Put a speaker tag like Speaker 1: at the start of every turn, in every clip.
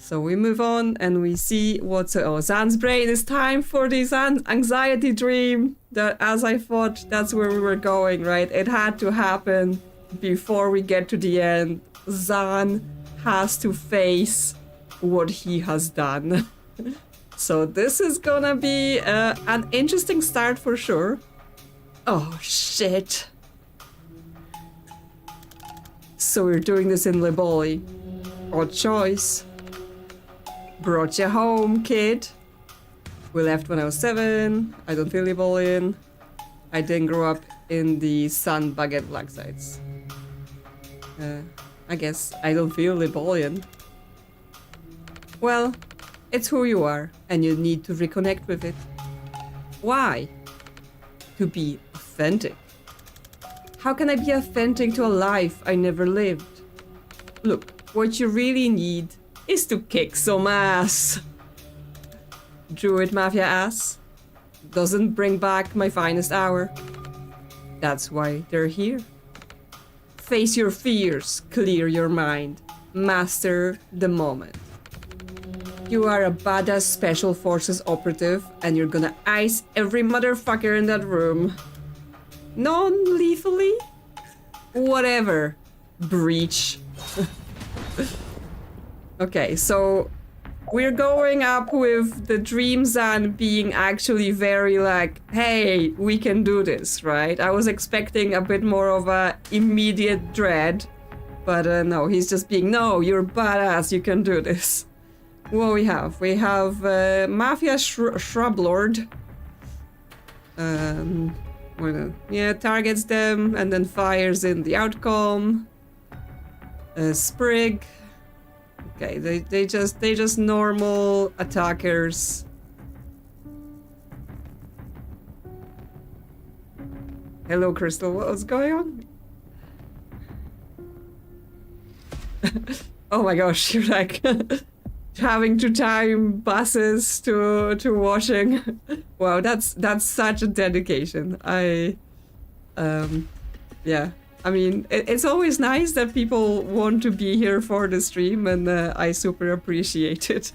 Speaker 1: So we move on and we see what's... Oh, Zan's brain. It's time for this anxiety dream. That, as I thought, that's where we were going, right? It had to happen before we get to the end. Zan has to face what he has done. So this is gonna be an interesting start for sure. Oh, shit. So we're doing this in Liboli. Odd choice. Brought you home, kid. We left when I was 7. I don't feel Libolian. I didn't grow up in the sun baguette black sites. I guess I don't feel Libolian. Well, it's who you are, and you need to reconnect with it. Why? To be authentic. How can I be authentic to a life I never lived? Look, what you really need is to kick some ass. Druid Mafia ass doesn't bring back my finest hour. That's why they're here. Face your fears, clear your mind, master the moment. You are a badass special forces operative and you're gonna ice every motherfucker in that room. Non-lethally? Whatever. Breach. Okay, so we're going up with the dream Zan being actually very like, hey, we can do this, right? I was expecting a bit more of a immediate dread, but no, he's just being, no, you're badass, you can do this. What we have? We have Mafia Shrub Lord. Yeah, targets them and then fires in the outcome. Sprig. Okay, they just normal attackers. Hello, Crystal. What's going on? Oh my gosh, you're like having to time buses to washing. Wow, that's such a dedication. Yeah. I mean, it's always nice that people want to be here for the stream, and I super appreciate it.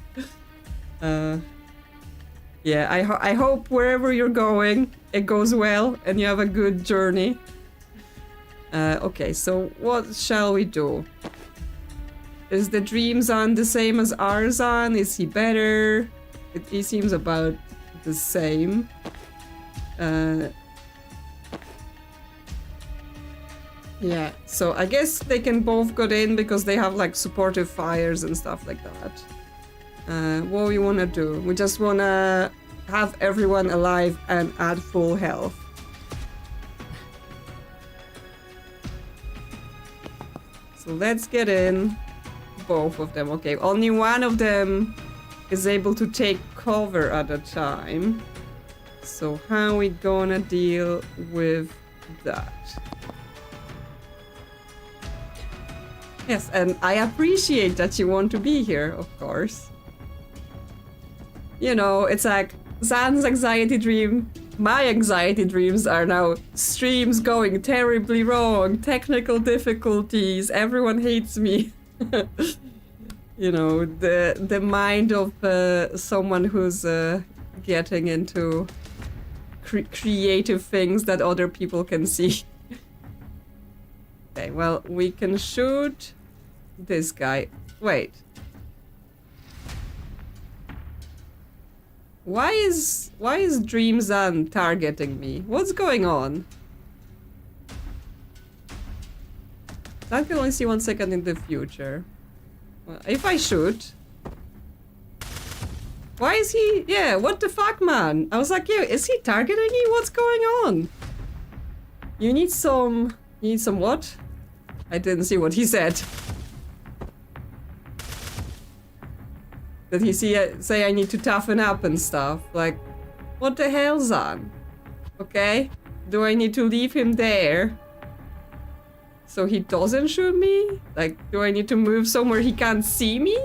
Speaker 1: Yeah, I hope wherever you're going, it goes well and you have a good journey. Okay, so what shall we do? Is the dream Zan the same as our Zan? Is he better? He seems about the same. Yeah, so I guess they can both get in because they have like supportive fires and stuff like that. What we want to do? We just want to have everyone alive and at full health. So let's get in both of them. Okay, only one of them is able to take cover at a time. So how are we gonna deal with that? Yes, and I appreciate that you want to be here, of course. You know, it's like Zan's anxiety dream. My anxiety dreams are now streams going terribly wrong, technical difficulties, everyone hates me. You know, the mind of someone who's getting into creative things that other people can see. Okay, well, we can shoot this guy. Wait. Why is Dream Zan targeting me? What's going on? I can only see 1 second in the future. Well, if I shoot... Why is he... Yeah, what the fuck, man? I was like, yeah, is he targeting you? What's going on? You need some... You need some what? I didn't see what he said. Did he say I need to toughen up and stuff? Like, what the hell, Zan? Okay? Do I need to leave him there? So he doesn't shoot me? Like, do I need to move somewhere he can't see me?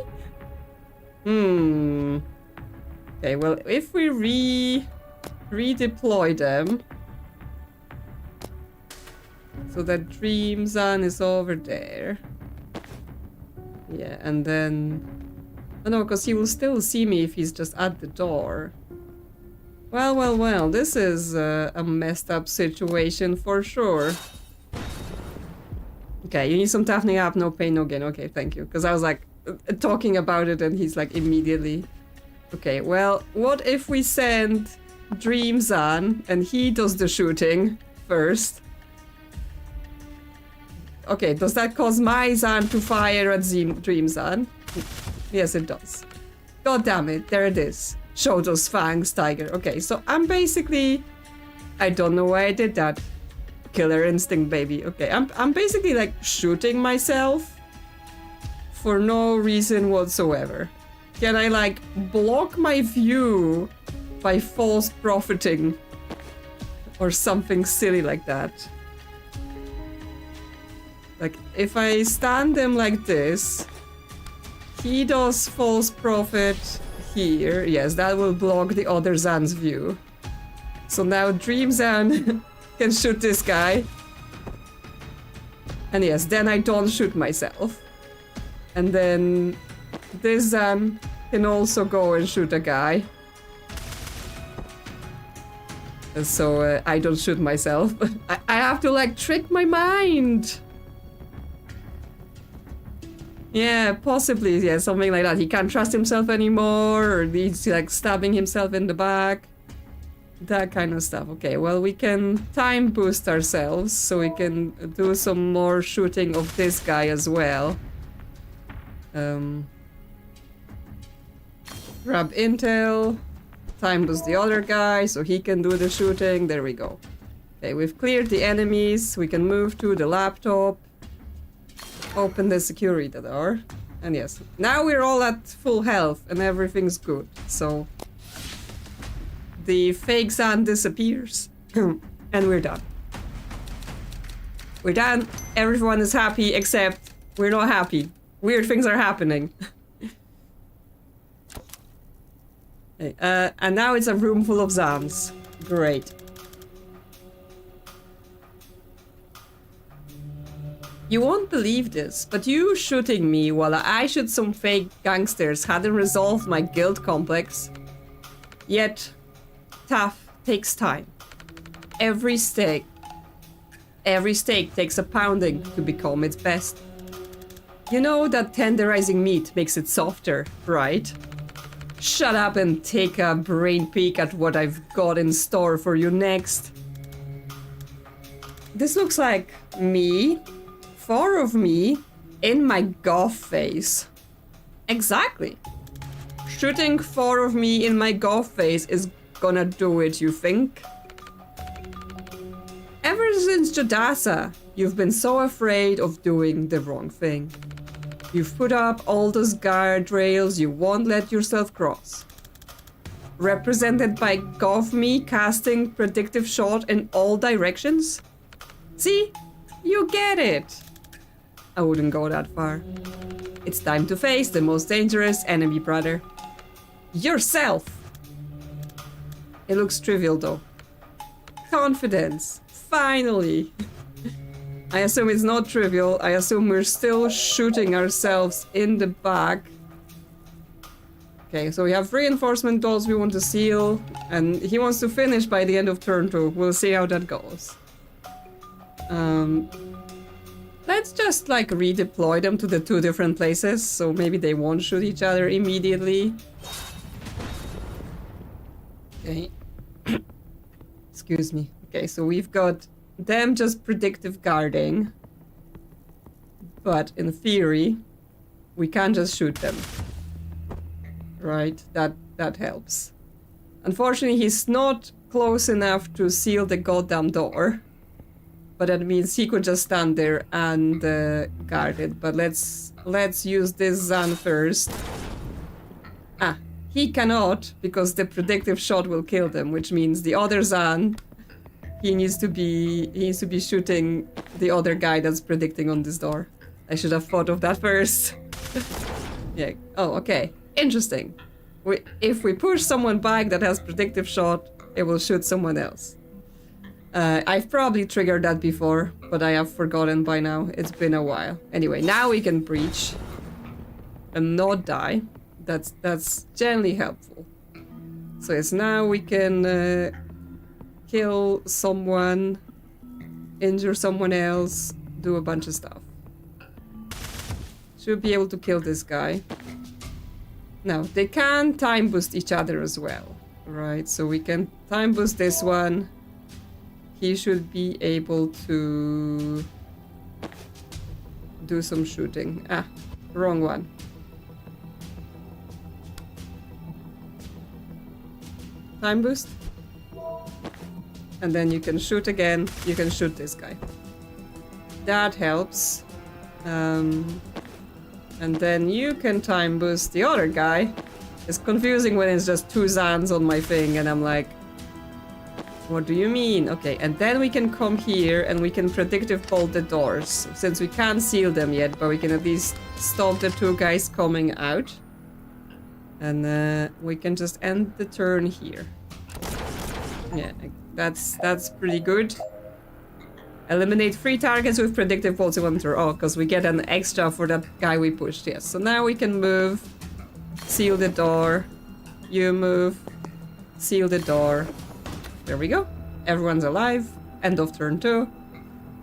Speaker 1: Okay, well, if we redeploy them... So that Dream Zan is over there. Yeah, and then Oh no, because he will still see me if he's just at the door. Well, well, well, this is a messed up situation for sure. Okay, you need some toughening up, no pain, no gain. Okay, thank you. Because I was like, talking about it and he's like immediately... Okay, well, what if we send Dreams on and he does the shooting first? Okay, does that cause my Zan to fire at Dreams on? Yes, it does. God damn it, there it is. Show those fangs, tiger. Okay, so I'm basically... I don't know why I did that. Killer instinct, baby. Okay, I'm basically like shooting myself for no reason whatsoever. Can I like block my view by false profiting or something silly like that? Like if I stand him like this, he does false profit here. Yes, that will block the other Zan's view. So now Dream Zan can shoot this guy. And yes, then I don't shoot myself. And then this Zan can also go and shoot a guy. And so I don't shoot myself. I have to like trick my mind. Yeah, possibly, yeah, something like that. He can't trust himself anymore, or he's like stabbing himself in the back. That kind of stuff. Okay, well, we can time boost ourselves, so we can do some more shooting of this guy as well. Grab intel, time boost the other guy, so he can do the shooting. There we go. Okay, we've cleared the enemies. We can move to the laptop. Open the security door. And yes, now we're all at full health and everything's good. So the fake Zan disappears and we're done. We're done. Everyone is happy except we're not happy. Weird things are happening. Okay, and now it's a room full of Zans. Great. You won't believe this, but you shooting me while I shoot some fake gangsters hadn't resolved my guilt complex. Yet, tough takes time. Every steak takes a pounding to become its best. You know that tenderizing meat makes it softer, right? Shut up and take a brain peek at what I've got in store for you next. This looks like me. 4 of me in my goth phase. Exactly. Shooting 4 of me in my goth phase is gonna do it, you think? Ever since Jadasa, you've been so afraid of doing the wrong thing. You've put up all those guardrails you won't let yourself cross. Represented by goth me casting predictive shot in all directions? See? You get it. I wouldn't go that far. It's time to face the most dangerous enemy, brother. Yourself! It looks trivial though. Confidence. Finally! I assume it's not trivial. I assume we're still shooting ourselves in the back. Okay, so we have reinforcement dolls we want to seal. And he wants to finish by the end of turn 2. We'll see how that goes. Let's just like redeploy them to the 2 different places, so maybe they won't shoot each other immediately. Okay. Excuse me. Okay, so we've got them just predictive guarding. But in theory, we can't just shoot them. Right? That helps. Unfortunately, he's not close enough to seal the goddamn door. But that means he could just stand there and guard it. But let's use this Zan first. Ah, he cannot because the predictive shot will kill them, which means the other Zan, he needs to be shooting the other guy that's predicting on this door. I should have thought of that first. Yeah. Oh, okay. Interesting. If we push someone back that has predictive shot, it will shoot someone else. I've probably triggered that before, but I have forgotten by now. It's been a while. Anyway, now we can breach and not die. That's generally helpful. So yes, now we can kill someone, injure someone else, do a bunch of stuff. Should be able to kill this guy. Now, they can time boost each other as well, right? So we can time boost this one. He should be able to do some shooting. Ah, wrong one. Time boost. And then you can shoot again. You can shoot this guy. That helps. And then you can time boost the other guy. It's confusing when it's just 2 Zans on my thing and I'm like, what do you mean? Okay, and then we can come here and we can predictive bolt the doors. Since we can't seal them yet, but we can at least stop the 2 guys coming out. And we can just end the turn here. Yeah, that's pretty good. Eliminate 3 targets with predictive bolts in 1 turn. Oh, because we get an extra for that guy we pushed. Yes, so now we can move, seal the door. You move, seal the door. There we go. Everyone's alive. End of turn 2.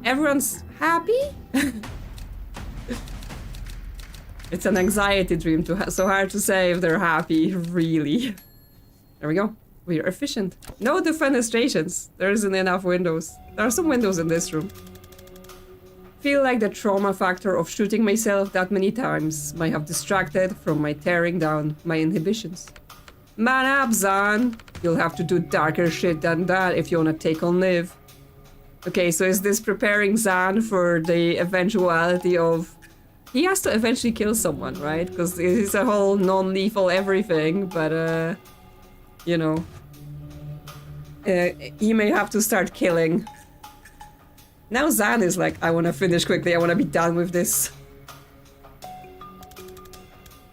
Speaker 1: Everyone's happy? It's an anxiety dream so hard to say if they're happy, really. There we go. We are efficient. No defenestrations. There isn't enough windows. There are some windows in this room. Feel like the trauma factor of shooting myself that many times might have distracted from my tearing down my inhibitions. Man up, Zan. You'll have to do darker shit than that if you want to take on Liv. Okay, so is this preparing Zan for the eventuality of... He has to eventually kill someone, right? Because it's a whole non-lethal everything, but you know... he may have to start killing. Now Zan is like, I want to finish quickly, I want to be done with this.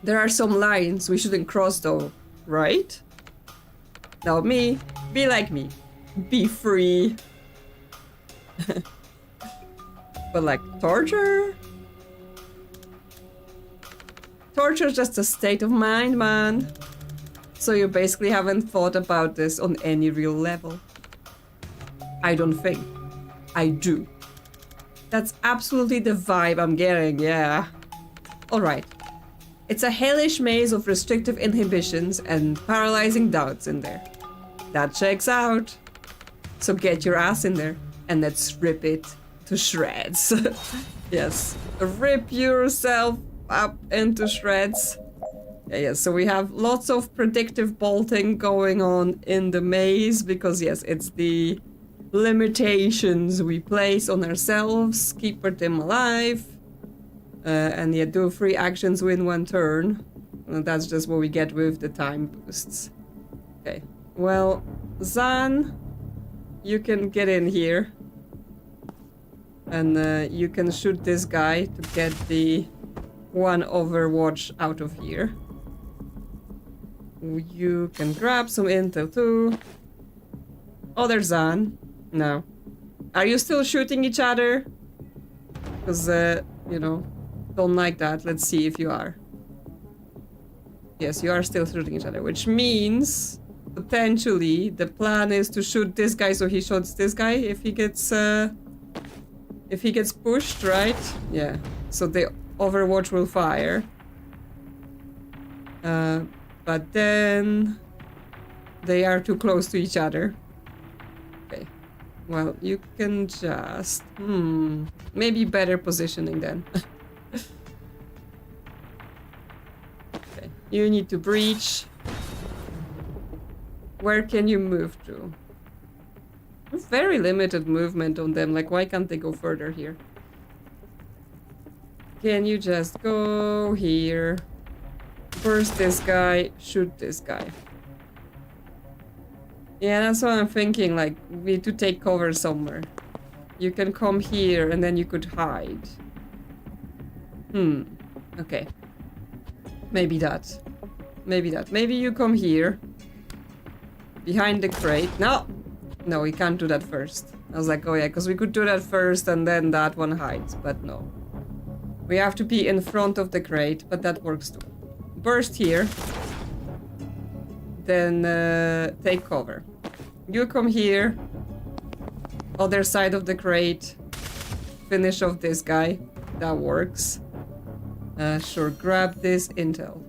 Speaker 1: There are some lines we shouldn't cross though, right? Now me, be like me. Be free. But like, torture? Torture is just a state of mind, man. So you basically haven't thought about this on any real level. I don't think. I do. That's absolutely the vibe I'm getting, yeah. Alright. It's a hellish maze of restrictive inhibitions and paralyzing doubts in there. That checks out. So get your ass in there and let's rip it to shreds. Yes. Rip yourself up into shreds. Yeah, so we have lots of predictive bolting going on in the maze because yes, it's the limitations we place on ourselves, keep them alive, and yeah, do 3 actions win 1 turn. And that's just what we get with the time boosts. Okay, well, Zan, you can get in here. And you can shoot this guy to get the 1 Overwatch out of here. You can grab some intel too. Other Zan. No. Are you still shooting each other? Because, you know, don't like that. Let's see if you are. Yes, you are still shooting each other, which means potentially the plan is to shoot this guy so he shoots this guy if he gets pushed, right? Yeah. So the Overwatch will fire. But then they are too close to each other. Okay. Well, you can just... maybe better positioning then. Okay. You need to breach. Where can you move to? Very limited movement on them. Like, why can't they go further here? Can you just go here? Burst this guy, shoot this guy. Yeah, that's what I'm thinking, like, we need to take cover somewhere. You can come here and then you could hide. Okay. Maybe that. Maybe that. Maybe you come here. Behind the crate. No! No, we can't do that first. I was like, oh yeah, because we could do that first and then that one hides, but no. We have to be in front of the crate, but that works too. burst here. Then take cover. You come here. Other side of the crate. Finish off this guy. That works. Sure, grab this intel.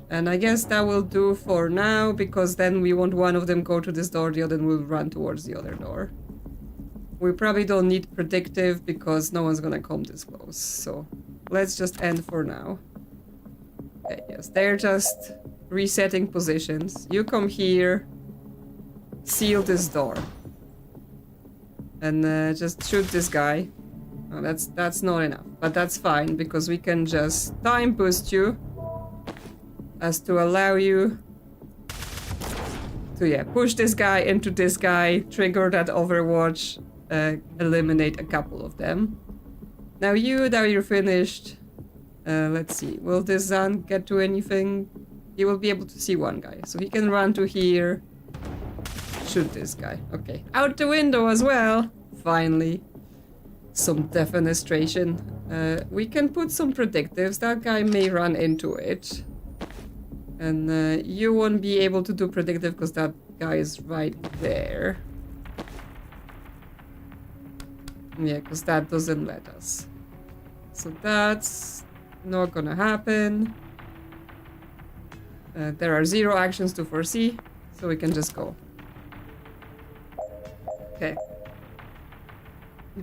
Speaker 1: And I guess that will do for now, because then we want one of them go to this door, the other will run towards the other door. We probably don't need predictive because no one's gonna come this close, so let's just end for now. Okay, yes, they're just resetting positions. You come here, seal this door. And just shoot this guy. Oh, that's not enough, but that's fine because we can just time boost you as to allow you to push this guy into this guy, trigger that overwatch, eliminate a couple of them. Now you're finished. Let's see, will this Zan get to anything? He will be able to see one guy, so he can run to here. Shoot this guy. Okay, out the window as well. Finally, some defenestration. We can put some predictives. That guy may run into it. And you won't be able to do predictive because that guy is right there. Yeah, because that doesn't let us. So that's not gonna happen. There are 0 actions to foresee, so we can just go. Okay.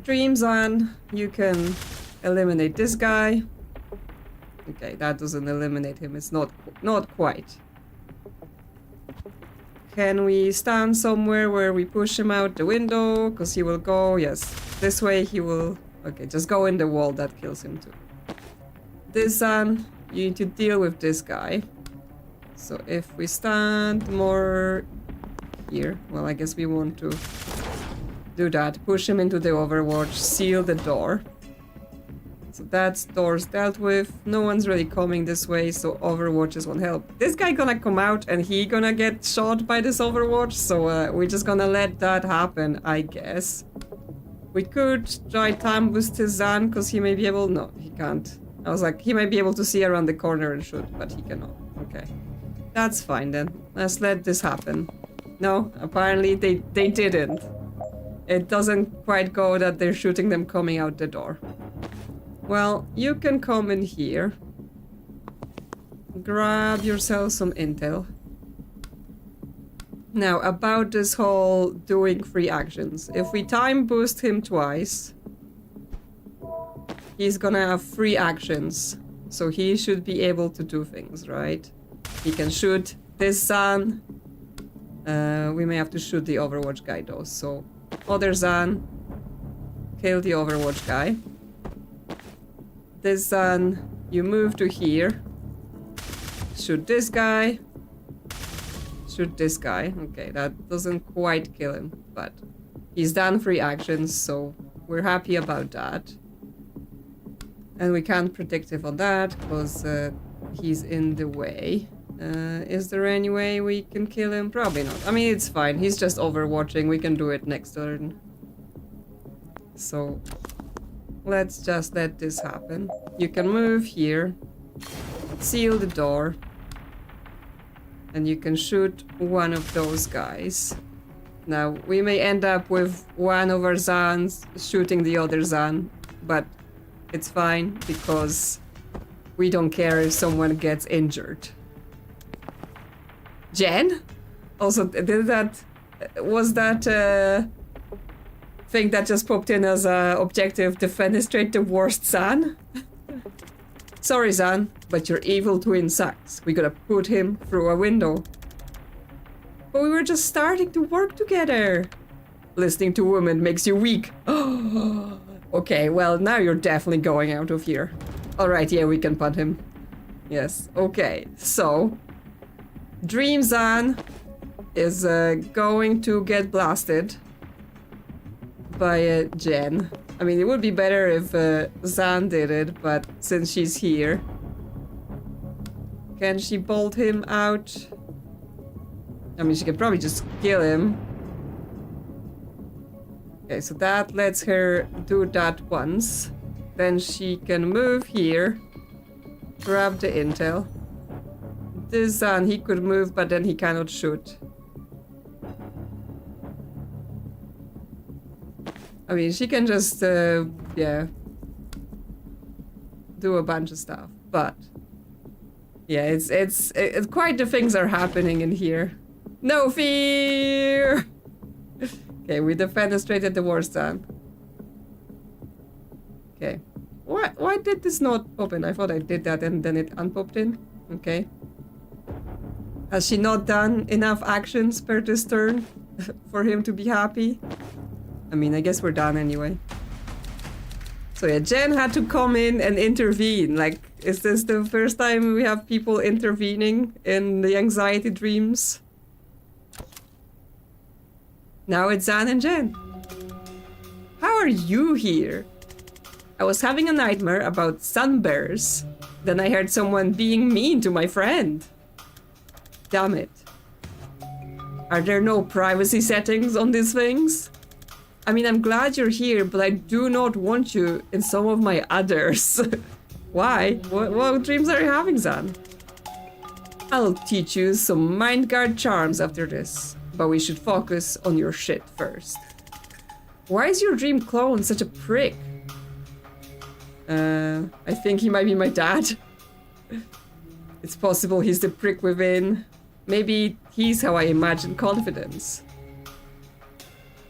Speaker 1: Dreams on. You can eliminate this guy. Okay, that doesn't eliminate him. It's not quite. Can we stand somewhere where we push him out the window? Because he will go, yes. This way he will... Okay, just go in the wall. That kills him too. This you need to deal with this guy. So if we stand more here... Well, I guess we want to do that. Push him into the overwatch. Seal the door. So that's doors dealt with. No one's really coming this way, so overwatches won't help. This guy gonna come out and he gonna get shot by this overwatch, so we're just gonna let that happen, I guess. We could try time boost his Zan, because he may be able... No, he can't. I was like, he might be able to see around the corner and shoot, but he cannot. Okay. That's fine then. Let's let this happen. No, apparently they didn't. It doesn't quite go that they're shooting them coming out the door. Well, you can come in here. Grab yourself some intel. Now, about this whole doing free actions. If we time boost him twice, he's gonna have free actions. So he should be able to do things, right? He can shoot this Zan. We may have to shoot the Overwatch guy though. So, other Zan. Kill the Overwatch guy. This Zan, you move to here. Shoot this guy. Shoot this guy. Okay, that doesn't quite kill him, but he's done free actions, so we're happy about that. And we can't predictive on that because he's in the way. Is there any way we can kill him? Probably not. I mean, it's fine. He's just overwatching. We can do it next turn. So let's just let this happen. You can move here. Seal the door. And you can shoot one of those guys. Now, we may end up with one of our Zans shooting the other Zan, but it's fine because we don't care if someone gets injured. Jen? Also, was that thing that just popped in as a objective, defenestrate the worst Zan? Sorry, Zan, but your evil twin sucks. We gotta put him through a window. But we were just starting to work together. Listening to women makes you weak. Okay, well, now you're definitely going out of here. Alright, yeah, we can punt him. Yes, okay, so... Dream Zan is going to get blasted by Jen. I mean, it would be better if Zan did it, but since she's here... Can she bolt him out? I mean, she can probably just kill him. Okay, so that lets her do that once. Then she can move here. Grab the intel. this Zan, he could move, but then he cannot shoot. I mean, she can just, yeah, do a bunch of stuff, but yeah, it's quite the things are happening in here. No fear! Okay, we defenestrated the war stand. Okay. Why did this not open? I thought I did that and then it unpopped in. Okay. Has she not done enough actions per this turn for him to be happy? I mean, I guess we're done anyway. So yeah, Jen had to come in and intervene. Like, is this the first time we have people intervening in the anxiety dreams? Now it's Zan and Jen. How are you here? I was having a nightmare about sun bears. Then I heard someone being mean to my friend. Damn it. Are there no privacy settings on these things? I mean, I'm glad you're here, but I do not want you in some of my others. Why? What dreams are you having, Zan? I'll teach you some mind guard charms after this, but we should focus on your shit first. Why is your dream clone such a prick? I think he might be my dad. It's possible he's the prick within. Maybe he's how I imagine confidence.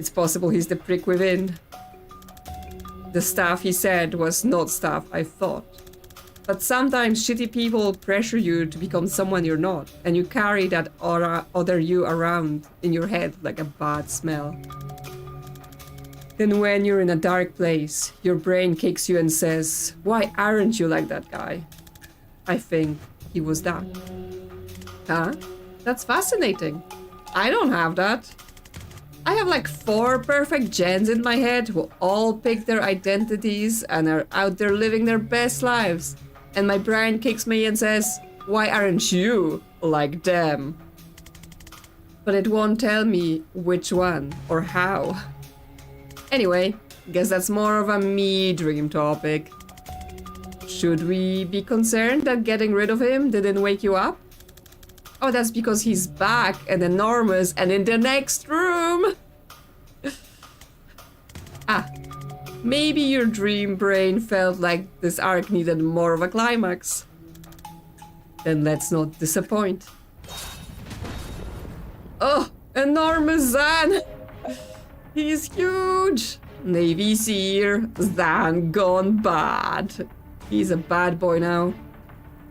Speaker 1: It's possible he's the prick within. The stuff he said was not stuff I thought. But sometimes shitty people pressure you to become someone you're not, and you carry that other you around in your head like a bad smell. Then when you're in a dark place, your brain kicks you and says, why aren't you like that guy? I think he was that. Huh? That's fascinating. I don't have that. I have like 4 perfect gens in my head who all pick their identities and are out there living their best lives. And my brain kicks me and says, why aren't you like them? But it won't tell me which one or how. Anyway, guess that's more of a me dream topic. Should we be concerned that getting rid of him didn't wake you up? Oh, that's because he's back and enormous and in the next room! Ah, maybe your dream brain felt like this arc needed more of a climax. Then let's not disappoint. Oh, enormous Zan! He's huge! Navy Seer, Zan gone bad. He's a bad boy now.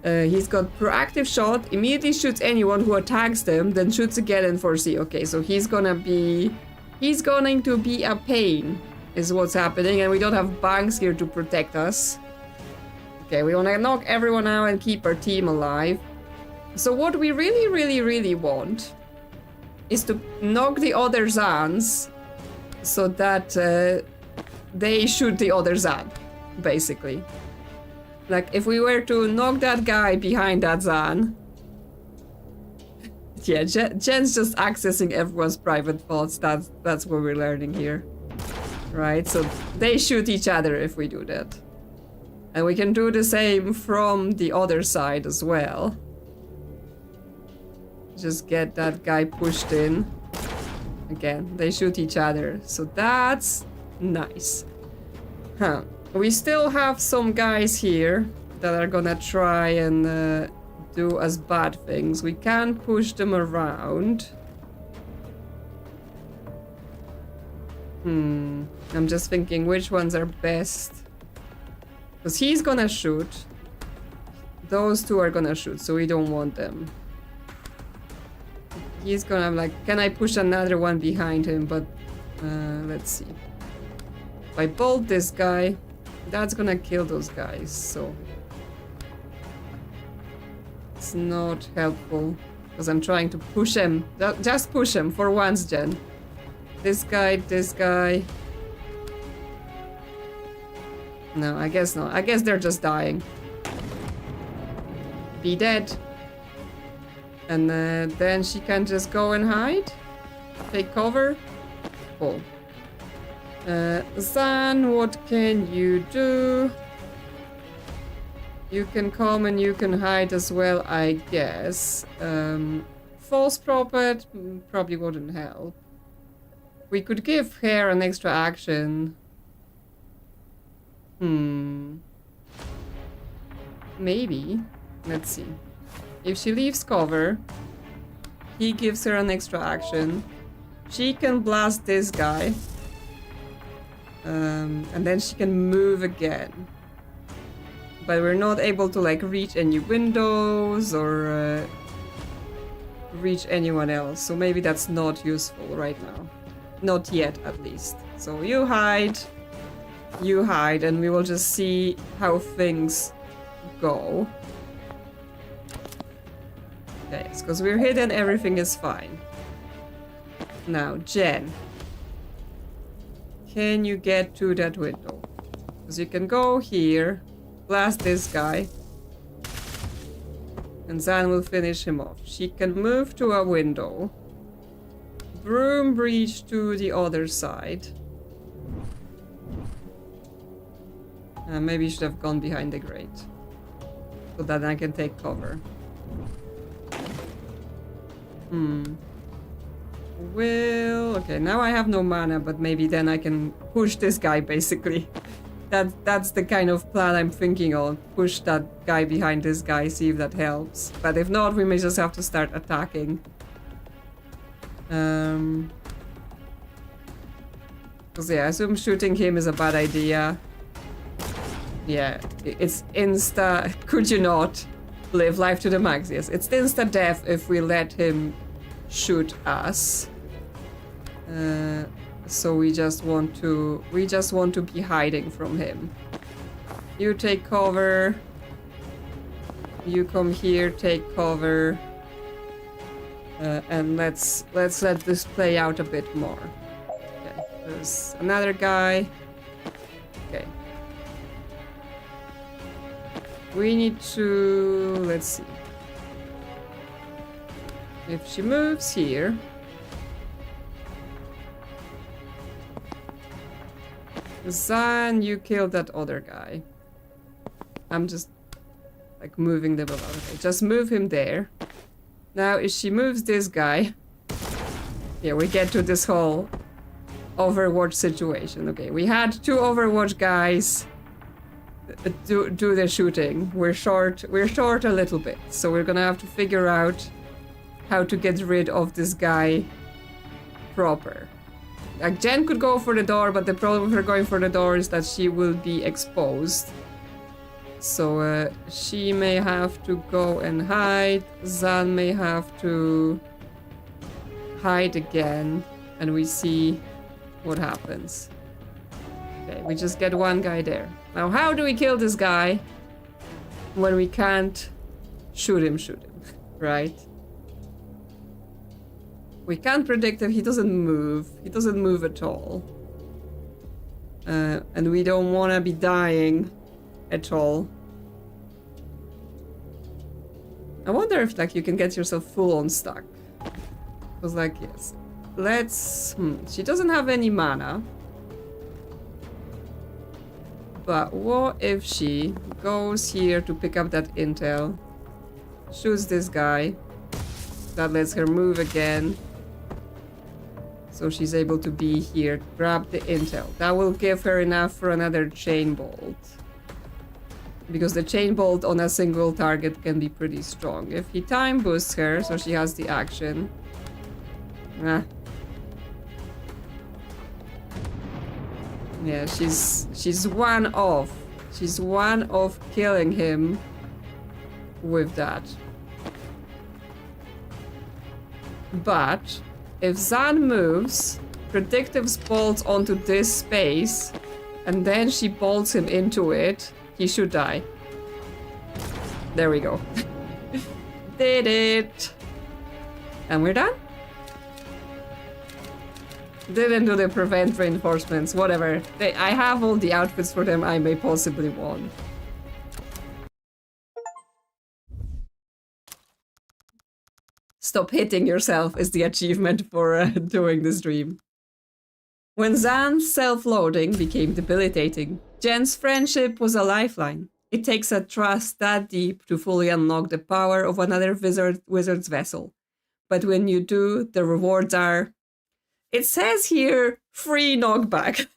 Speaker 1: He's got proactive shot, immediately shoots anyone who attacks them, then shoots again and foresee. Okay, so he's going to be a pain, is what's happening, and we don't have banks here to protect us. Okay, we want to knock everyone out and keep our team alive. So what we really want is to knock the other Zans so that they shoot the other Zan, basically. Like, if we were to knock that guy behind that Zan... Yeah, Jen's just accessing everyone's private thoughts. That's what we're learning here. Right? So they shoot each other if we do that. And we can do the same from the other side as well. Just get that guy pushed in. Again, they shoot each other. So that's nice. Huh. We still have some guys here that are gonna try and do us bad things. We can push them around. I'm just thinking which ones are best. Because he's gonna shoot. Those two are gonna shoot, so we don't want them. He's gonna like, can I push another one behind him? But let's see. If I bolt this guy, that's gonna kill those guys, so it's not helpful because I'm trying to push him. Just push him for once, Jen. This guy. No, I guess not. I guess they're just dying. Be dead. And then she can just go and hide. Take cover. Cool. Zan, what can you do? You can come and you can hide as well, I guess. False prophet probably wouldn't help. We could give her an extra action. Maybe. Let's see. If she leaves cover, he gives her an extra action. She can blast this guy. And then she can move again. But we're not able to like reach any windows or reach anyone else. So maybe that's not useful right now. Not yet, at least. So you hide, and we will just see how things go. Okay, because we're hidden, everything is fine. Now, Jen. Can you get to that window? Because you can go here, blast this guy, and Zan will finish him off. She can move to a window, broom breach to the other side. Maybe you should have gone behind the grate, so that I can take cover. Well, okay, now I have no mana, but maybe then I can push this guy, basically. That's the kind of plan I'm thinking of. Push that guy behind this guy, see if that helps. But if not, we may just have to start attacking. Because yeah, I assume shooting him is a bad idea. Yeah, it's insta... Could you not live life to the max? Yes, it's insta death if we let him shoot us. So we just want to be hiding from him. You take cover. You come here, take cover. And let's let this play out a bit more. Okay, there's another guy. Okay. We need to... let's see. If she moves here... Zan, you killed that other guy. I'm just like moving them about. Okay, just move him there. Now, if she moves this guy... yeah, we get to this whole Overwatch situation. Okay, we had 2 Overwatch guys do the shooting. We're short a little bit, so we're gonna have to figure out how to get rid of this guy proper. Like, Jen could go for the door, but the problem with her going for the door is that she will be exposed. So she may have to go and hide. Zan may have to hide again, and we see what happens. Okay, we just get one guy there. Now, how do we kill this guy when we can't shoot him, right? We can't predict if he doesn't move. He doesn't move at all. And we don't want to be dying at all. I wonder if like you can get yourself full on stuck. Because like, yes. Let's... She doesn't have any mana. But what if she goes here to pick up that intel, shoots this guy, that lets her move again. So she's able to be here, grab the intel. That will give her enough for another chain bolt. Because the chain bolt on a single target can be pretty strong. If he time boosts her, so she has the action. Yeah, she's one off. She's one off killing him with that. But if Zan moves, Predictives bolts onto this space, and then she bolts him into it, he should die. There we go. Did it! And we're done? Didn't do the prevent reinforcements, whatever. I have all the outfits for them I may possibly want. Stop hitting yourself is the achievement for doing this dream. When Zan's self-loathing became debilitating, Jen's friendship was a lifeline. It takes a trust that deep to fully unlock the power of another wizard's vessel. But when you do, the rewards are... It says here, free knockback.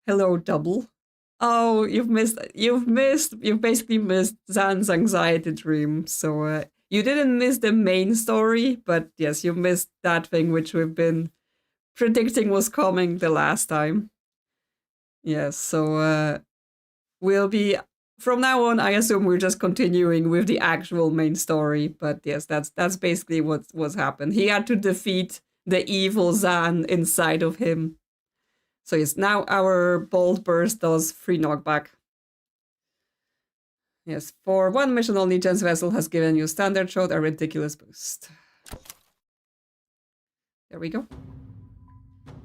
Speaker 1: Hello, double. Oh, you've basically missed Zan's anxiety dream. So you didn't miss the main story, but yes, you missed that thing which we've been predicting was coming the last time. Yes, so we'll be, from now on, I assume we're just continuing with the actual main story. But yes, that's basically what's happened. He had to defeat the evil Zan inside of him. So yes, now our Bolt Burst does 3 knockback. Yes, for 1 mission only, Jen's vessel has given you standard shot a ridiculous boost. There we go.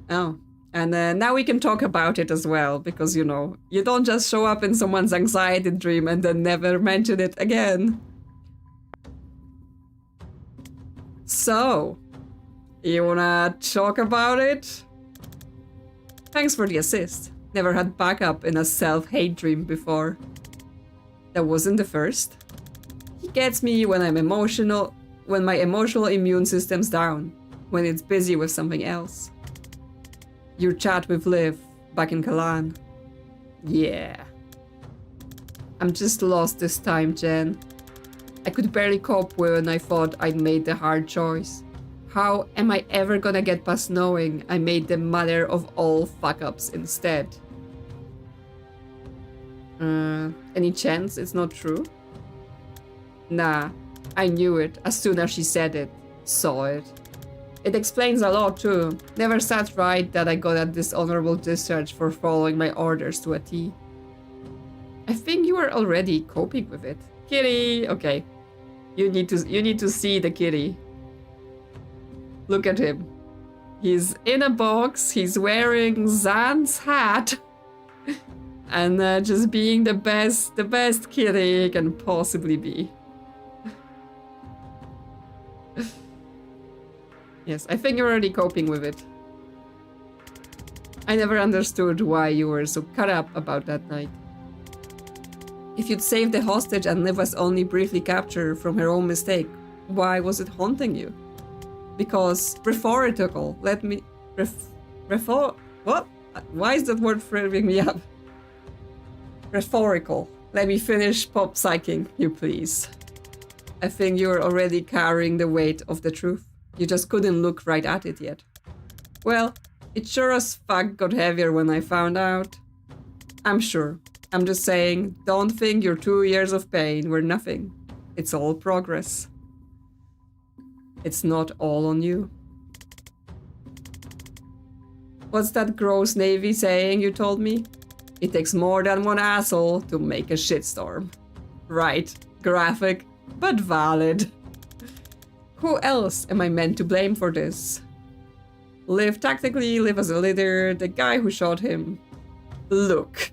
Speaker 1: Oh, and now we can talk about it as well, because, you know, you don't just show up in someone's anxiety dream and then never mention it again. So, you wanna talk about it? Thanks for the assist. Never had backup in a self-hate dream before. That wasn't the first. He gets me when I'm emotional, when my emotional immune system's down, when it's busy with something else. Your chat with Liv, back in Kalan. Yeah. I'm just lost this time, Jen. I could barely cope when I thought I'd made the hard choice. How am I ever gonna get past knowing I made the mother of all fuck-ups instead? Any chance it's not true? Nah, I knew it as soon as she said it, saw it. It explains a lot too. Never sat right that I got a dishonorable discharge for following my orders to a T. I think you are already coping with it. Kitty! Okay. You need to see the kitty. Look at him. He's in a box, he's wearing Zan's hat. And just being the best kitty he can possibly be. Yes, I think you're already coping with it. I never understood why you were so cut up about that night. If you'd saved the hostage and Liv was only briefly captured from her own mistake, why was it haunting you? Because rhetorical, let me... what? Why is that word freaking me up? Rhetorical. Let me finish pop psyching, you please. I think you're already carrying the weight of the truth. You just couldn't look right at it yet. Well, it sure as fuck got heavier when I found out. I'm sure. I'm just saying, don't think your 2 years of pain were nothing. It's all progress. It's not all on you. What's that gross Navy saying you told me? It takes more than one asshole to make a shitstorm. Right, graphic, but valid. Who else am I meant to blame for this? Live tactically, live as a leader, the guy who shot him. Look,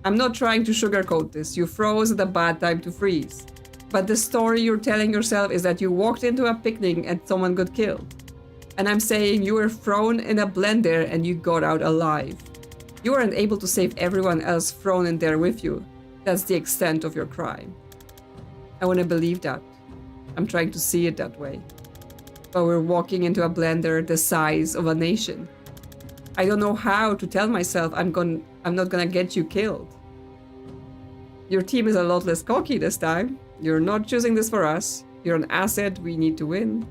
Speaker 1: I'm not trying to sugarcoat this. You froze at a bad time to freeze. But the story you're telling yourself is that you walked into a picnic and someone got killed. And I'm saying you were thrown in a blender and you got out alive. You weren't able to save everyone else thrown in there with you. That's the extent of your crime. I want to believe that. I'm trying to see it that way. But we're walking into a blender the size of a nation. I don't know how to tell myself I'm not gonna get you killed. Your team is a lot less cocky this time. You're not choosing this for us. You're an asset we need to win.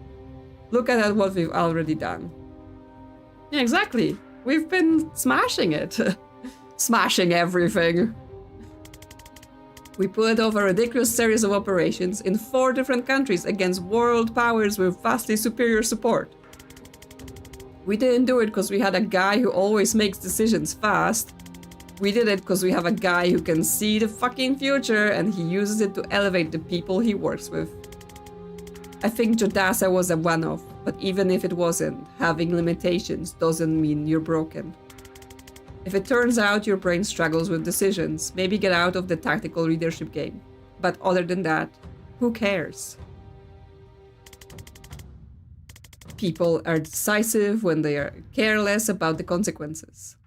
Speaker 1: Look at what we've already done. Yeah, exactly. We've been smashing it. Smashing everything. We pulled off a ridiculous series of operations in 4 different countries against world powers with vastly superior support. We didn't do it because we had a guy who always makes decisions fast. We did it because we have a guy who can see the fucking future and he uses it to elevate the people he works with. I think Jodasa was a one-off, but even if it wasn't, having limitations doesn't mean you're broken. If it turns out your brain struggles with decisions, maybe get out of the tactical leadership game. But other than that, who cares? People are decisive when they are careless about the consequences.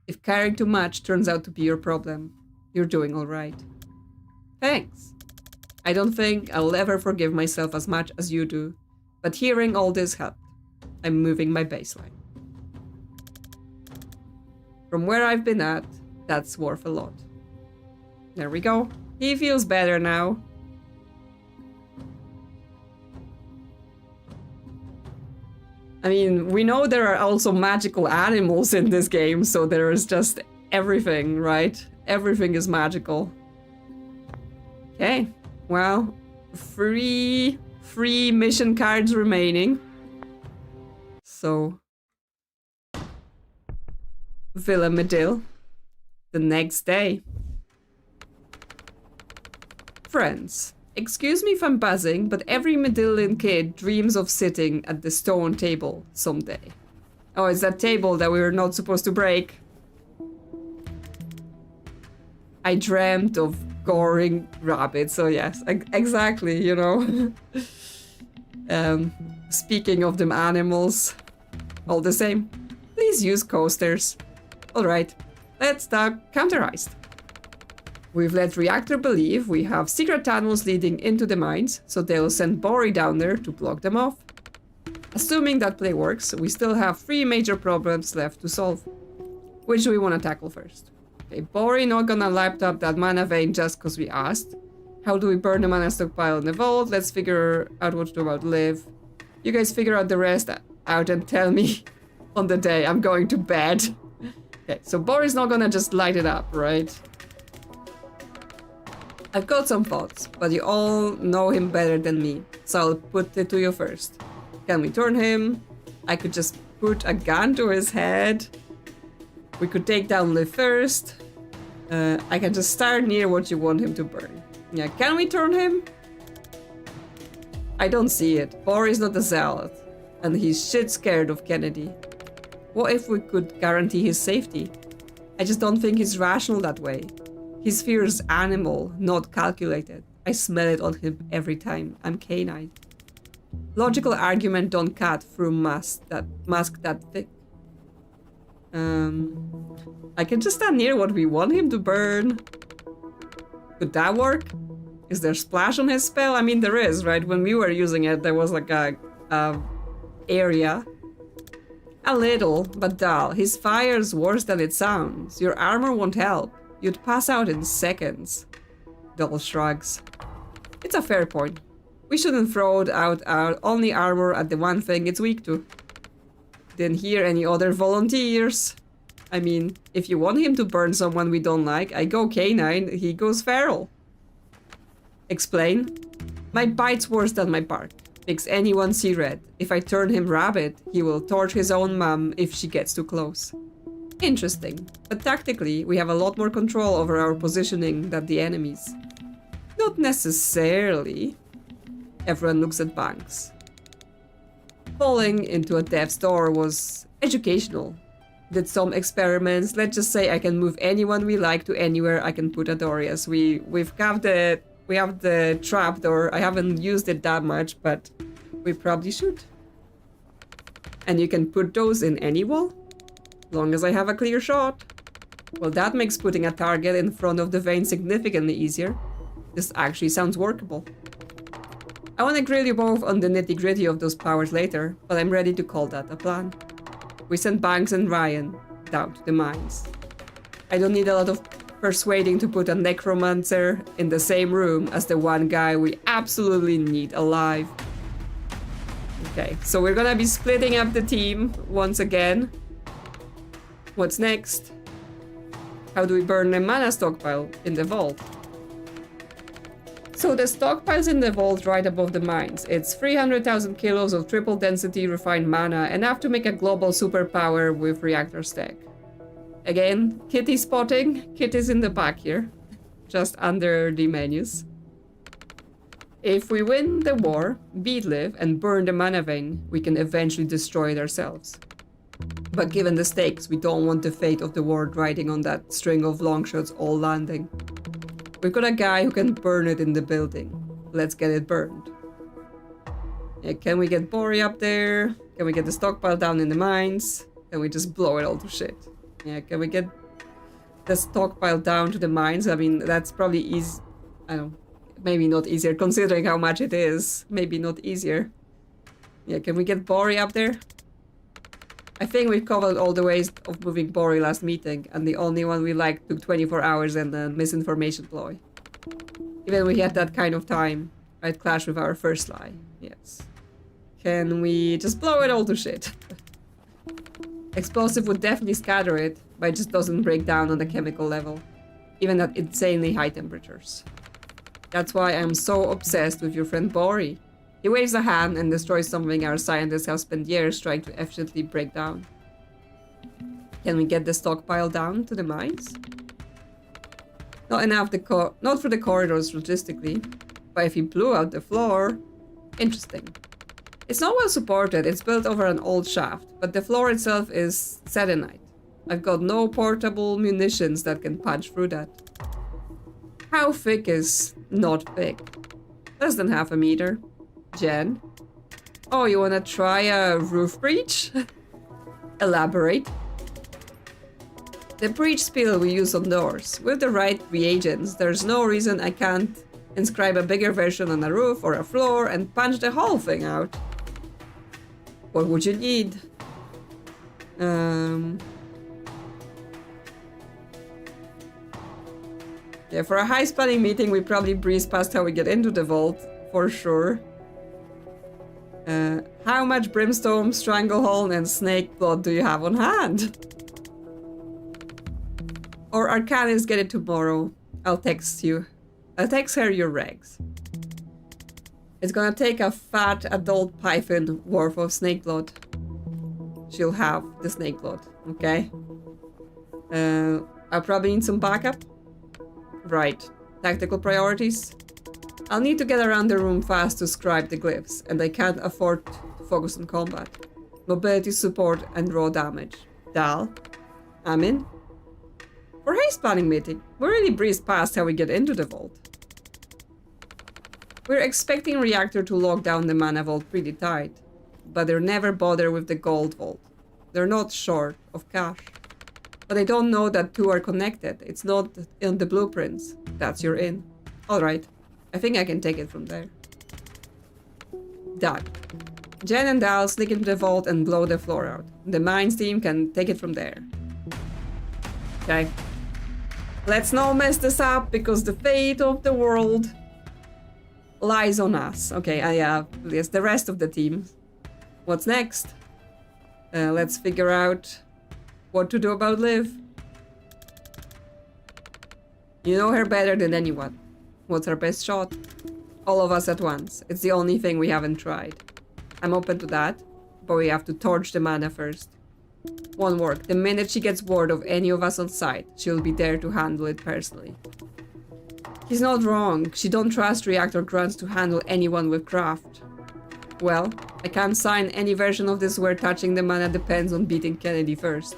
Speaker 1: If caring too much turns out to be your problem, you're doing all right. Thanks. I don't think I'll ever forgive myself as much as you do, but hearing all this helped. I'm moving my baseline. From where I've been at, that's worth a lot. There we go. He feels better now. I mean, we know there are also magical animals in this game, so there is just everything, right? Everything is magical. Okay, well, three mission cards remaining. So, Villa Medil, the next day. Friends, excuse me if I'm buzzing, but every Medillian kid dreams of sitting at the stone table someday. Oh, it's that table that we were not supposed to break. I dreamt of goring rabbits, so yes, exactly, you know. Speaking of them animals, all the same, please use coasters. Alright, let's start counter heist. We've let Reactor believe we have secret tunnels leading into the mines, so they'll send Bori down there to block them off. Assuming that play works, we still have 3 major problems left to solve. Which do we want to tackle first? Okay, Bori not gonna laptop that mana vein just cause we asked. How do we burn the mana stockpile in the vault? Let's figure out what to do about Liv. You guys figure out the rest out and tell me on the day I'm going to bed. Okay, so Bori's not gonna just light it up, right? I've got some thoughts, but you all know him better than me, so I'll put it to you first. Can we turn him? I could just put a gun to his head. We could take down Liv first. I can just start near what you want him to burn. Yeah, can we turn him? I don't see it. Bori's not a zealot, and he's shit scared of Kennedy. What if we could guarantee his safety? I just don't think he's rational that way. His fear is animal, not calculated. I smell it on him every time. I'm canine. Logical argument don't cut through mask that thick. I can just stand near what we want him to burn. Could that work? Is there splash on his spell? I mean, there is, right? When we were using it, there was like a area. A little, but dull. His fire's worse than it sounds. Your armor won't help. You'd pass out in seconds. Double shrugs. It's a fair point. We shouldn't throw out our only armor at the one thing it's weak to. Didn't hear any other volunteers. I mean, if you want him to burn someone we don't like, I go canine, he goes feral. Explain. My bite's worse than my bark. Makes anyone see red. If I turn him rabbit, he will torch his own mom if she gets too close. Interesting, but tactically, we have a lot more control over our positioning than the enemies. Not necessarily. Everyone looks at banks. Falling into a death's door was educational. Did some experiments. Let's just say I can move anyone we like to anywhere I can put Adorias. We have the trapdoor. I haven't used it that much, but we probably should. And you can put those in any wall, long as I have a clear shot. Well, that makes putting a target in front of the vein significantly easier. This actually sounds workable. I want to grill you both on the nitty-gritty of those powers later, but I'm ready to call that a plan. We send Banks and Ryan down to the mines. I don't need a lot of persuading to put a necromancer in the same room as the one guy we absolutely need alive. Okay, so we're gonna be splitting up the team once again. What's next? How do we burn the mana stockpile in the vault? So the stockpile's in the vault right above the mines. It's 300,000 kilos of triple density refined mana, enough to make a global superpower with Reactor stack. Again, kitty spotting. Kitty's in the back here, just under the menus. If we win the war, beat Liv, and burn the mana vein, we can eventually destroy it ourselves. But given the stakes, we don't want the fate of the world riding on that string of long shots all landing. We've got a guy who can burn it in the building. Let's get it burned. Yeah, can we get Bori up there? Can we get the stockpile down in the mines? Can we just blow it all to shit? Yeah, can we get the stockpile down to the mines? I mean, that's probably easy. I don't know. Maybe not easier, considering how much it is. Maybe not easier. Yeah, can we get Bori up there? I think we covered all the ways of moving Bori last meeting, and the only one we liked took 24 hours and a misinformation ploy. Even we had that kind of time, I'd clash with our first lie. Yes. Can we just blow it all to shit? Explosive would definitely scatter it, but it just doesn't break down on the chemical level, even at insanely high temperatures. That's why I'm so obsessed with your friend Bori. He waves a hand and destroys something our scientists have spent years trying to efficiently break down. Can we get the stockpile down to the mines? Not enough not through the corridors logistically, but if he blew out the floor... Interesting. It's not well supported, it's built over an old shaft, but the floor itself is selenite. I've got no portable munitions that can punch through that. How thick is not thick? Less than half a meter. Jen? Oh, you wanna try a roof breach? Elaborate. The breach spill we use on doors. With the right reagents, there's no reason I can't inscribe a bigger version on a roof or a floor and punch the whole thing out. What would you need? Yeah, for a high-spanning meeting, we probably breeze past how we get into the vault, for sure. How much brimstone, stranglehold, and snake blood do you have on hand? Or Arcanis get it tomorrow. I'll text you. I'll text her your regs. It's gonna take a fat adult python worth of snake blood. She'll have the snake blood, okay? I'll probably need some backup. Right. Tactical priorities. I'll need to get around the room fast to scribe the glyphs, and I can't afford to focus on combat. Mobility support and raw damage. Dal? I'm in. For haste planning meeting, we really breezed past how we get into the vault. We're expecting Reactor to lock down the mana vault pretty tight, but they're never bother with the gold vault. They're not short of cash. But they don't know that two are connected. It's not in the blueprints. That's your in. Alright. I think I can take it from there. Done. Jen and Dal sneak into the vault and blow the floor out. The mines team can take it from there. Okay. Let's not mess this up because the fate of the world lies on us. Okay, yes, the rest of the team. What's next? Let's figure out what to do about Liv. You know her better than anyone. What's our best shot? All of us at once. It's the only thing we haven't tried. I'm open to that, but we have to torch the mana first. Won't work. The minute she gets word of any of us on site, she'll be there to handle it personally. He's not wrong. She don't trust Reactor grunts to handle anyone with craft. Well, I can't sign any version of this where touching the mana depends on beating Kennedy first.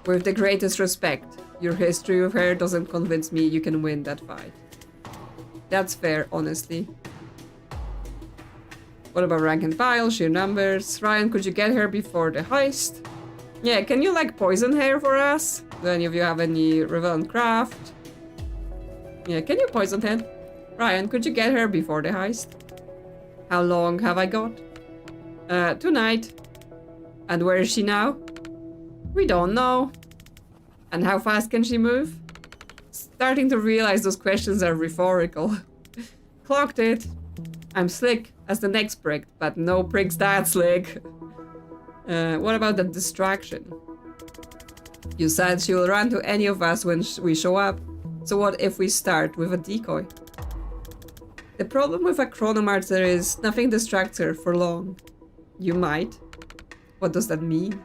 Speaker 1: With the greatest respect, your history with her doesn't convince me you can win that fight. That's fair, honestly. What about rank and file, sheer numbers? Ryan, could you get her before the heist? Yeah, can you like poison her for us? Do any of you have any relevant craft? Yeah, can you poison her? Ryan, could you get her before the heist? How long have I got? Tonight. And where is she now? We don't know. And how fast can she move? Starting to realize those questions are rhetorical. Clocked it. I'm slick as the next prick, but no prick's that slick. What about the distraction? You said she will run to any of us when we show up. So what if we start with a decoy? The problem with a chronomancer is nothing distracts her for long. You might. What does that mean?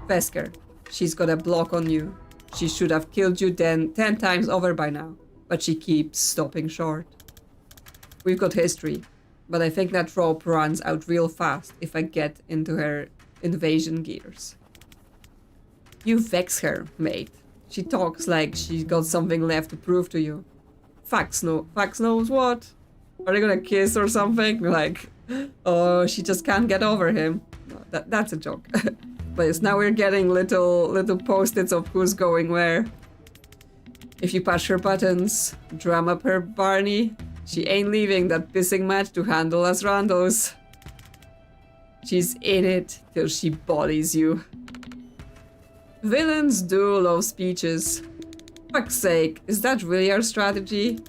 Speaker 1: Vesker, she's got a block on you. She should have killed you 10 times over by now, but she keeps stopping short. We've got history, but I think that rope runs out real fast if I get into her invasion gears. You vex her, mate. She talks like she's got something left to prove to you. Fax knows what? Are they gonna kiss or something? Like, oh, she just can't get over him. That's a joke. But yes, now we're getting little post-its of who's going where. If you push her buttons, drum up her Barney. She ain't leaving that pissing match to handle us randos. She's in it till she bodies you. Villains do love speeches. Fuck's sake, is that really our strategy?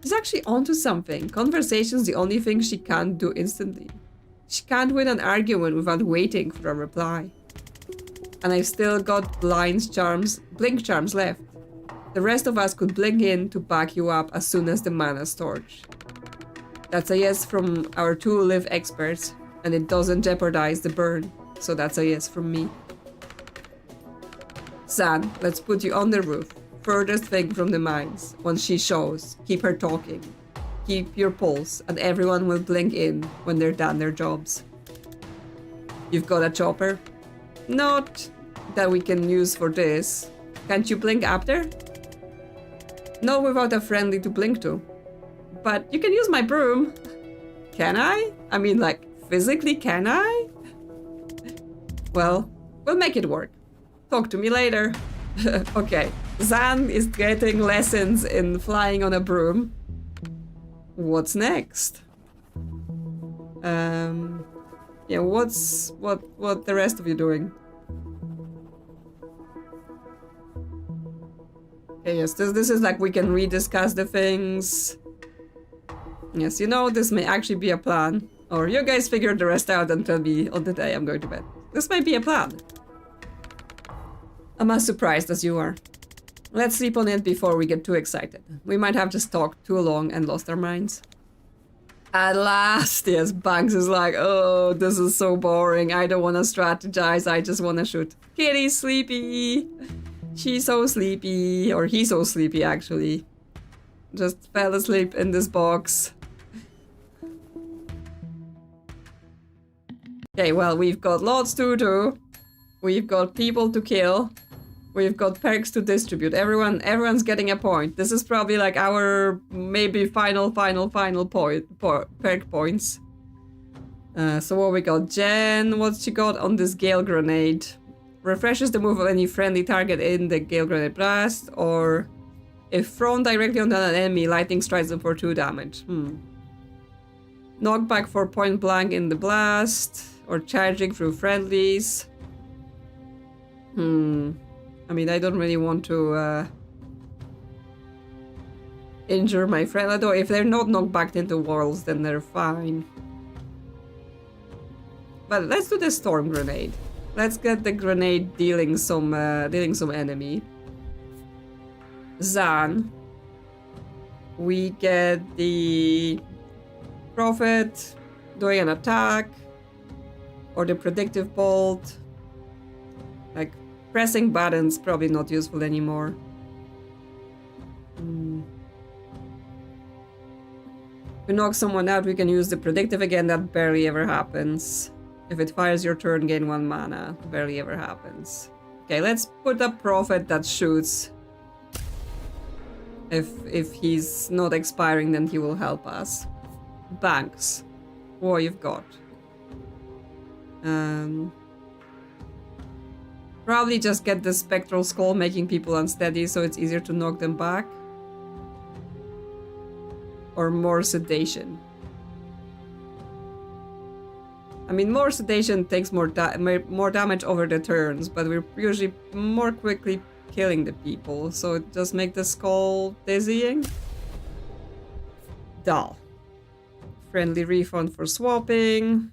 Speaker 1: She's actually onto something. Conversation's the only thing she can't do instantly. She can't win an argument without waiting for a reply. And I've still got blink charms left. The rest of us could blink in to back you up as soon as the mana's torch. That's a yes from our two live experts, and it doesn't jeopardize the burn, so that's a yes from me. Zan, let's put you on the roof. Furthest thing from the mines. Once she shows, keep her talking. Keep your pulse, and everyone will blink in when they're done their jobs. You've got a chopper? Not that we can use for this. Can't you blink after? Not without a friendly to blink to. But you can use my broom. Can I? I mean, like, physically, can I? Well, we'll make it work. Talk to me later. Okay, Zan is getting lessons in flying on a broom. What's next? Yeah, what the rest of you doing? Okay, yes, this is like we can rediscuss the things. Yes, you know, this may actually be a plan. Or you guys figure the rest out and tell me on the day I'm going to bed. This might be a plan. I'm as surprised as you are. Let's sleep on it before we get too excited. We might have just talked too long and lost our minds. At last, yes, Banks is like, oh, this is so boring. I don't want to strategize. I just want to shoot. Kitty's sleepy. She's so sleepy. Or he's so sleepy, actually. Just fell asleep in this box. Okay, well, we've got lots to do. We've got people to kill. We've got perks to distribute. Everyone's getting a point. This is probably like our maybe final perk points. So what we got? Jen, what's she got on this Gale Grenade? Refreshes the move of any friendly target in the Gale Grenade blast, or if thrown directly onto an enemy, lightning strikes them for 2 damage. Knockback for point blank in the blast, or charging through friendlies. I mean, I don't really want to injure my friend. Although if they're not knocked back into walls, then they're fine. But let's do the storm grenade. Let's get the grenade dealing some enemy. Zan. We get the Prophet doing an attack, or the predictive bolt. Like, pressing buttons probably not useful anymore. If we knock someone out, we can use the predictive again. That barely ever happens. If it fires your turn, gain 1 mana. Barely ever happens. Okay, let's put a Prophet that shoots. If he's not expiring, then he will help us. Banks. What you've got? Probably just get the Spectral Skull, making people unsteady so it's easier to knock them back. Or more sedation. I mean, more sedation takes more damage over the turns, but we're usually more quickly killing the people, so just make the skull dizzying. Dull. Friendly refund for swapping.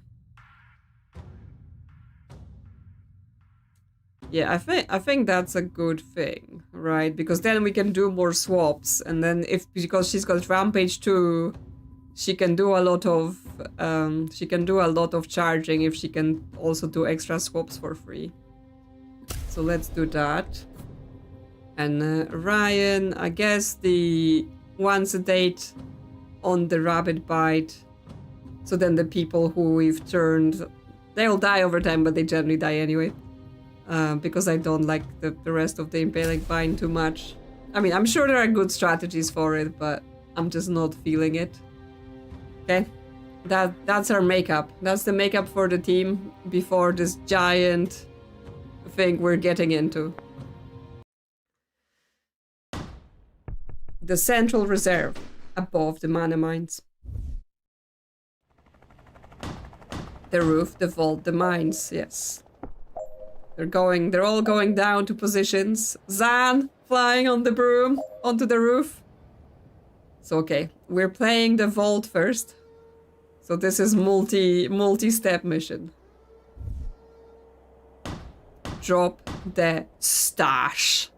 Speaker 1: Yeah, I think that's a good thing, right? Because then we can do more swaps, and then because she's got Rampage 2, she can do a lot of charging if she can also do extra swaps for free. So let's do that. And Ryan, I guess the 1 sedate on the rabbit bite. So then the people who we've turned, they'll die over time, but they generally die anyway. Because I don't like the rest of the Impaling Bind too much. I mean, I'm sure there are good strategies for it, but I'm just not feeling it. Okay, That's our makeup. That's the makeup for the team before this giant thing we're getting into. The central reserve above the mana mines. The roof, the vault, the mines, yes. They're all going down to positions. Zan flying on the broom onto the roof. So okay, we're playing the vault first. So this is multi-step mission. Drop the stash.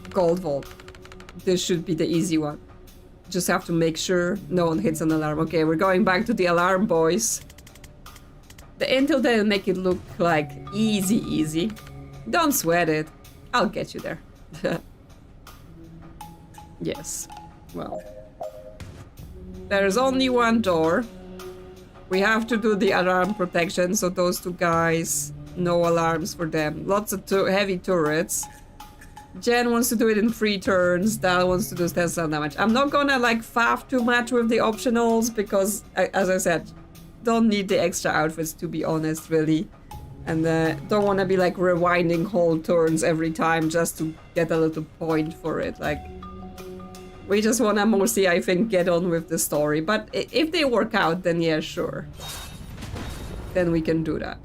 Speaker 1: Gold vault. This should be the easy one. Just have to make sure no one hits an alarm. Okay, we're going back to the alarm, boys. The intel didn't make it look like easy. Don't sweat it. I'll get you there. Yes. Well. There's only one door. We have to do the alarm protection, so those two guys, no alarms for them. Lots of heavy turrets. Jen wants to do it in 3 turns. Dal wants to do 10 damage. I'm not gonna like faff too much with the optionals because, as I said, don't need the extra outfits to be honest, really. And don't want to be like rewinding whole turns every time just to get a little point for it. Like, we just want to mostly, I think, get on with the story. But if they work out, then yeah, sure. Then we can do that.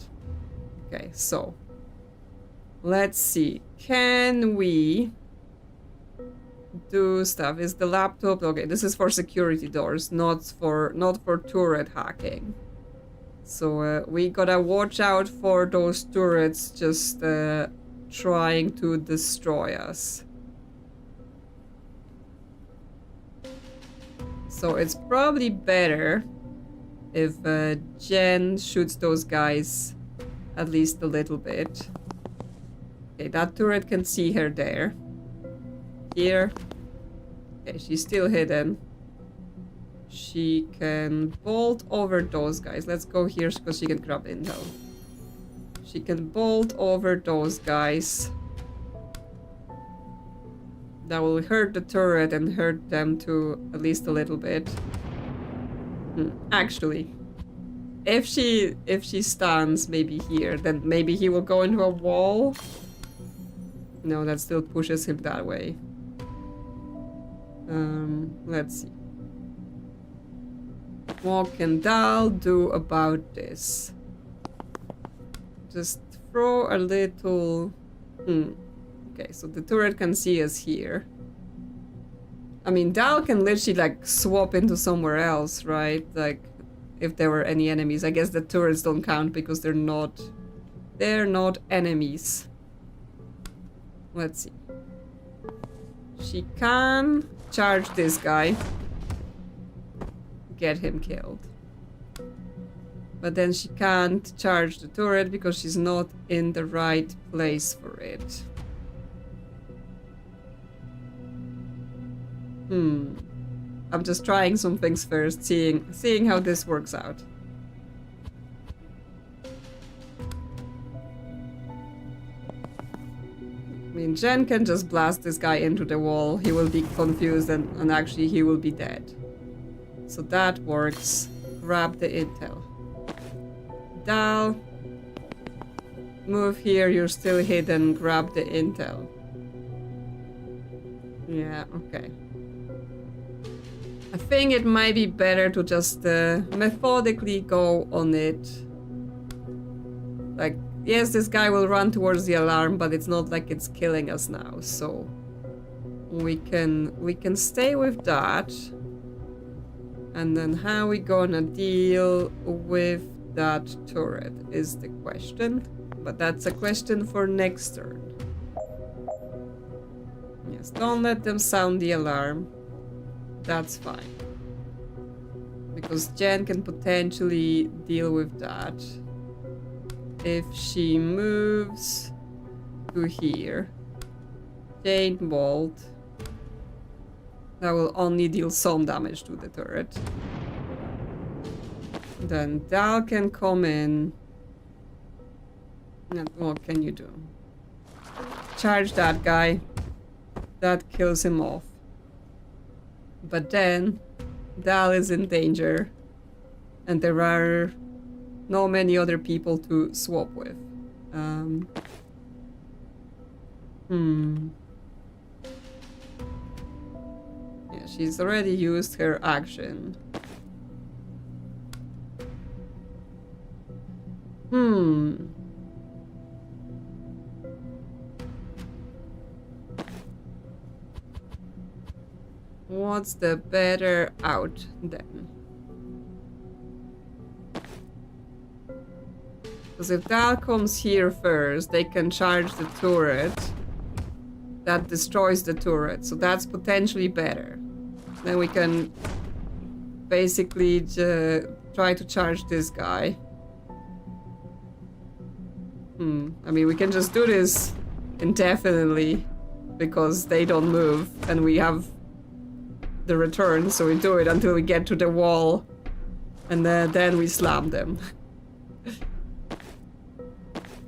Speaker 1: Okay, so let's see. Can we do stuff? Is the laptop okay? This is for security doors, not for turret hacking. So we gotta watch out for those turrets just trying to destroy us. So it's probably better if Jen shoots those guys at least a little bit. Okay, that turret can see her there. Here. Okay, she's still hidden. She can bolt over those guys. Let's go here because she can grab intel. She can bolt over those guys. That will hurt the turret and hurt them too, at least a little bit. Actually, if she stuns maybe here, then maybe he will go into a wall. No, that still pushes him that way. Let's see. What can Dal do about this? Just throw a little... Okay, so the turret can see us here. I mean, Dal can literally like swap into somewhere else, right? Like, if there were any enemies. I guess the turrets don't count because they're not enemies. Let's see. She can charge this guy. Get him killed. But then she can't charge the turret because she's not in the right place for it. I'm just trying some things first, seeing how this works out. I mean, Jen can just blast this guy into the wall. He will be confused and actually he will be dead. So that works. Grab the intel. Dal, move here, you're still hidden. Grab the intel. Yeah, okay. I think it might be better to just methodically go on it. Like, yes, this guy will run towards the alarm, but it's not like it's killing us now, so we can stay with that. And then how we gonna deal with that turret is the question. But that's a question for next turn. Yes, don't let them sound the alarm. That's fine. Because Jen can potentially deal with that. If she moves to here. Chain bolt. That will only deal some damage to the turret. Then Dal can come in. And what can you do? Charge that guy. That kills him off. But then Dal is in danger, and there are not many other people to swap with. Yeah, she's already used her action. What's the better out then? Because if Dal comes here first, they can charge the turret. That destroys the turret, so that's potentially better. Then we can basically try to charge this guy. I mean, we can just do this indefinitely because they don't move and we have the return, so we do it until we get to the wall and then we slam them.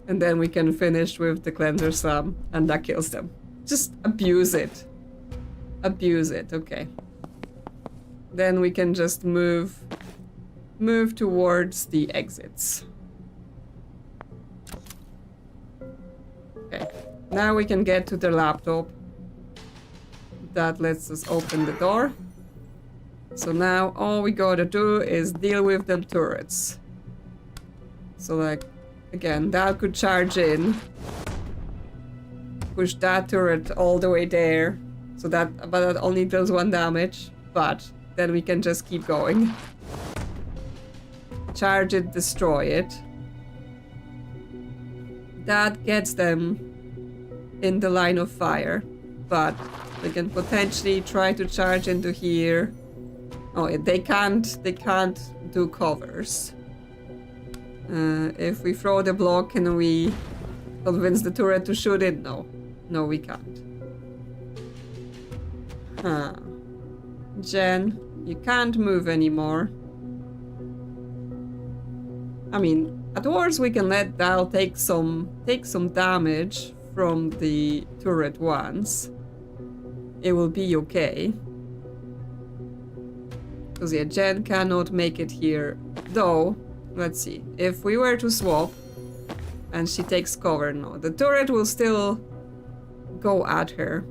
Speaker 1: And then we can finish with the cleanser slam and that kills them. Just abuse it. Abuse it, okay. Then we can just move towards the exits. Okay, now we can get to the laptop. That lets us open the door. So now all we gotta do is deal with them turrets. So like, again, that could charge in. Push that turret all the way there. So that, but that only does 1 damage. But then we can just keep going. Charge it, destroy it. That gets them in the line of fire. But they can potentially try to charge into here. Oh, they can't do covers. If we throw the block, can we convince the turret to shoot it? No. No, we can't. Huh. Jen, you can't move anymore. I mean, at worst we can let Dal take some damage from the turret once. It will be okay. Because yeah, Jen cannot make it here. Though, let's see. If we were to swap and she takes cover, no. The turret will still go at her.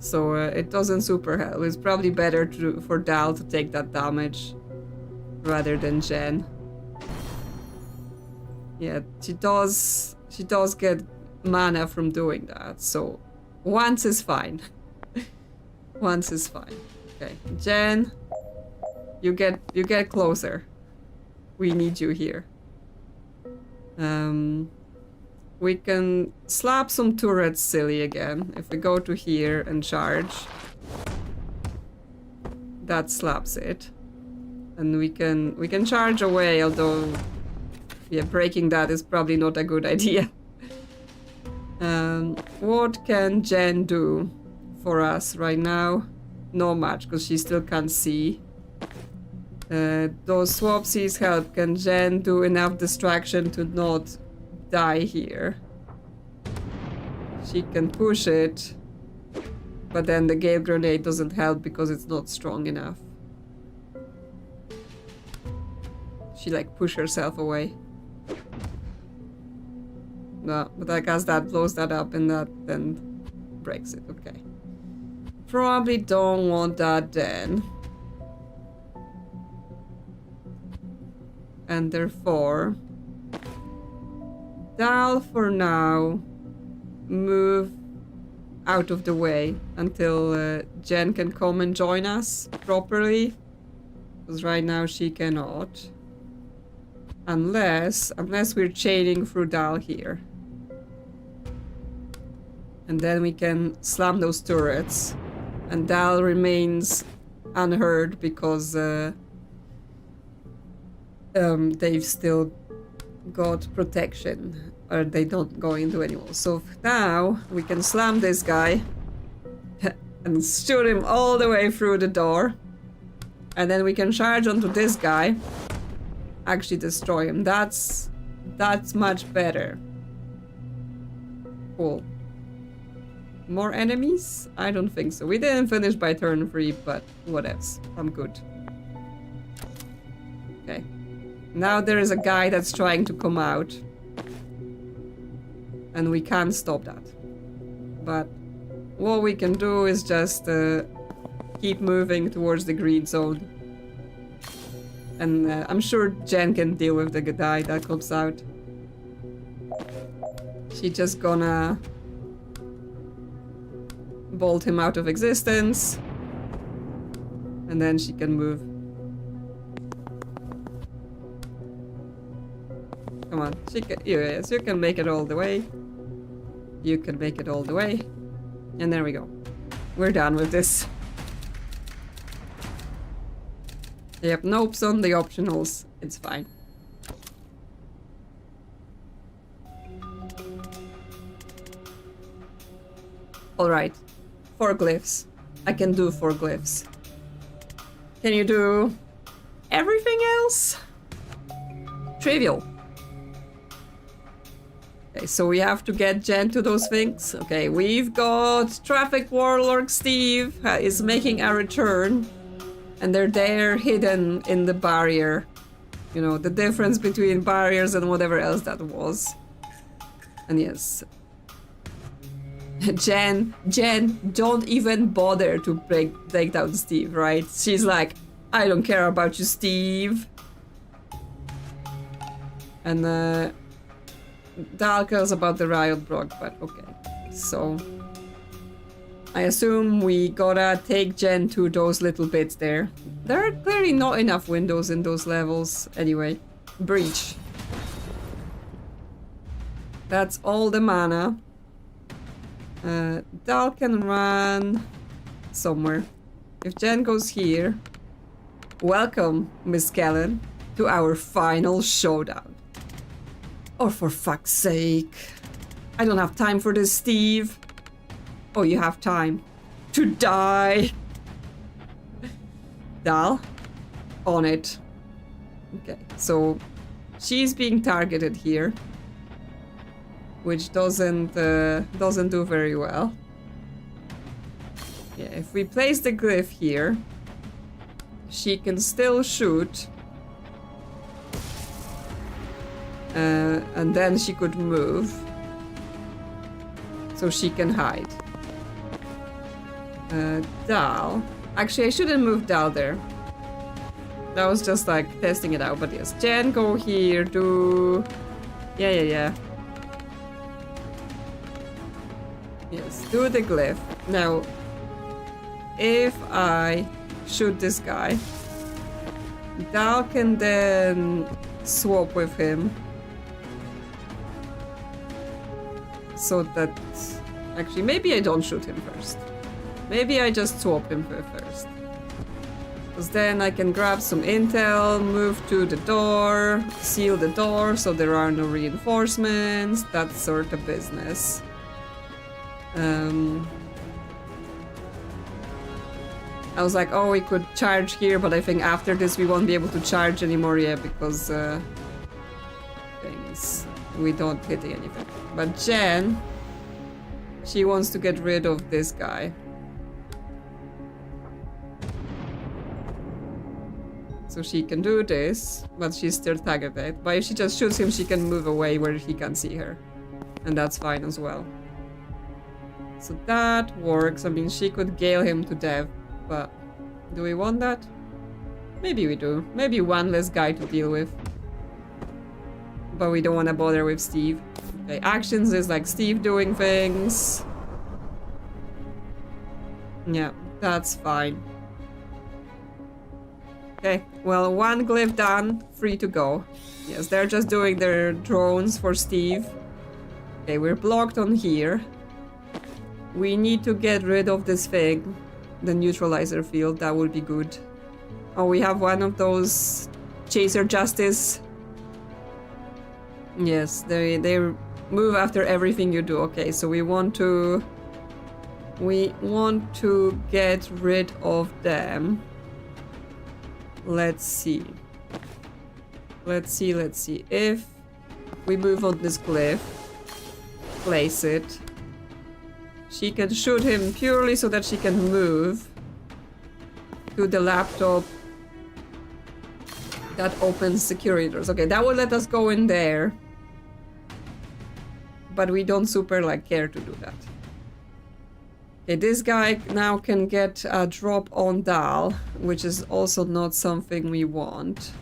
Speaker 1: So it doesn't super help. It's probably better for Dal to take that damage rather than Jen. Yeah, she does get mana from doing that. So once is fine. Once is fine. Okay, Jen, you get closer. We need you here. We can slap some turrets silly again. If we go to here and charge, that slaps it. And we can charge away, although yeah, breaking that is probably not a good idea. What can Jen do for us right now? Not much, because she still can't see. Those swapsies help. Can Jen do enough distraction to not die here? She can push it, but then the gale grenade doesn't help because it's not strong enough. She like push herself away. No, but I guess that blows that up and that then breaks it. Okay. Probably don't want that then. And therefore, Dal for now move out of the way until Jen can come and join us properly. Because right now she cannot. Unless we're chaining through Dal here. And then we can slam those turrets. And Dal remains unhurt because they've still got protection. Or they don't go into any wall. So now we can slam this guy. And shoot him all the way through the door. And then we can charge onto this guy. Actually destroy him. That's much better. Cool. More enemies? I don't think so. We didn't finish by turn 3, but what else? I'm good. Okay. Now there is a guy that's trying to come out. And we can't stop that. But what we can do is just keep moving towards the green zone. And I'm sure Jen can deal with the guy that comes out. She's just gonna bolt him out of existence. And then she can move. Come on, yes, you can make it all the way. You can make it all the way. And there we go. We're done with this. Yep, nopes on the optionals. It's fine. Alright. 4 glyphs. I can do 4 glyphs. Can you do everything else? Trivial. Okay, so we have to get Jen to those things. Okay, we've got Traffic Warlock Steve is making a return. And they're there hidden in the barrier. You know, the difference between barriers and whatever else that was. And yes. Jen, don't even bother to take down Steve, right? She's like, I don't care about you, Steve. And Dal cares about the riot block, but okay. So I assume we gotta take Jen to those little bits there. There are clearly not enough windows in those levels. Anyway, breach. That's all the mana. Dal can run somewhere. If Jen goes here, welcome, Miss Kellen, to our final showdown. Oh, for fuck's sake. I don't have time for this, Steve. Oh, you have time to die. Dal, on it. Okay, so she's being targeted here, which doesn't do very well. Yeah, if we place the glyph here, she can still shoot. And then she could move. So she can hide. Dal. Actually, I shouldn't move Dal there. That was just like testing it out, but yes. Jen, go here, do... Yeah. Yes, do the glyph. Now, if I shoot this guy, Dal can then swap with him. So that... Actually, maybe I don't shoot him first. Maybe I just swap him first. Because then I can grab some intel, move to the door, seal the door so there are no reinforcements, that sort of business. I was like, oh, we could charge here, but I think after this we won't be able to charge anymore yet because things we don't hit anything. But Jen, she wants to get rid of this guy. So she can do this, but she's still targeted. But if she just shoots him, she can move away where he can see her. And that's fine as well. So that works. I mean, she could gale him to death, but do we want that? Maybe we do. Maybe one less guy to deal with. But we don't want to bother with Steve. Okay, actions is like Steve doing things. Yeah, that's fine. Okay, well, 1 glyph done, 3 to go. Yes, they're just doing their drones for Steve. Okay, we're blocked on here. We need to get rid of this thing. The neutralizer field, that would be good. Oh, we have one of those Chaser Justice. Yes, they move after everything you do. Okay, so we want to get rid of them. Let's see. If we move on this glyph, place it, She can shoot him purely so that she can move to the laptop that opens security doors. Okay, that will let us go in there. But we don't super like care to do that. Okay, this guy now can get a drop on Dal, which is also not something we want.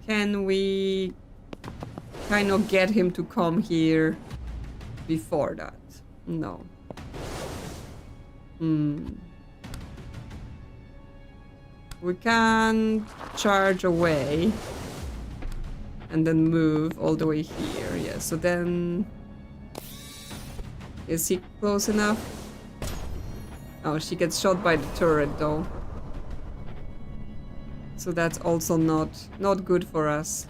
Speaker 1: Can we kind of get him to come here before that? No. We can charge away and then move all the way here. Yeah, so then... Is he close enough? Oh, she gets shot by the turret though. So that's also not good for us.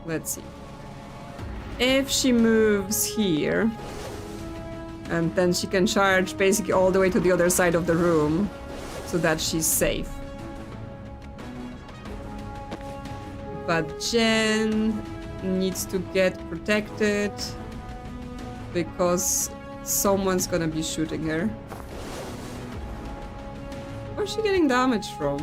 Speaker 1: Let's see. If she moves here, and then she can charge basically all the way to the other side of the room, so that she's safe. But Jen needs to get protected because someone's gonna be shooting her. Where's she getting damage from?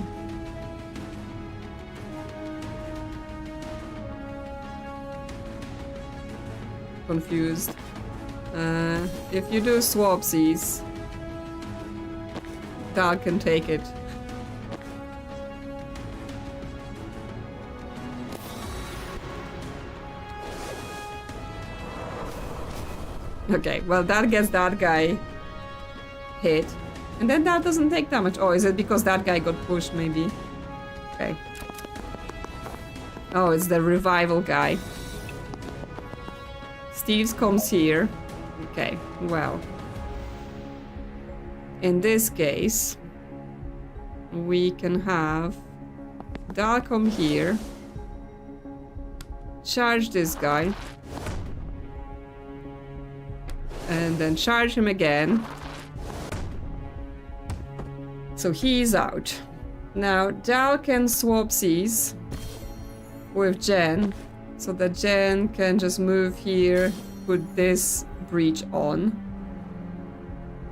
Speaker 1: Confused. If you do swapsies, Dal can take it. Okay, well that gets that guy hit. And then that doesn't take damage. Oh, is it because that guy got pushed maybe? Okay. Oh, it's the revival guy. Steve's comes here. Okay, well. In this case, we can have Dal come here. Charge this guy. And then charge him again. So he's out. Now Dal can swapsies with Jen, so that Jen can just move here, put this breach on.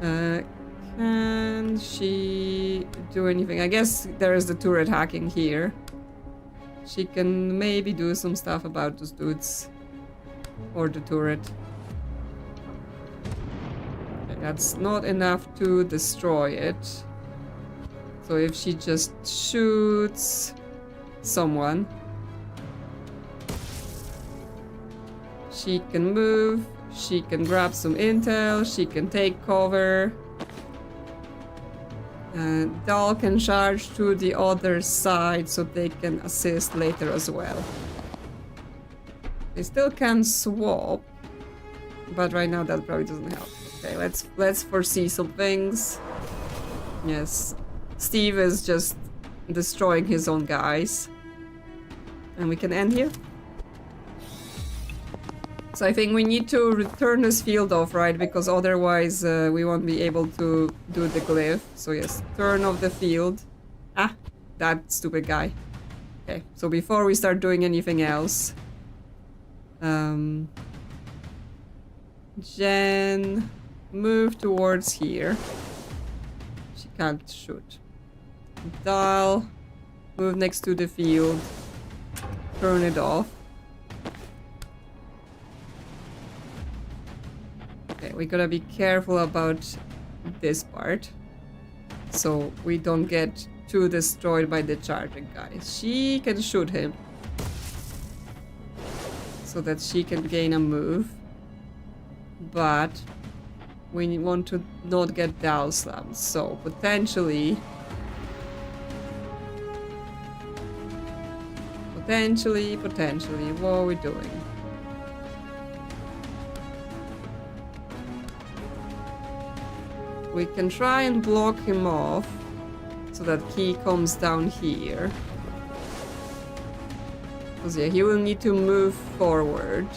Speaker 1: Can she do anything? I guess there is the turret hacking here. She can maybe do some stuff about those dudes. Or the turret. Okay, that's not enough to destroy it. So if she just shoots someone, she can move, she can grab some intel, she can take cover. Dal can charge to the other side so they can assist later as well. They still can swap, but right now that probably doesn't help. Okay, let's foresee some things. Yes. Steve is just destroying his own guys. And we can end here. So I think we need to return this field off, right? Because otherwise we won't be able to do the glyph. So yes, turn off the field. Ah, that stupid guy. Okay, so before we start doing anything else... Jen, move towards here. She can't shoot. Dal, move next to the field. Turn it off. Okay, we gotta be careful about this part, so we don't get too destroyed by the charging guy. She can shoot him, so that she can gain a move. But we want to not get Dal slammed, so potentially, what are we doing? We can try and block him off so that he comes down here. Because yeah, he will need to move forward.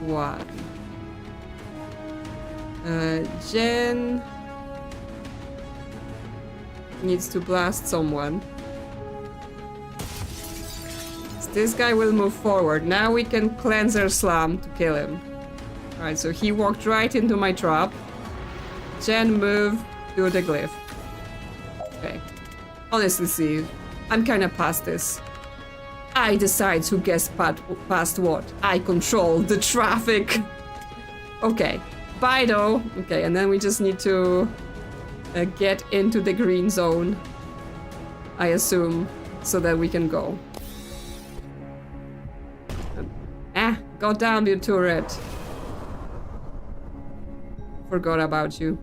Speaker 1: One. Jen needs to blast someone. this guy will move forward. Now we can cleanser slam to kill him. Alright, so he walked right into my trap. Jen, move to the glyph. Okay. Honestly, Steve, I'm kinda past this. I decide who gets past what. I control the traffic. Okay. Bye, though. Okay, and then we just need to get into the green zone, I assume, so that we can go. Go down, you turret. Forgot about you.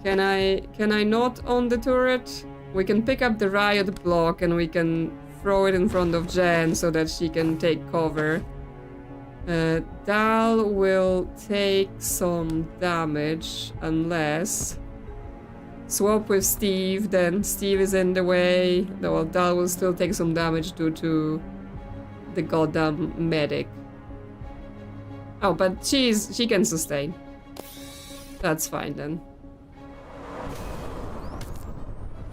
Speaker 1: Can I not on the turret? We can pick up the riot block and we can throw it in front of Jen so that she can take cover. Dal will take some damage unless... Swap with Steve, then Steve is in the way. Well, Dal will still take some damage due to the goddamn medic. Oh, but she can sustain. That's fine then.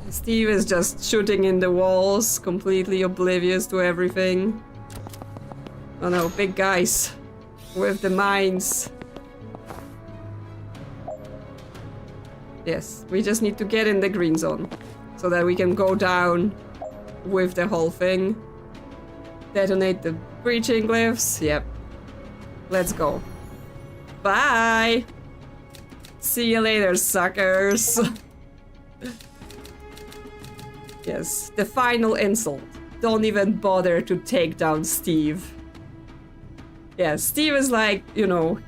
Speaker 1: Steve is just shooting in the walls, completely oblivious to everything. Oh no, big guys with the mines. Yes, we just need to get in the green zone so that we can go down with the whole thing. Detonate the breaching glyphs. Yep. Let's go. Bye! See you later, suckers! Yes, the final insult. Don't even bother to take down Steve. Yeah, Steve is like, you know,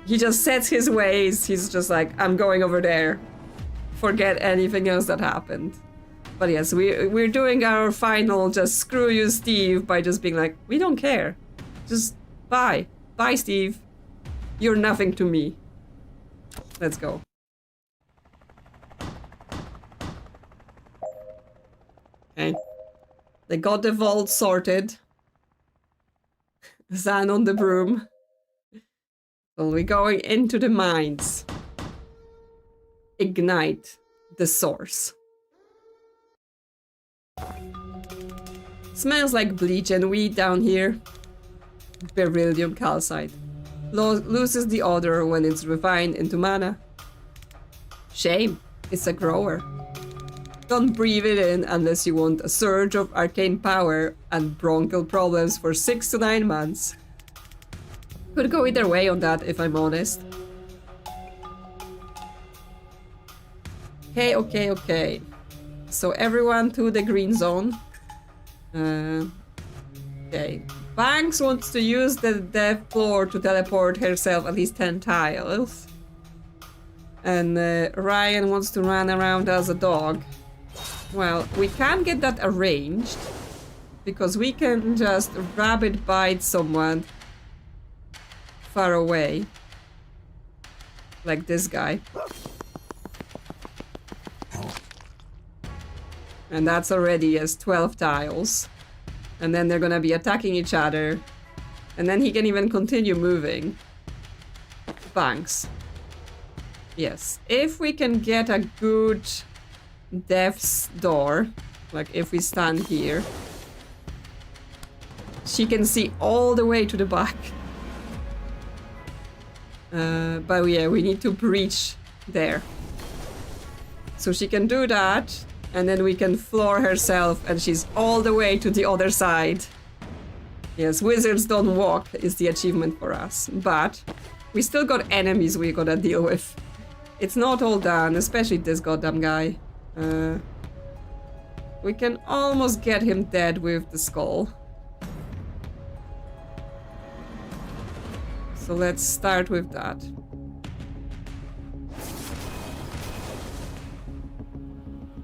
Speaker 1: he just sets his ways. He's just like, I'm going over there. Forget anything else that happened. But yes, we're doing our final just screw you, Steve, by just being like, we don't care. Just bye. Bye, Steve. You're nothing to me. Let's go. Okay. They got the vault sorted. Zan on the broom. So we're going into the mines. Ignite the source. Smells like bleach and weed down here. Beryllium calcite. Loses the odor when it's refined into mana. Shame, it's a grower. Don't breathe it in unless you want a surge of arcane power and bronchial problems for 6 to 9 months. Could go either way on that, if I'm honest. Okay. So everyone to the green zone. Okay. Banks wants to use the death floor to teleport herself at least 10 tiles. And Ryan wants to run around as a dog. Well, we can get that arranged. Because we can just rabbit bite someone far away. Like this guy. And that's already as 12 tiles. And then they're gonna be attacking each other. And then he can even continue moving. Banks. Yes. If we can get a good death's door, like if we stand here, she can see all the way to the back. But yeah, we need to breach there. So she can do that. And then we can floor herself and she's all the way to the other side. Yes, wizards don't walk is the achievement for us. But we still got enemies we gotta deal with. It's not all done, especially this goddamn guy. We can almost get him dead with the skull. So let's start with that.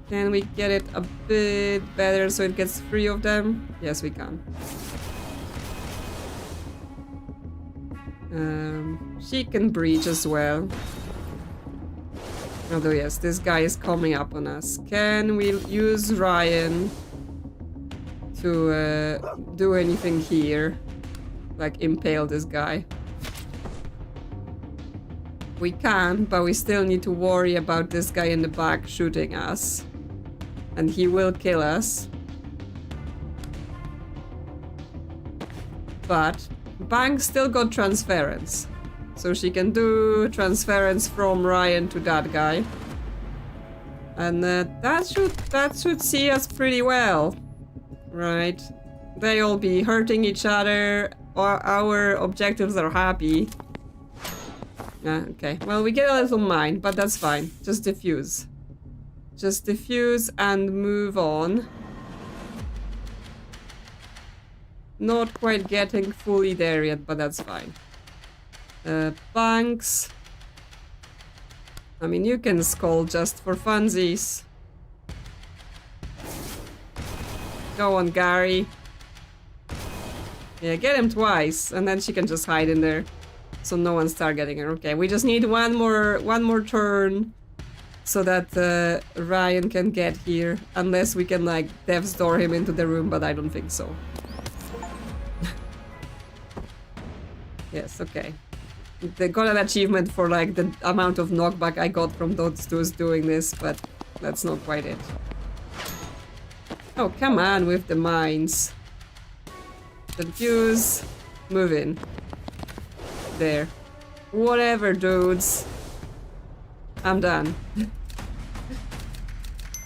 Speaker 1: Can we get it a bit better so it gets 3 of them? Yes, we can. She can breach as well. Although yes, this guy is coming up on us. Can we use Ryan to do anything here? Like impale this guy? We can, but we still need to worry about this guy in the back shooting us. And he will kill us. But Bank still got transference. So she can do transference from Ryan to that guy. And that should see us pretty well. Right? They all be hurting each other. Our objectives are happy. Okay, well, we get a little mine, but that's fine. Just diffuse. Just diffuse and move on. Not quite getting fully there yet, but that's fine. Banks. I mean, you can skull just for funsies. Go on, Gary. Yeah, get him twice, and then she can just hide in there. So no one's targeting her. Okay, we just need one more turn so that Ryan can get here. Unless we can like Death's Door him into the room, but I don't think so. Yes, okay. They got an achievement for like the amount of knockback I got from those two doing this, but that's not quite it. Oh, come on with the mines. Confuse. Move in. There. Whatever, dudes. I'm done.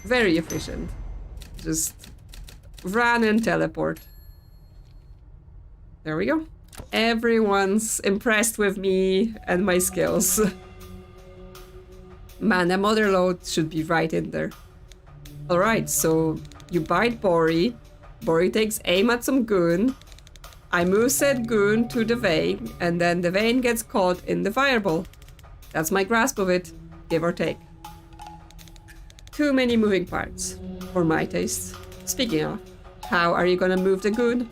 Speaker 1: Very efficient. Just run and teleport. There we go. Everyone's impressed with me and my skills. Man, the mother load should be right in there. Alright, so you bite Bori. Bori takes aim at some goon. I move said goon to the vein, and then the vein gets caught in the fireball. That's my grasp of it, give or take. Too many moving parts, for my taste. Speaking of, how are you gonna move the goon?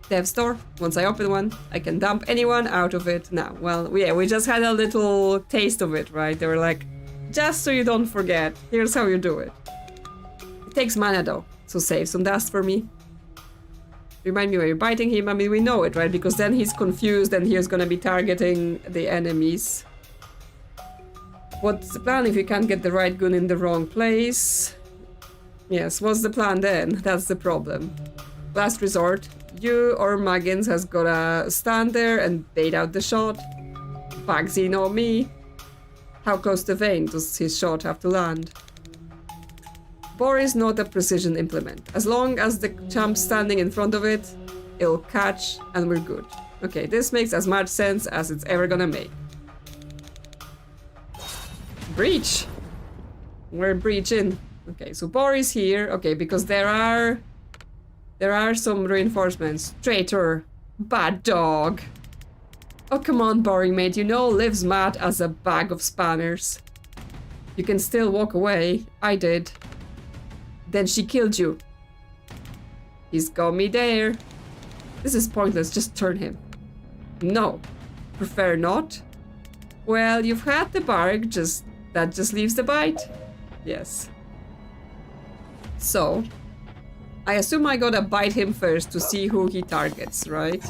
Speaker 1: Dev store. Once I open one, I can dump anyone out of it now. Well, yeah, we just had a little taste of it, right? They were like, just so you don't forget, here's how you do it. It takes mana though, so save some dust for me. Remind me where you're biting him. I mean, we know it, right? Because then he's confused and he's gonna be targeting the enemies. What's the plan if you can't get the right gun in the wrong place? Yes, what's the plan then? That's the problem. Last resort, you or Muggins has gotta stand there and bait out the shot. Bugsy, not me. How close to vein does his shot have to land? Bore is not a precision implement. As long as the champ's standing in front of it, it'll catch and we're good. Okay, this makes as much sense as it's ever gonna make. Breach! We're breaching. Okay, so Bore is here. Okay, because there are some reinforcements. Traitor. Bad dog. Oh, come on, boring mate. You know Liv's mad as a bag of spanners. You can still walk away. I did. Then she killed you. He's got me there. This is pointless. Just turn him. No. Prefer not? Well, you've had the bark. That just leaves the bite. Yes. So, I assume I gotta bite him first to see who he targets, right?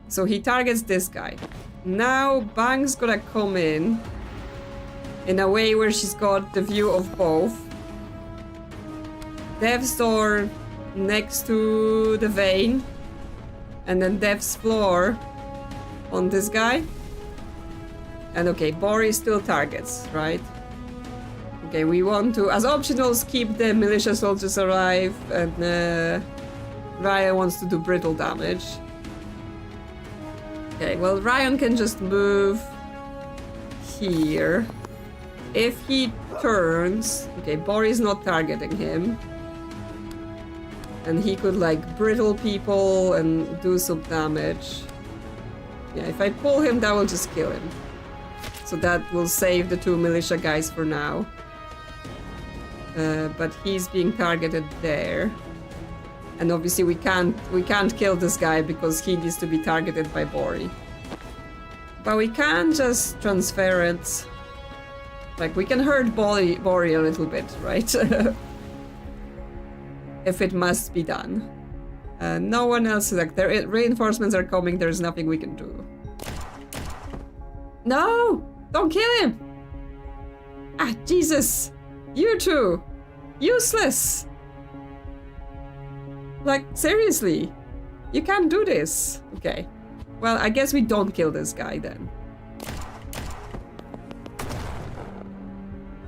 Speaker 1: So he targets this guy. Now Bang's gonna come in a way where she's got the view of both. Dev's door next to the vein. And then Dev's floor on this guy. And okay, Bori still targets, right? Okay, we want to, as optionals, keep the militia soldiers alive, and Ryan wants to do brittle damage. Okay, well, Ryan can just move here. If he turns... Okay, Bori's not targeting him. And he could, like, brittle people and do some damage. Yeah, if I pull him, that will just kill him. So that will save the two militia guys for now. But he's being targeted there. And obviously we can't kill this guy because he needs to be targeted by Bori. But we can just transfer it. Like, we can hurt Bori a little bit, right? If it must be done. No one else, like, their reinforcements are coming, there's nothing we can do. No! Don't kill him! Ah, Jesus! You two! Useless! Like, seriously? You can't do this. Okay. Well, I guess we don't kill this guy then.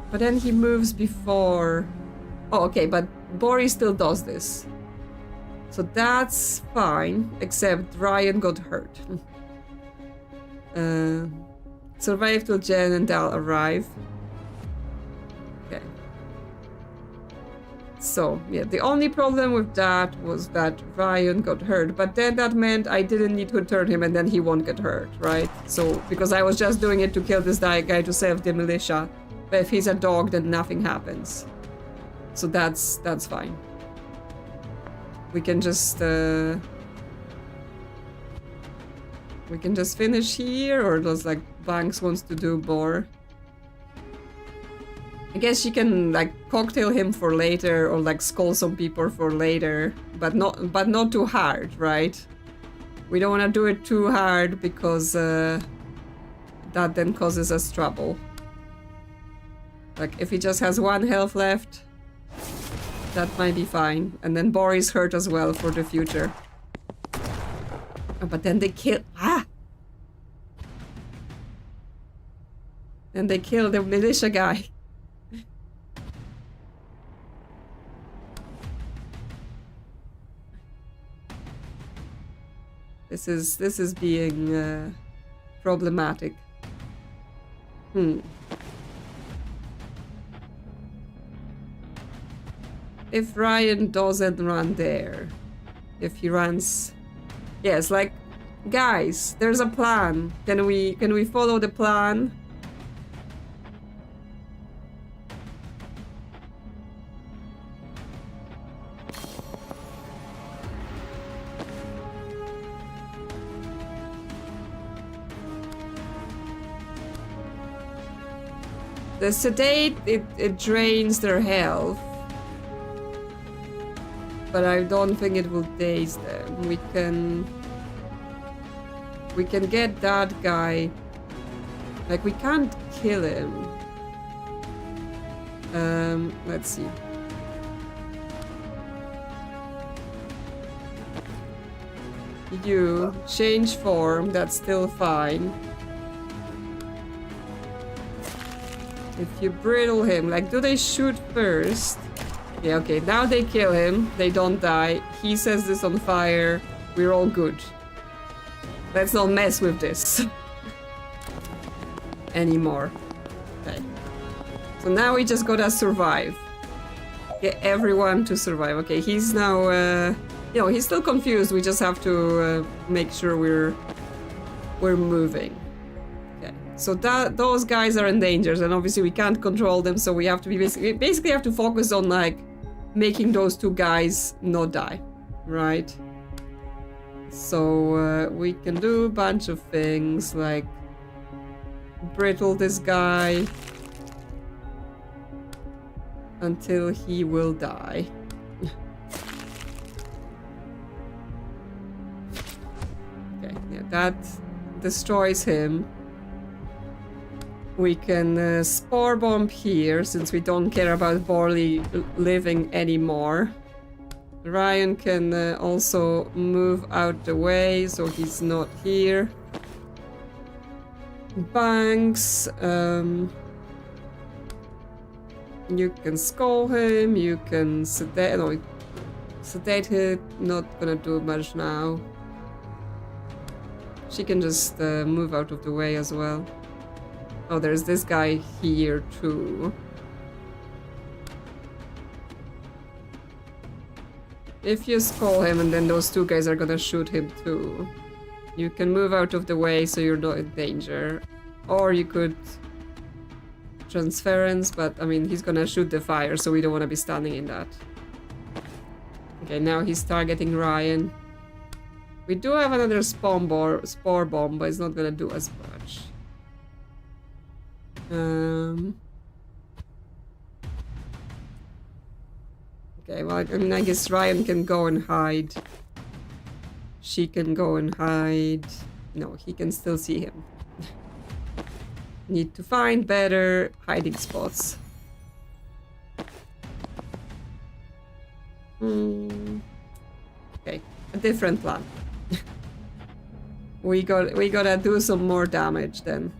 Speaker 1: But then he moves before... Oh, okay, but Boris still does this. So that's fine, except Ryan got hurt. Survive till Jen and Dal arrive. Okay. So, yeah, the only problem with that was that Ryan got hurt, but then that meant I didn't need to turn him and then he won't get hurt, right? So, because I was just doing it to kill this guy to save the militia. But if he's a dog, then nothing happens. So that's fine. We can just finish here, or does like Banks wants to do more? I guess she can like cocktail him for later, or like skull some people for later, but not too hard, right? We don't want to do it too hard because that then causes us trouble. Like if he just has 1 health left, that might be fine. And then Boris hurt as well for the future. Oh, but then they kill... Ah! Then they kill the militia guy. This is being problematic. If Ryan doesn't run there, if he runs... Yes, like, guys, there's a plan. Can we follow the plan? The sedate, it drains their health. But I don't think it will daze them. We can get that guy. Like, we can't kill him. Let's see. You change form, that's still fine. If you brittle him, like, do they shoot first? Yeah, okay, now they kill him. They don't die. He sets this on fire. We're all good. Let's not mess with this anymore. Okay. So now we just gotta survive. Get everyone to survive. Okay, he's now, you know, he's still confused. We just have to make sure we're moving. Okay. So those guys are in danger, and obviously we can't control them. So we have to be basically have to focus on like making those 2 guys not die, right? So we can do a bunch of things like brittle this guy until he will die. Okay, yeah, that destroys him. We can spore bomb here, since we don't care about Borley living anymore. Ryan can also move out the way, so he's not here. Banks, you can skull him, you can sedate, no, sedate him, not gonna do much now. She can just move out of the way as well. Oh, there's this guy here too. If you skull him and then those 2 guys are gonna shoot him too. You can move out of the way so you're not in danger. Or you could transference, but I mean he's gonna shoot the fire, so we don't wanna be standing in that. Okay, now he's targeting Ryan. We do have another spore bomb, but it's not gonna do as much. Okay, well, I mean, I guess Ryan can go and hide. She can go and hide. No, he can still see him. Need to find better hiding spots. Okay. a different plan. we gotta do some more damage then.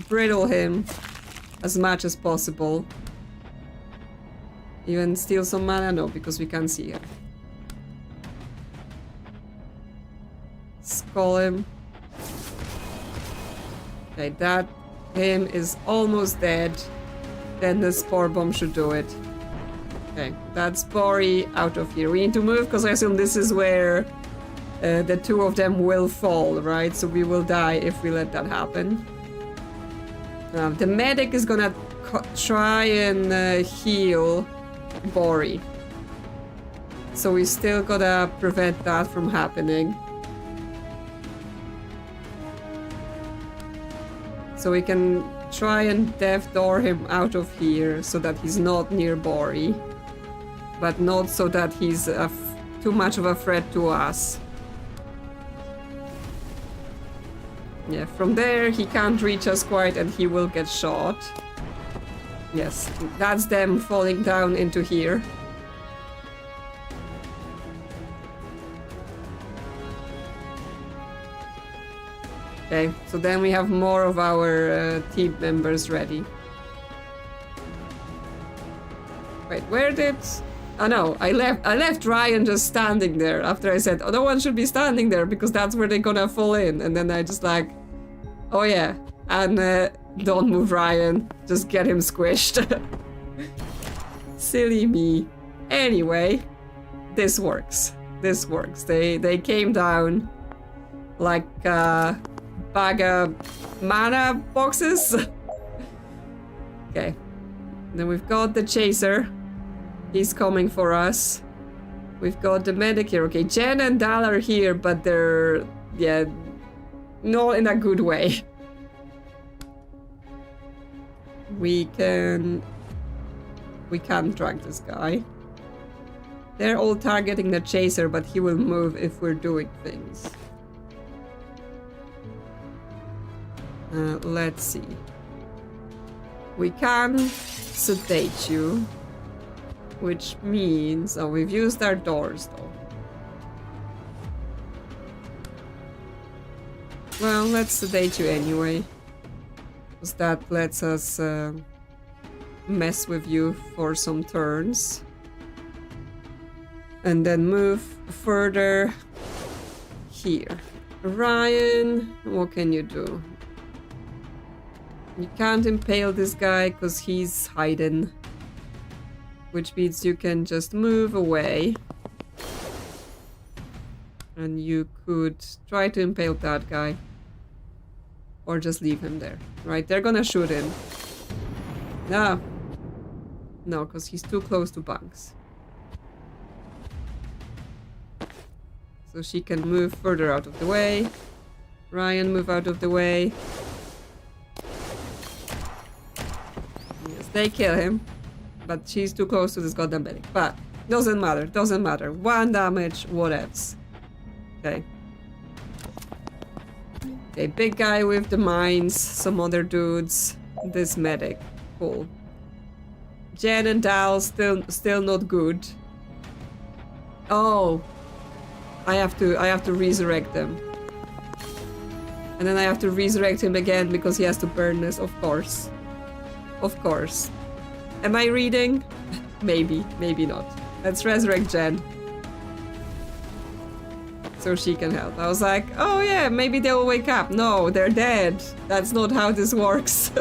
Speaker 1: Brittle him as much as possible. Even steal some mana? No, because we can't see him. Skull him. Okay, that him is almost dead. Then the spore bomb should do it. Okay, that's Bori out of here. We need to move because I assume this is where the two of them will fall, right? So we will die if we let that happen. The medic is gonna try and heal Bori. So we still gotta prevent that from happening. So we can try and death door him out of here so that he's not near Bori. But not so that he's too much of a threat to us. Yeah, from there he can't reach us quite and he will get shot. Yes, that's them falling down into here. Okay, so then we have more of our team members ready. Wait, where did... Oh no, I left Ryan just standing there after I said, oh, no one should be standing there because that's where they're gonna fall in. And then I just like, oh yeah, and don't move Ryan, just get him squished. Silly me. Anyway, this works. This works. They came down like a bag of mana boxes. Okay, then we've got the chaser. He's coming for us. We've got the medic here. Okay, Jen and Dal are here, but they're, yeah, not in a good way. We can't drag this guy. They're all targeting the chaser, but he will move if we're doing things. Let's see. We can sedate you. Which means... Oh, we've used our doors, though. Well, let's sedate you anyway. Because that lets us mess with you for some turns. And then move further here. Ryan, what can you do? You can't impale this guy because he's hiding. Which means you can just move away. And you could try to impale that guy. Or just leave him there. Right, they're gonna shoot him. No. No, because he's too close to bunks. So she can move further out of the way. Ryan, move out of the way. Yes, they kill him. But she's too close to this goddamn medic. But doesn't matter, doesn't matter. 1 damage, what else? Okay. Okay, big guy with the mines, some other dudes, this medic. Cool. Jen and Dal still not good. Oh. I have to resurrect them. And then I have to resurrect him again because he has to burn this, of course. Of course. Am I reading? Maybe, maybe not. Let's resurrect Jen. So she can help. I was like, oh yeah, maybe they'll wake up. No, they're dead. That's not how this works.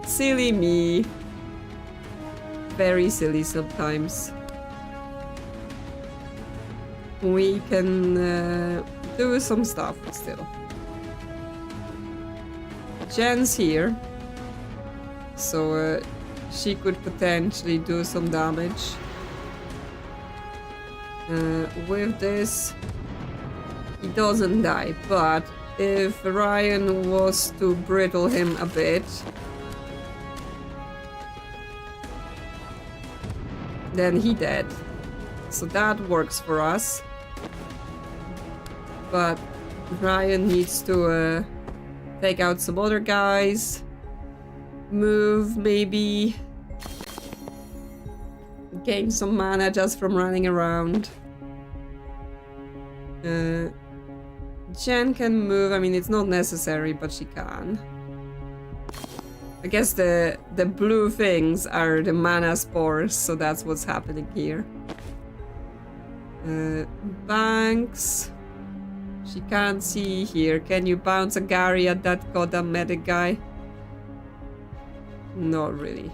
Speaker 1: Silly me. Very silly sometimes. We can do some stuff still. Jen's here. So she could potentially do some damage. With this, he doesn't die, but if Ryan was to brittle him a bit, then he dead. So that works for us. But Ryan needs to take out some other guys. Move, maybe. gain some mana just from running around. Jen can move. I mean, it's not necessary, but she can. I guess the blue things are the mana spores, so that's what's happening here. Banks. She can't see here. Can you bounce a Gary at that goddamn medic guy? Not really.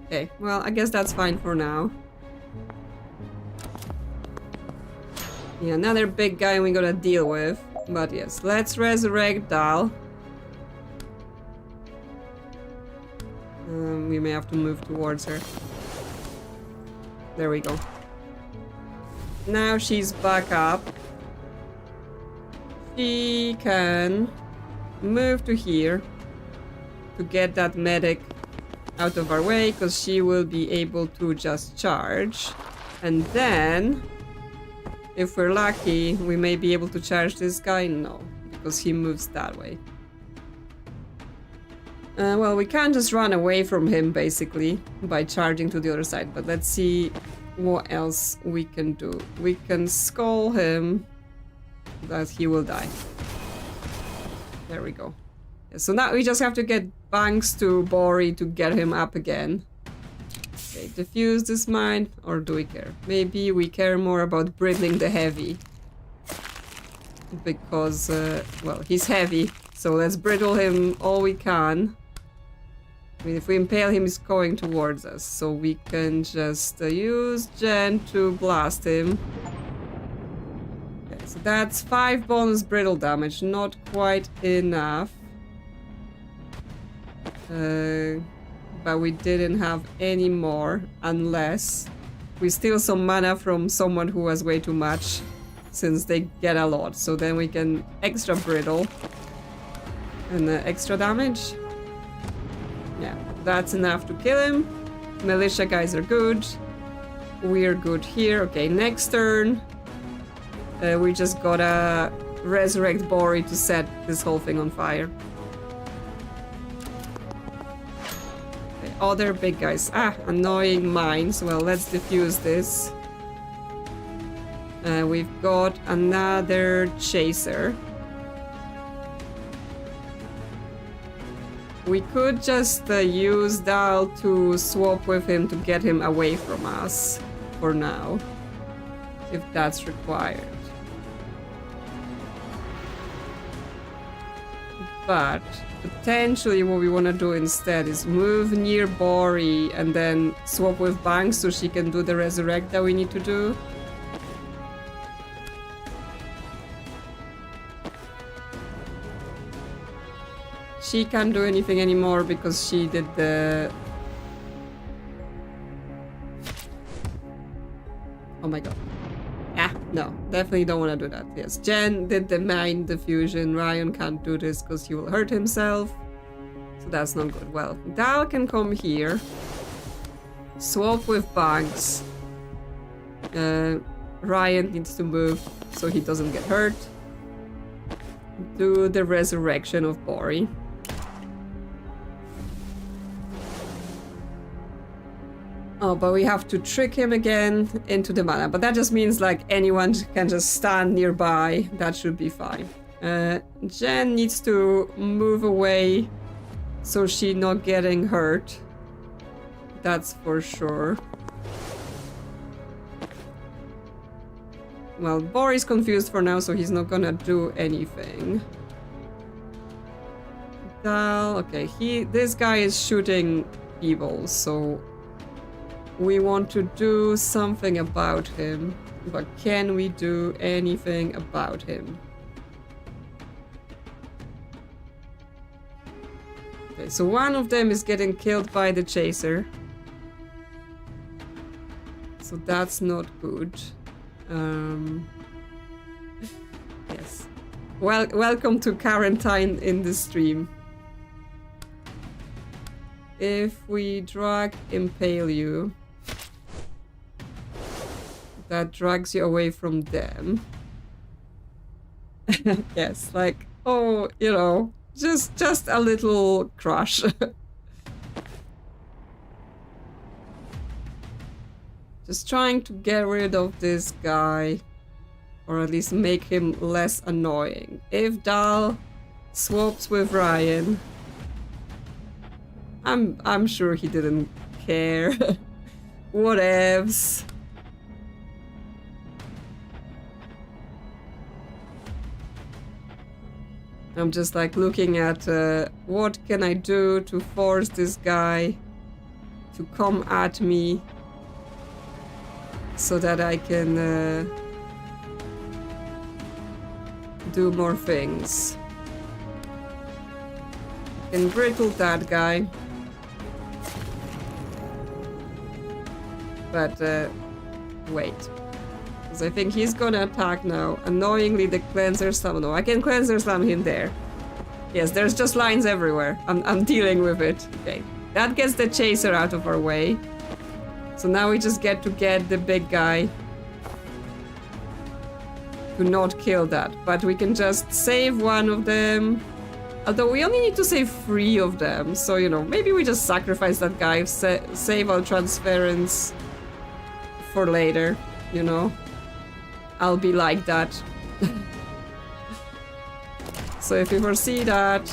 Speaker 1: Okay, well, I guess that's fine for now. Yeah, another big guy we gotta deal with. But yes, let's resurrect Dal. We may have to move towards her. There we go. Now she's back up. She can move to here to get that medic out of our way, because she will be able to just charge. And then, if we're lucky, we may be able to charge this guy. No, because he moves that way. Well, we can't just run away from him, basically, by charging to the other side. But let's see what else we can do. We can skull him, that he will die. There we go. Yeah, so now we just have to get Banks to Bori to get him up again. Okay, defuse this mine, or do we care? Maybe we care more about brittling the heavy. Because, well, he's heavy, so let's brittle him all we can. I mean, if we impale him, he's going towards us, so we can just use Jen to blast him. Okay, so that's 5 bonus brittle damage, not quite enough. But we didn't have any more, unless we steal some mana from someone who has way too much, since they get a lot. So then we can extra brittle and extra damage. Yeah, that's enough to kill him. Militia guys are good. We're good here. Okay, next turn. We just gotta resurrect Bori to set this whole thing on fire. Okay, other big guys. Ah, annoying mines. Well, let's defuse this. We've got another chaser. We could just use Dal to swap with him to get him away from us for now, if that's required. But potentially what we want to do instead is move near Bori and then swap with Banks so she can do the resurrect that we need to do. She can't do anything anymore because she did the... Oh my god. Ah, no. Definitely don't want to do that. Yes, Jen did the mine diffusion. Ryan can't do this because he will hurt himself. So that's not good. Well, Dal can come here. Swap with Banks. Ryan needs to move so he doesn't get hurt. Do the resurrection of Bori. Oh, but we have to trick him again into the mana. But that just means like anyone can just stand nearby. That should be fine. Jen needs to move away so she's not getting hurt. That's for sure. Well, Bori's confused for now, so he's not gonna do anything. Dal, okay, this guy is shooting evil, so we want to do something about him. But can we do anything about him? Okay, so one of them is getting killed by the chaser. So that's not good. Yes. Well, welcome to quarantine in the stream. If we drag impale you, that drags you away from them. Yes, like, oh, you know, just a little crush. Just trying to get rid of this guy. Or at least make him less annoying. If Dal swaps with Ryan, I'm sure he didn't care. Whatevs. I'm just like looking at what can I do to force this guy to come at me so that I can do more things. Can brittle that guy. But wait. Because I think he's gonna attack now. Annoyingly, the cleanser slam. No, I can cleanser slam him there. Yes, there's just lines everywhere. I'm dealing with it. Okay. That gets the chaser out of our way. So now we just get to get the big guy to not kill that. But we can just save one of them. Although we only need to save 3 of them. So, you know, maybe we just sacrifice that guy, save our transference for later, you know. I'll be like that. So if we foresee that...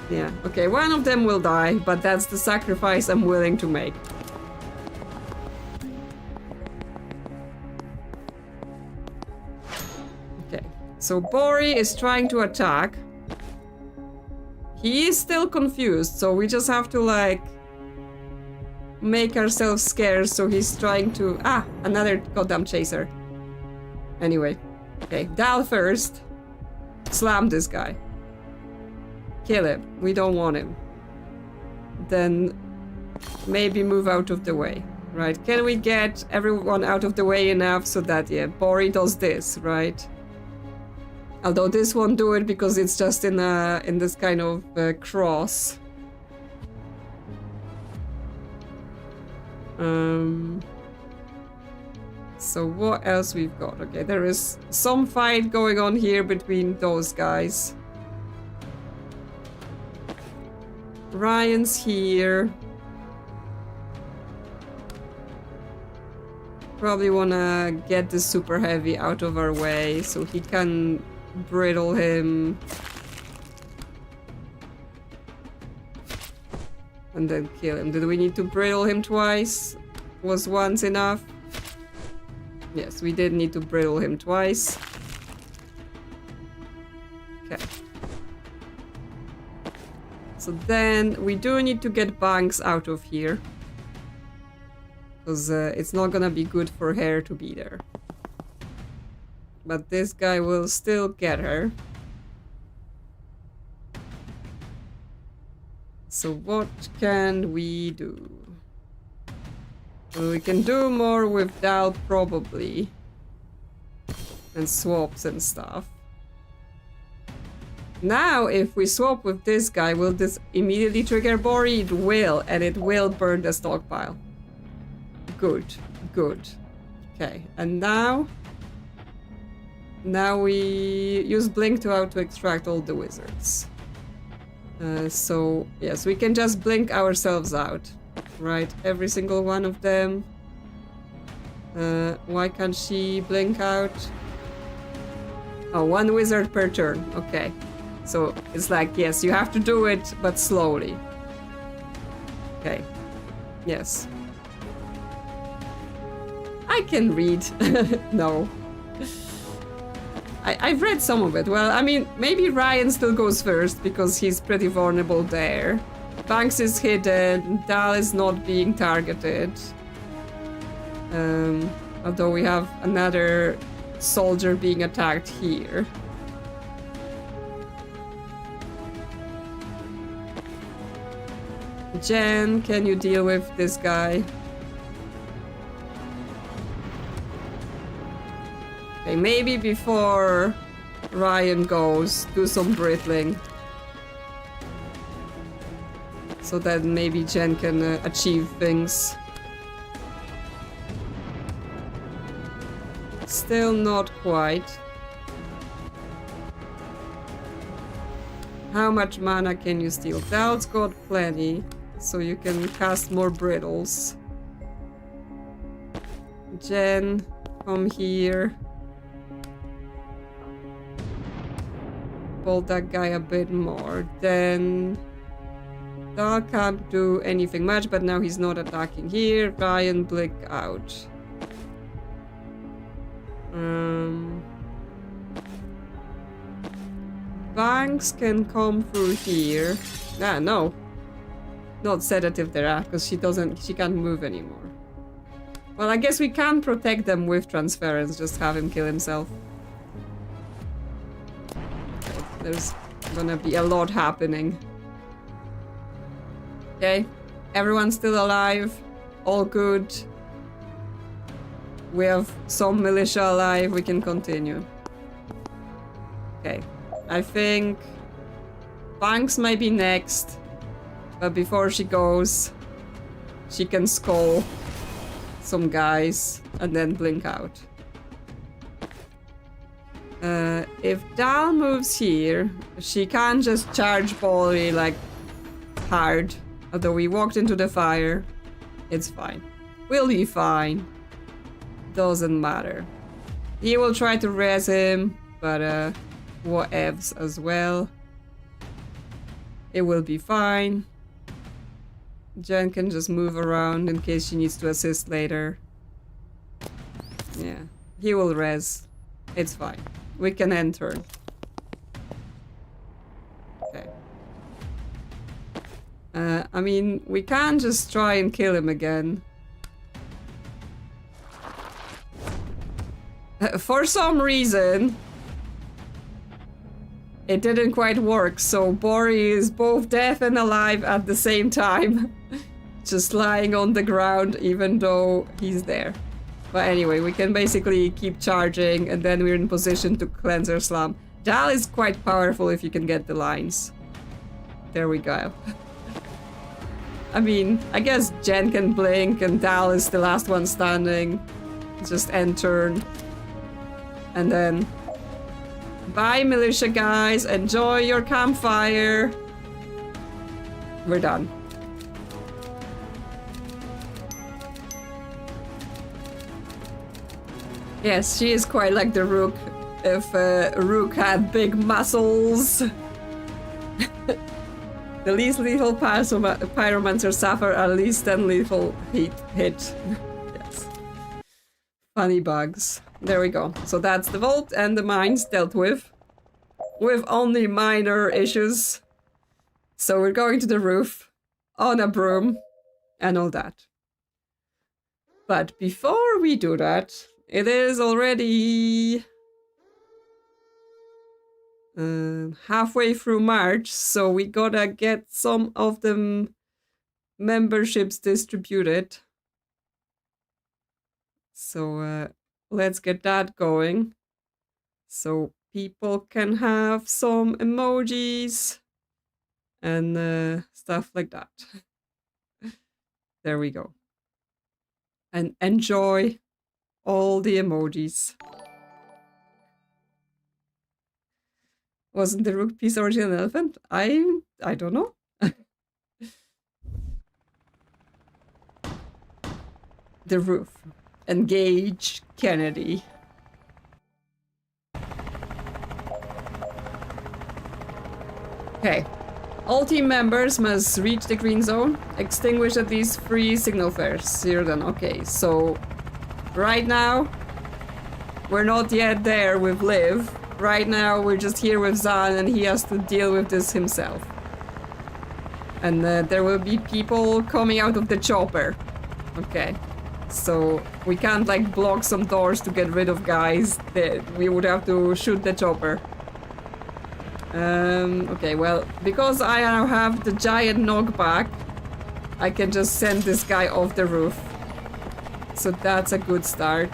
Speaker 1: Yeah, okay, one of them will die, but that's the sacrifice I'm willing to make. Okay, so Bori is trying to attack. He is still confused, so we just have to, like, make ourselves scarce, so he's trying to... Ah, another goddamn chaser. Anyway, okay, Dal first. Slam this guy. Kill him. We don't want him. Then maybe move out of the way, right? Can we get everyone out of the way enough so that, yeah, Bori does this, right? Although this won't do it because it's just in this kind of cross. So what else we've got? Okay, there is some fight going on here between those guys. Ryan's here. Probably wanna get the super heavy out of our way so he can brittle him. And then kill him. Did we need to brittle him twice? Was once enough? Yes, we did need to brittle him twice. Okay. So then we do need to get Banks out of here. Because it's not gonna be good for her to be there. But this guy will still get her. So what can we do? Well, we can do more with Dal probably. And swaps and stuff. Now, if we swap with this guy, will this immediately trigger Bori? It will, and it will burn the stockpile. Good, good. Okay, and now... Now we use Blink to auto-extract all the wizards. So, yes, we can just blink ourselves out. Right, every single one of them. Why can't she blink out? Oh, 1 wizard per turn, okay. So it's like, yes, you have to do it, but slowly. Okay. Yes. I can read. No. I've read some of it. Well, I mean, maybe Ryan still goes first because he's pretty vulnerable there. Banks is hidden. Dal is not being targeted. Although we have another soldier being attacked here. Jen, can you deal with this guy? Okay, maybe before Ryan goes, do some brittling. So that maybe Jen can achieve things. Still not quite. How much mana can you steal? Dal's got plenty, so you can cast more brittles. Jen, come here. Bolt that guy a bit more. Then Dal can't do anything much, but now he's not attacking here. Ryan, blick out. Banks can come through here. Ah, no. Not sedative there, because she can't move anymore. Well, I guess we can protect them with transference, just have him kill himself. Okay, there's gonna be a lot happening. Okay, everyone's still alive. All good. We have some militia alive, we can continue. Okay, I think Banks might be next, but before she goes, she can skull some guys and then blink out. If Dal moves here, she can't just charge Bolly like hard. Although we walked into the fire, it's fine. We'll be fine. Doesn't matter. He will try to res him, but whatevs as well. It will be fine. Jen can just move around in case she needs to assist later. Yeah, he will res. It's fine. We can end turn. Okay. I mean, we can't just try and kill him again. For some reason, it didn't quite work, so Bori is both dead and alive at the same time. Just lying on the ground, even though he's there. But anyway, we can basically keep charging, and then we're in position to Cleanser Slam. Dal is quite powerful if you can get the lines. There we go. I mean, I guess Jen can blink, and Dal is the last one standing. Just end turn. And then... Bye, militia guys. Enjoy your campfire. We're done. Yes, she is quite like the Rook. If Rook had big muscles. The least lethal pyromancer suffer at least 10 lethal hit. Yes. Funny bugs. There we go. So that's the vault and the mines dealt with only minor issues. So we're going to the roof on a broom and all that. But before we do that, it is already halfway through March, so we gotta get some of the memberships distributed. So let's get that going, so people can have some emojis and stuff like that. There we go. And enjoy all the emojis. Wasn't the Rook piece originally an elephant? I don't know. The roof. Engage Kennedy. Okay. All team members must reach the green zone. Extinguish at least 3 signal flares. You're done. Okay, so right now we're not yet there with Liv. Right now we're just here with Zan and he has to deal with this himself. And there will be people coming out of the chopper. Okay. So we can't like block some doors to get rid of guys. We would have to shoot the chopper. Okay, well, because I now have the giant knockback, I can just send this guy off the roof. So that's a good start.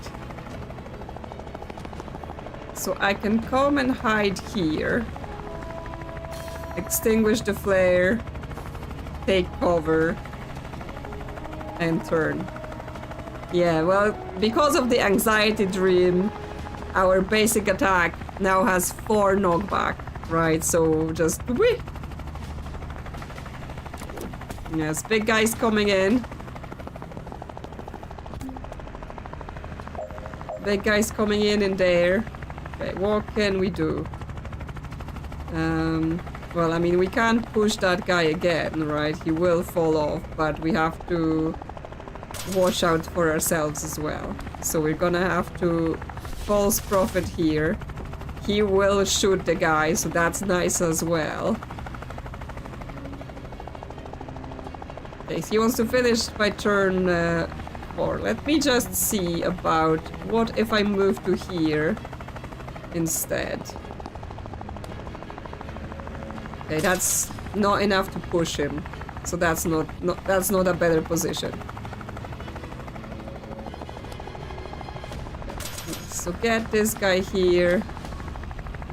Speaker 1: So I can come and hide here. Extinguish the flare. Take cover. And turn. Yeah, well, because of the anxiety dream, our basic attack now has 4 knockback, right? So just whee, Yes, big guy's coming in. Big guy's coming in there. Okay, what can we do? Well, I mean, we can't push that guy again, right? He will fall off, but we have to watch out for ourselves as well. So we're gonna have to false prophet here. He will shoot the guy, so that's nice as well. Okay, he wants to finish by turn 4. Let me just see about what if I move to here instead. Okay, that's not enough to push him, so that's not a better position. So get this guy here,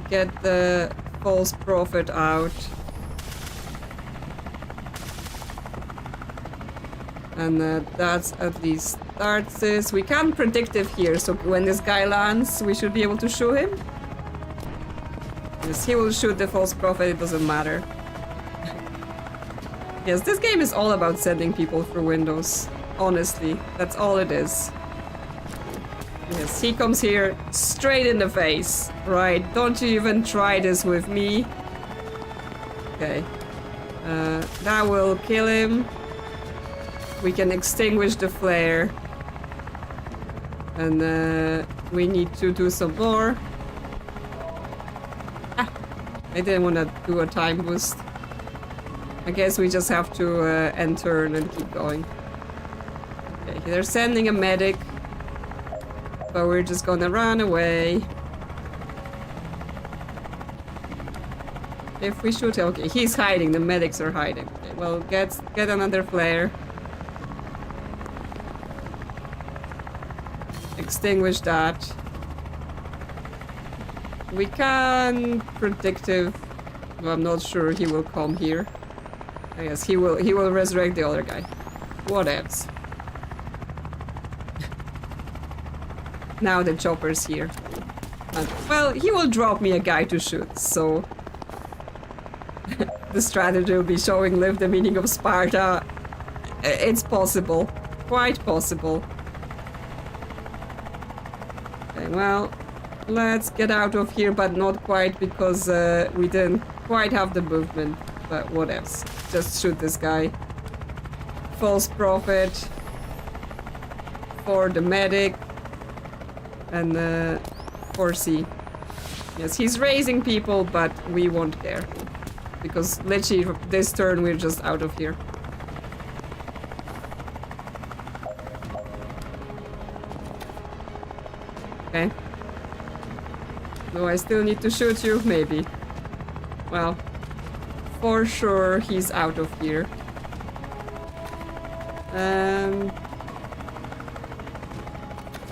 Speaker 1: get the false prophet out, and that's at least starts this. We can't predictive here, so when this guy lands, we should be able to shoot him. Yes, he will shoot the false prophet, it doesn't matter. Yes, this game is all about sending people through windows. Honestly, that's all it is. Yes, he comes here straight in the face. Right, don't you even try this with me. Okay. That will kill him. We can extinguish the flare. And we need to do some more. I didn't want to do a time boost. I guess we just have to end turn and keep going. Okay, they're sending a medic. But we're just gonna run away. If we shoot... Okay, he's hiding. The medics are hiding. Okay, well, get another flare. Extinguish that. We can predictive. Well, I'm not sure he will come here. I guess he will resurrect the other guy. Whatevs. Now the chopper's here. Well, he will drop me a guy to shoot, so the strategy will be showing live the meaning of Sparta. It's possible. Quite possible. Okay, well, let's get out of here, but not quite because we didn't quite have the movement. But whatevs. Just shoot this guy. False prophet. For the medic. And 4C. Yes, he's raising people, but we won't care. Because literally this turn we're just out of here. Okay. Do I still need to shoot you? Maybe. Well, for sure he's out of here.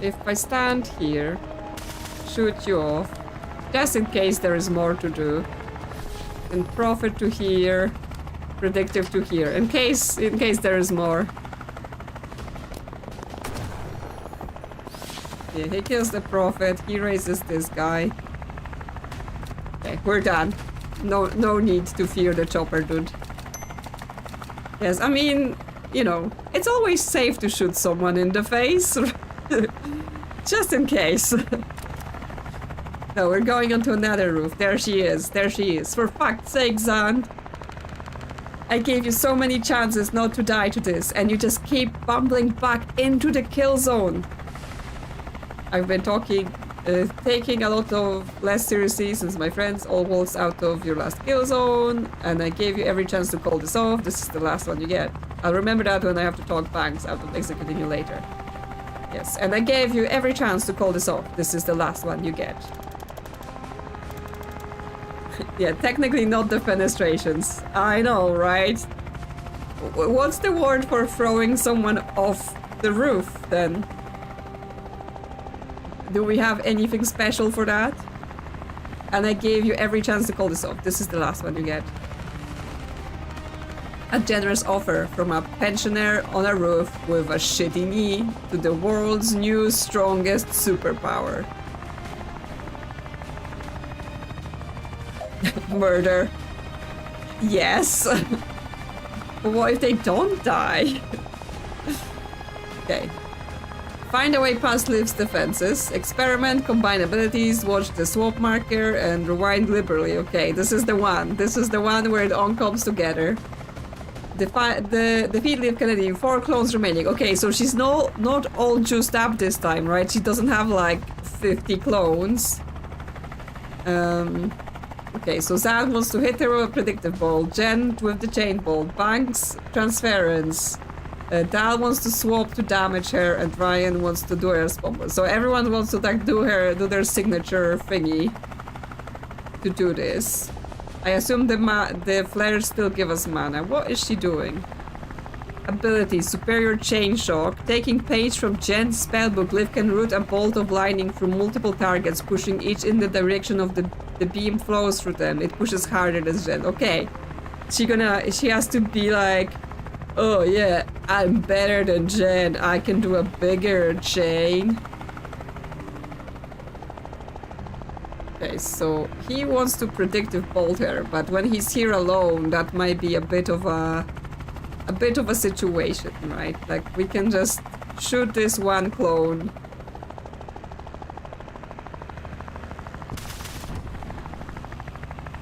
Speaker 1: If I stand here, shoot you off, just in case there is more to do, and prophet to here, predictive to here, in case there is more. Yeah, he kills the prophet, he raises this guy. Okay, we're done. No need to fear the chopper, dude. Yes, I mean, you know, it's always safe to shoot someone in the face. Just in case. No, we're going onto another roof. There she is. There she is. For fuck's sake, Zan. I gave you so many chances not to die to this, and you just keep bumbling back into the kill zone. I've been taking a lot of less seriously since my friends all waltzed out of your last kill zone, and I gave you every chance to call this off. This is the last one you get. I'll remember that when I have to talk banks out of executing you later. Yes, and I gave you every chance to call this off. This is the last one you get. Yeah, technically not the fenestrations. I know, right? What's the word for throwing someone off the roof, then? Do we have anything special for that? And I gave you every chance to call this off. This is the last one you get. A generous offer from a pensioner on a roof with a shitty knee to the world's new strongest superpower. Murder. Yes. But what if they don't die? Okay. Find a way past Liv's defenses. Experiment, combine abilities, watch the swap marker, and rewind liberally. Okay, this is the one. This is the one where it all comes together. Defeat Liv Kennedy, 4 clones remaining. Okay, so she's not all juiced up this time, right? She doesn't have like 50 clones. Okay, so Zan wants to hit her with a predictive bolt, Jen with the chain bolt, Banks transference, Dal wants to swap to damage her, and Ryan wants to do her spell. So everyone wants to like do their signature thingy to do this. I assume the flares still give us mana. What is she doing? Ability, superior chain shock. Taking page from Jen's spellbook, Liv can root a bolt of lightning through multiple targets, pushing each in the direction of the beam flows through them. It pushes harder than Jen. Okay. She has to be like, oh yeah, I'm better than Jen. I can do a bigger chain. Okay, so he wants to predictive bolt her, but when he's here alone, that might be a bit of a situation, right? Like, we can just shoot this one clone.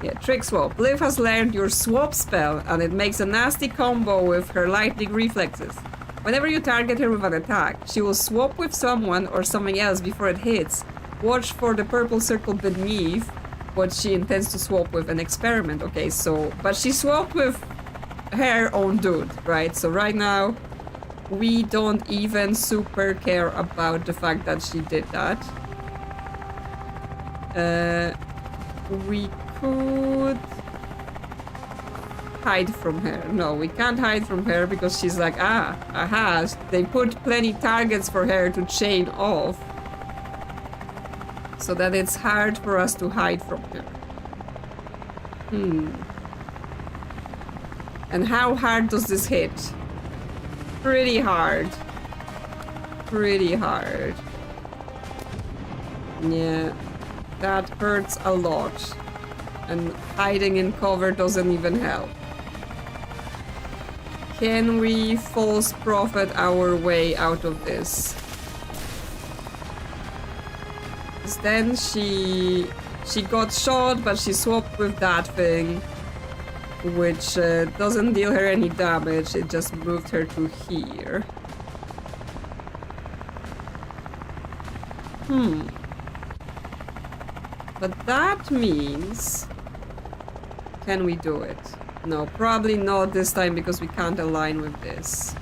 Speaker 1: Yeah, trick swap. Liv has learned your swap spell, and it makes a nasty combo with her lightning reflexes. Whenever you target her with an attack, she will swap with someone or something else before it hits. Watch for the purple circle beneath what she intends to swap with and experiment. Okay, so... But she swapped with her own dude, right? So right now, we don't even super care about the fact that she did that. We could hide from her. No, we can't hide from her because she's like, aha, they put plenty targets for her to chain off, so that it's hard for us to hide from her. And how hard does this hit? Pretty hard. Pretty hard. Yeah, that hurts a lot. And hiding in cover doesn't even help. Can we false prophet our way out of this? Then she got shot, but she swapped with that thing, which doesn't deal her any damage. It just moved her to here. But that means... Can we do it? No, probably not this time because we can't align with this.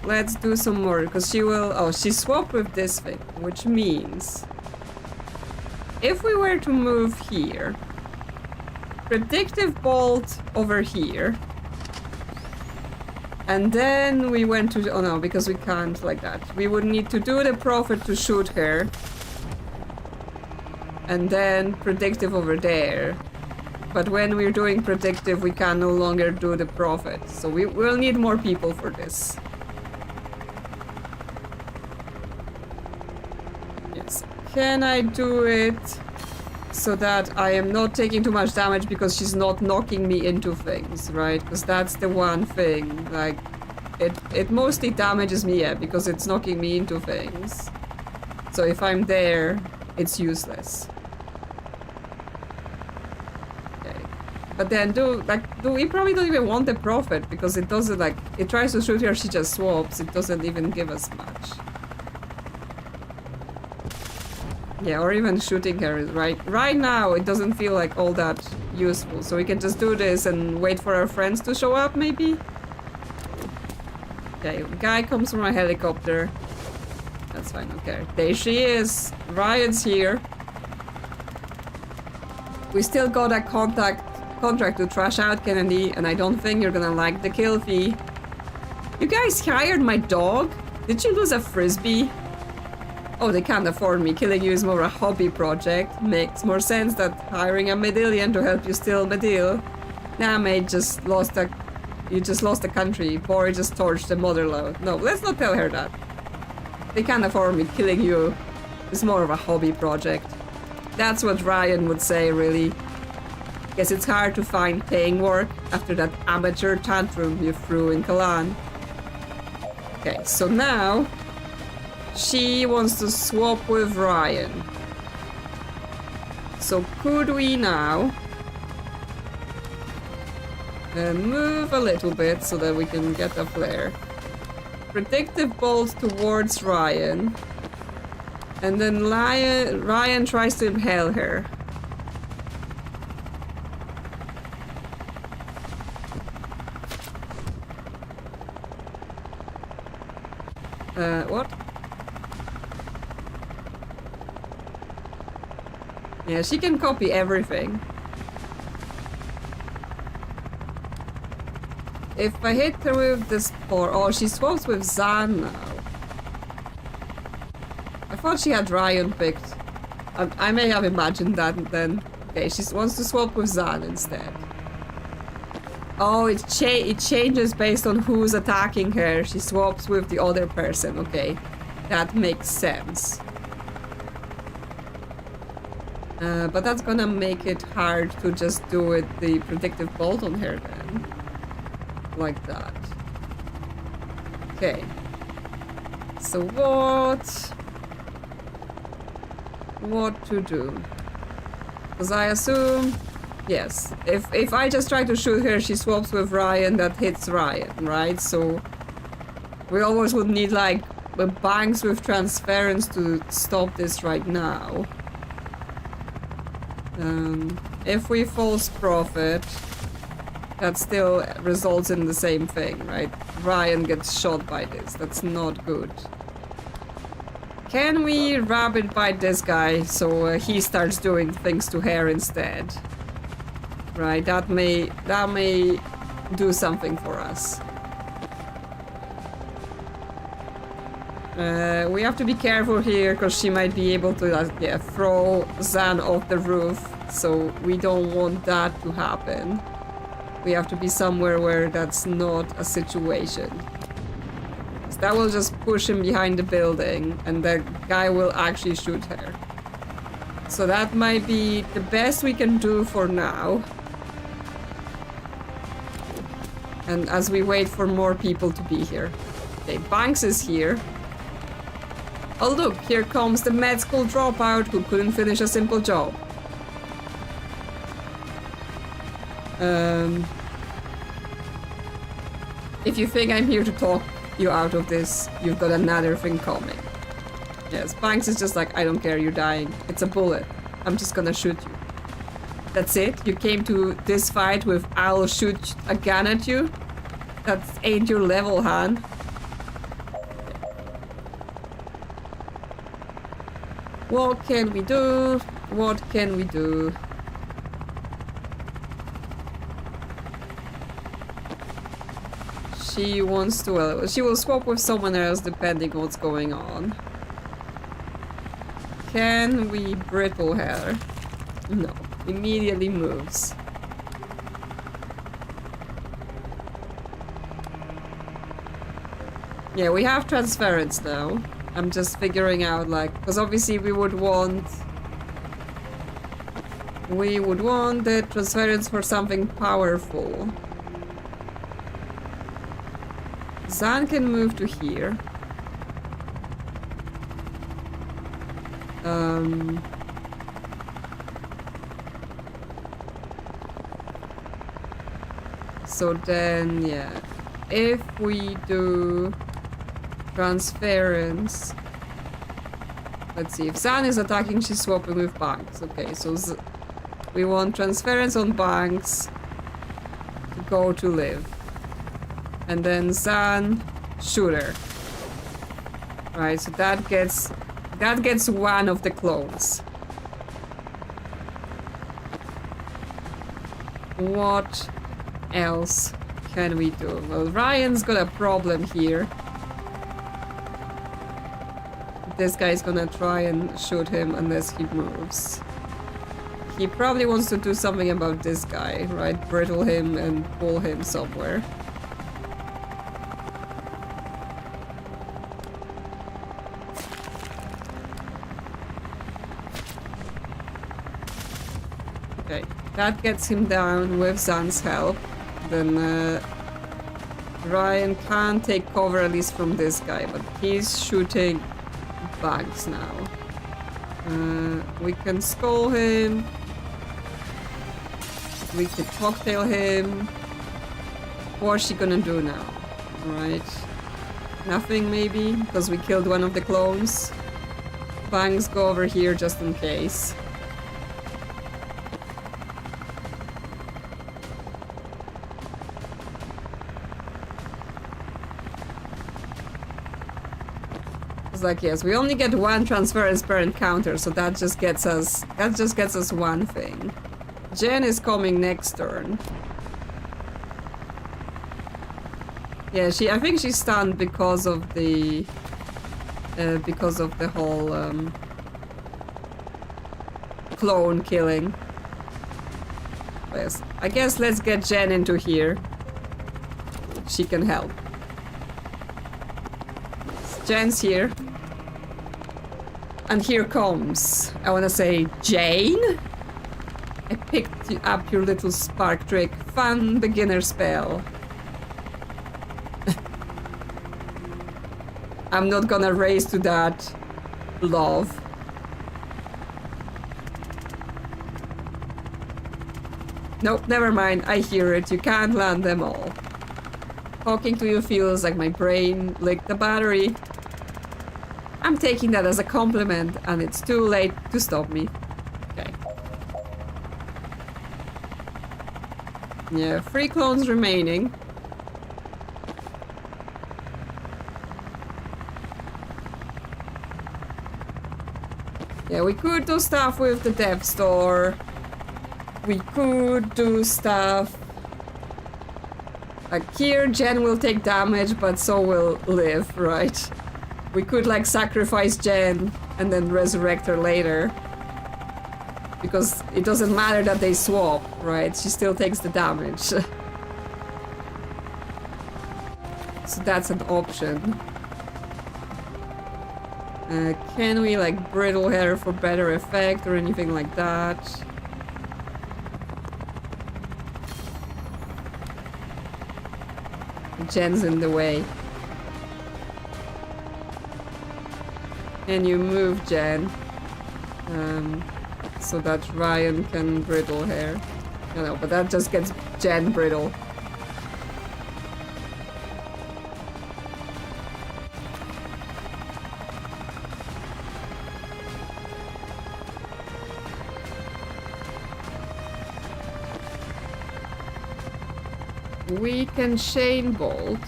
Speaker 1: Let's do some more, because she will... Oh, she swapped with this thing, which means... If we were to move here... Predictive bolt over here. And then we went to... Oh no, because we can't like that. We would need to do the prophet to shoot her. And then predictive over there. But when we're doing predictive, we can no longer do the prophet. So we will need more people for this. Yes. Can I do it so that I am not taking too much damage because she's not knocking me into things, right? Because that's the one thing. Like, it mostly damages me, yeah, because it's knocking me into things. So if I'm there, it's useless. But then we probably don't even want the prophet because it doesn't like, it tries to shoot her, she just swaps. It doesn't even give us much. Yeah, or even shooting her, right? Right now, it doesn't feel like all that useful. So we can just do this and wait for our friends to show up, maybe? Okay, guy comes from a helicopter. That's fine, okay. There she is. Ryan's here. We still got a contract to trash out Kennedy, and I don't think you're gonna like the kill fee. You guys hired my dog? Did you lose a frisbee? Oh, they can't afford me. Killing you is more a hobby project. Makes more sense than hiring a Medillion to help you steal Medil. Nah, mate, you just lost the country. Bori just torched the motherlode. No, let's not tell her that. They can't afford me. Killing you is more of a hobby project. That's what Ryan would say, really. Guess it's hard to find paying work after that amateur tantrum you threw in Kalan. Okay, so now she wants to swap with Ryan. So could we now move a little bit so that we can get a flare? Predictive bolt towards Ryan. And then Ryan tries to impale her. What? Yeah, she can copy everything. If I hit her with this spore... Oh, she swaps with Zan now. I thought she had Ryan picked. I may have imagined that then. Okay, she wants to swap with Zan instead. Oh, it changes based on who's attacking her. She swaps with the other person. Okay, that makes sense. But that's gonna make it hard to just do it the predictive bolt on her then. Like that. Okay. So what to do? Because I assume... Yes, if I just try to shoot her, she swaps with Ryan, that hits Ryan, right? So we always would need like banks with transference to stop this right now. If we false profit, that still results in the same thing, right? Ryan gets shot by this. That's not good. Can we rabbit bite this guy so he starts doing things to her instead? Right, that may do something for us. We have to be careful here because she might be able to throw Zan off the roof, so we don't want that to happen. We have to be somewhere where that's not a situation. So that will just push him behind the building and the guy will actually shoot her. So that might be the best we can do for now. And as we wait for more people to be here. Okay, Banks is here. Oh look, here comes the med school dropout who couldn't finish a simple job. If you think I'm here to talk you out of this, you've got another thing coming. Yes, Banks is just like, I don't care, you're dying. It's a bullet. I'm just gonna shoot you. That's it? You came to this fight with I'll shoot a gun at you? That ain't your level, Han. What can we do? What can we do? She wants to... Well, she will swap with someone else depending on what's going on. Can we brittle her? No. Immediately moves. Yeah, we have transference now. I'm just figuring out, like, because obviously we would want the transference for something powerful. Zan can move to here. So then, yeah, if we do transference, let's see, if Zan is attacking, she's swapping with Banks. Okay, so we want transference on Banks to go to live. And then Zan, shooter. Right, so that gets one of the clones. What else can we do? Well, Ryan's got a problem here. This guy's gonna try and shoot him unless he moves. He probably wants to do something about this guy, right? Brittle him and pull him somewhere. Okay. That gets him down with Zan's help. Then Ryan can take cover at least from this guy, but he's shooting bugs now. We can skull him. We could cocktail him. What's she gonna do now? Right. Nothing maybe, because we killed one of the clones. Bangs go over here just in case. It's like, yes, we only get one transference per encounter, so that just gets us one thing. Jen is coming next turn. Yeah, I think she's stunned because of the whole clone killing. Yes, I guess let's get Jen into here. She can help. Jen's here. And here comes, I wanna say, Jane? I picked up your little spark trick. Fun beginner spell. I'm not gonna race to that, love. Nope, never mind. I hear it. You can't land them all. Talking to you feels like my brain licked the battery. I'm taking that as a compliment, and it's too late to stop me. Okay. Yeah, 3 clones remaining. Yeah, we could do stuff with the Dev Store. We could do stuff... Like here, Jen will take damage, but so will Liv, right? We could like sacrifice Jen and then resurrect her later. Because it doesn't matter that they swap, right? She still takes the damage. So that's an option. Can we like brittle hair for better effect or anything like that? Jen's in the way. Can you move Jen? So that Ryan can brittle hair. I know, but that just gets Jen brittle. We can chain bolt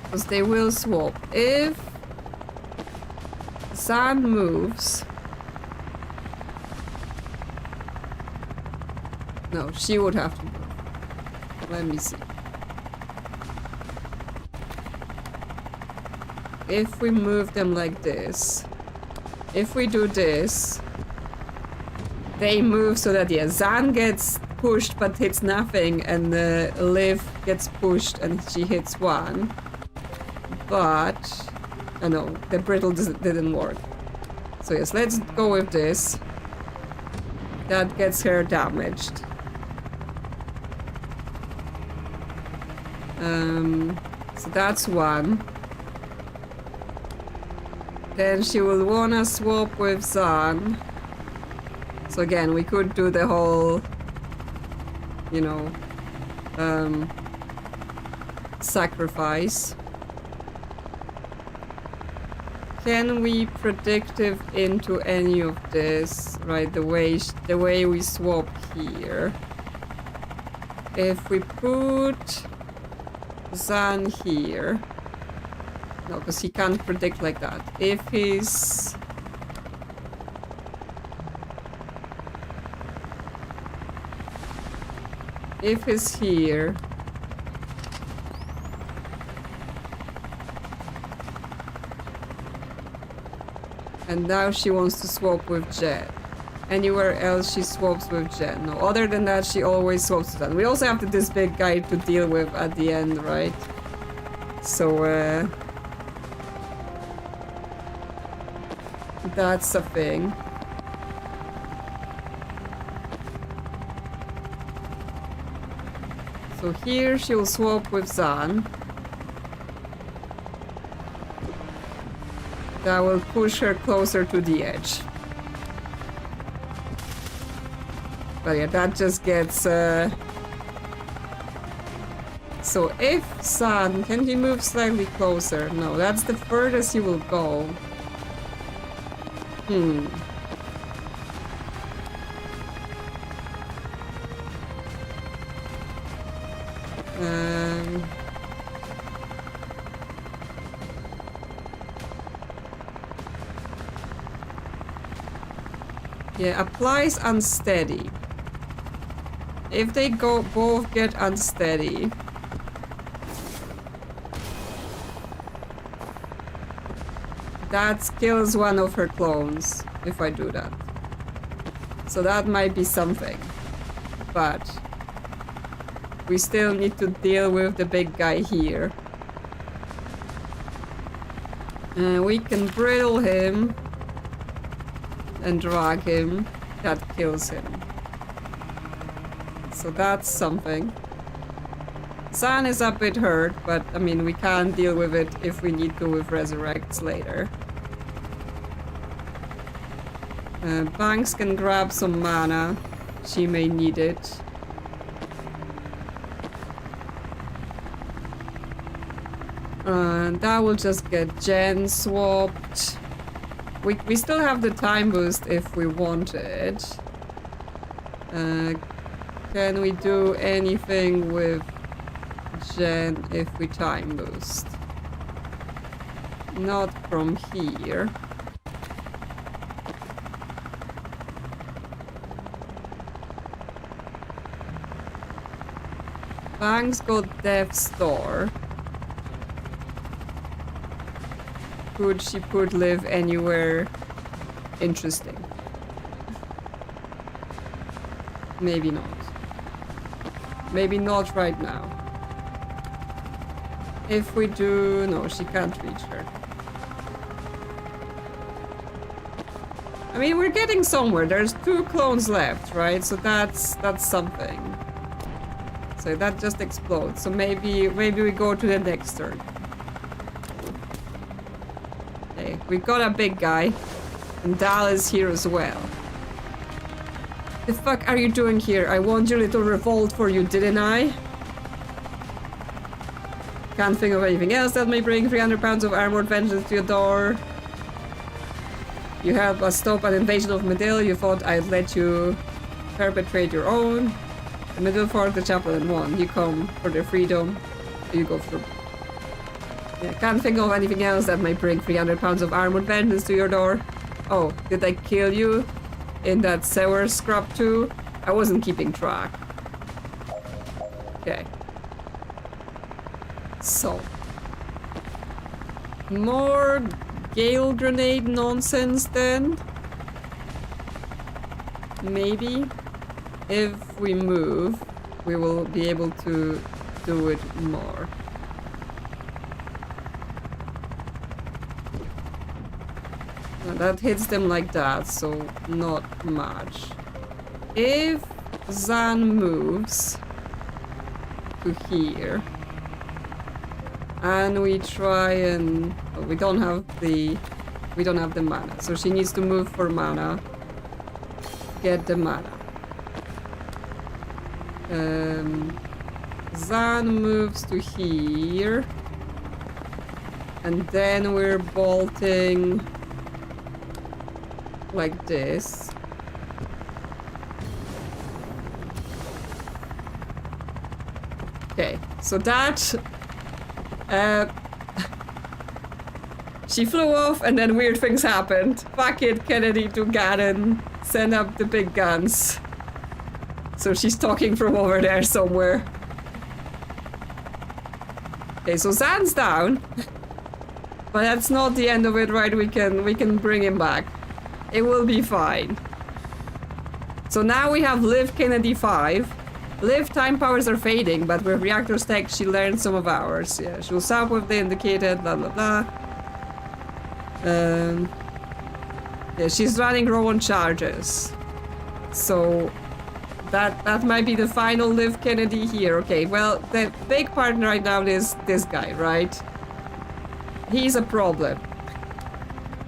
Speaker 1: because they will swap. If Zan moves, no, she would have to move. Let me see. If we move them like this, if we do this, they move so that yeah, Zan gets pushed but hits nothing, and Liv gets pushed and she hits 1. But I know the brittle didn't work. So yes, let's go with this. That gets her damaged. So that's 1. Then she will wanna swap with Zan. So again, we could do the whole, you know, sacrifice. Can we predictive into any of this? Right, the way we swap here. If we put Zan here, no, because he can't predict like that. If he's here, and now she wants to swap with Jen. Anywhere else she swaps with Jen. No, other than that, she always swaps with Jen. We also have this big guy to deal with at the end, right? So, that's a thing. So here she'll swap with Zan. That will push her closer to the edge. But yeah, that just gets... So if Zan, can he move slightly closer? No, that's the furthest he will go. Yeah, applies unsteady. If they both get unsteady, that kills one of her clones if I do that. So that might be something. But we still need to deal with the big guy here. We can brittle him and drag him. That kills him. So that's something. Zan is a bit hurt, but I mean, we can deal with it if we need to with resurrects later. Banks can grab some mana. She may need it. That will just get Gen swapped. We still have the time boost if we want it. Can we do anything with Gen if we time boost? Not from here. Banks got Death's Door. Could she put live anywhere interesting? Maybe not. Maybe not right now. If we do... No, she can't reach her. I mean, we're getting somewhere. There's 2 clones left, right? So that's something. So that just explodes. So maybe we go to the next turn. Okay, we got a big guy. And Dal is here as well. The fuck are you doing here? I won your little revolt for you, didn't I? Can't think of anything else that may bring 300 pounds of armored vengeance to your door. You helped us stop an invasion of Medil. You thought I'd let you perpetrate your own. The Medil fought the chaplain won. You come for their freedom. You go through. Yeah, can't think of anything else that may bring 300 pounds of armored vengeance to your door. Oh, did I kill you in that sewer scrub too? I wasn't keeping track. Okay. So. More Gale Grenade nonsense then? Maybe. If we move, we will be able to do it more. That hits them like that, so not much. If Zan moves to here, and we try and... Oh, we don't have the mana, so she needs to move for mana. Get the mana. Zan moves to here, and then we're bolting like this. Okay, so that she flew off and then weird things happened. Fuck it, Kennedy to Gannon. Send up the big guns. So she's talking from over there somewhere. Okay, so Zan's down. But that's not the end of it, right? We can bring him back. It will be fine. So now we have Liv Kennedy 5. Liv time powers are fading, but with Reactor tech she learned some of ours. Yeah, she'll stop with the indicated, blah blah blah. Yeah, she's running Rowan charges. So that might be the final Liv Kennedy here. Okay, well, the big partner right now is this guy, right? He's a problem.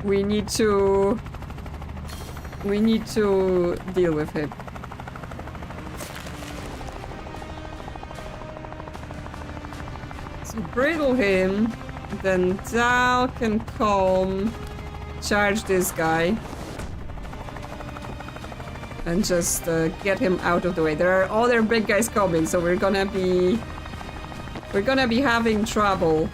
Speaker 1: We need to deal with him. So brittle him, then Dal can come, charge this guy, and just get him out of the way. There are other big guys coming, so we're gonna be having trouble.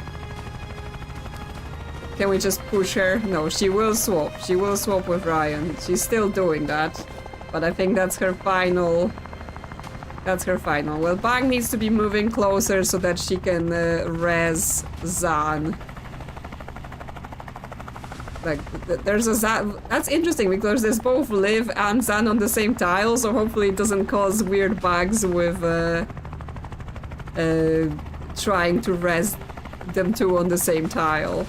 Speaker 1: Can we just push her? No, she will swap. She will swap with Ryan. She's still doing that. But I think that's her final. That's her final. Well, Bang needs to be moving closer so that she can res Zan. Like, there's a Zan. That's interesting because there's both Liv and Zan on the same tile, so hopefully it doesn't cause weird bugs with trying to res them two on the same tile.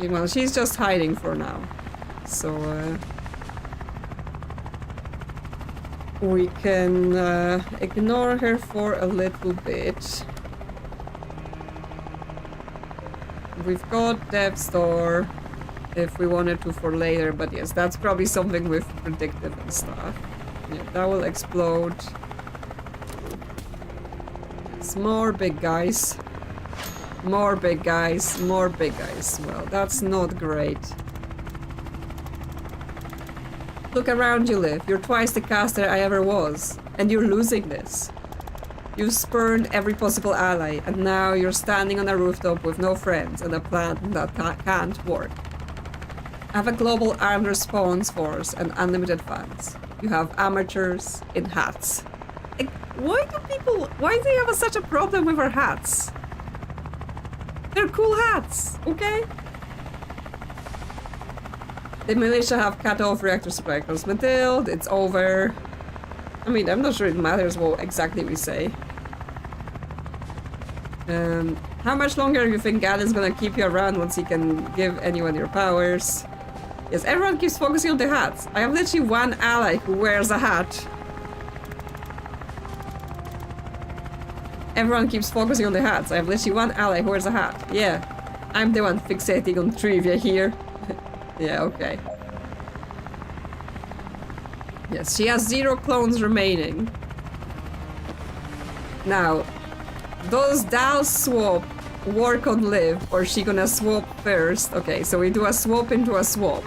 Speaker 1: Well, she's just hiding for now, so we can ignore her for a little bit. We've got Death's Door if we wanted to for later, but yes, that's probably something with predictive and stuff. Yeah, that will explode. It's more big guys. More big guys, more big guys. Well, that's not great. Look around you, Liv. You're twice the caster I ever was, and you're losing this. You've spurned every possible ally, and now you're standing on a rooftop with no friends and a plan that can't work. I have a global armed response force and unlimited funds. You have amateurs in hats. Like, why do they have such a problem with our hats? They're cool hats, okay? The militia have cut off reactor supply across Medil. It's over. I mean, I'm not sure it matters what exactly we say. How much longer do you think Gad is gonna keep you around once he can give anyone your powers? Yes, everyone keeps focusing on the hats. I have literally one ally who wears a hat. Everyone keeps focusing on the hats. I have literally one ally who wears a hat. Yeah, I'm the one fixating on trivia here. Yeah, okay. Yes, she has 0 clones remaining. Now, does Dal swap work on Liv, or is she gonna swap first? Okay, so we do a swap into a swap.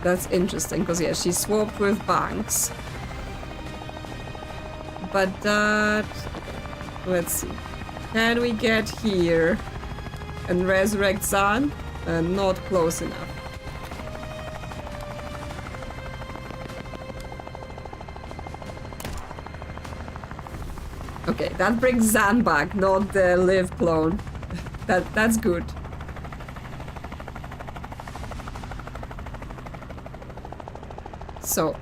Speaker 1: That's interesting, because yeah, she swapped with Banks. But that... let's see. Can we get here and resurrect Zan? Not close enough. Okay, that brings Zan back, not the Liv clone. That's good. So,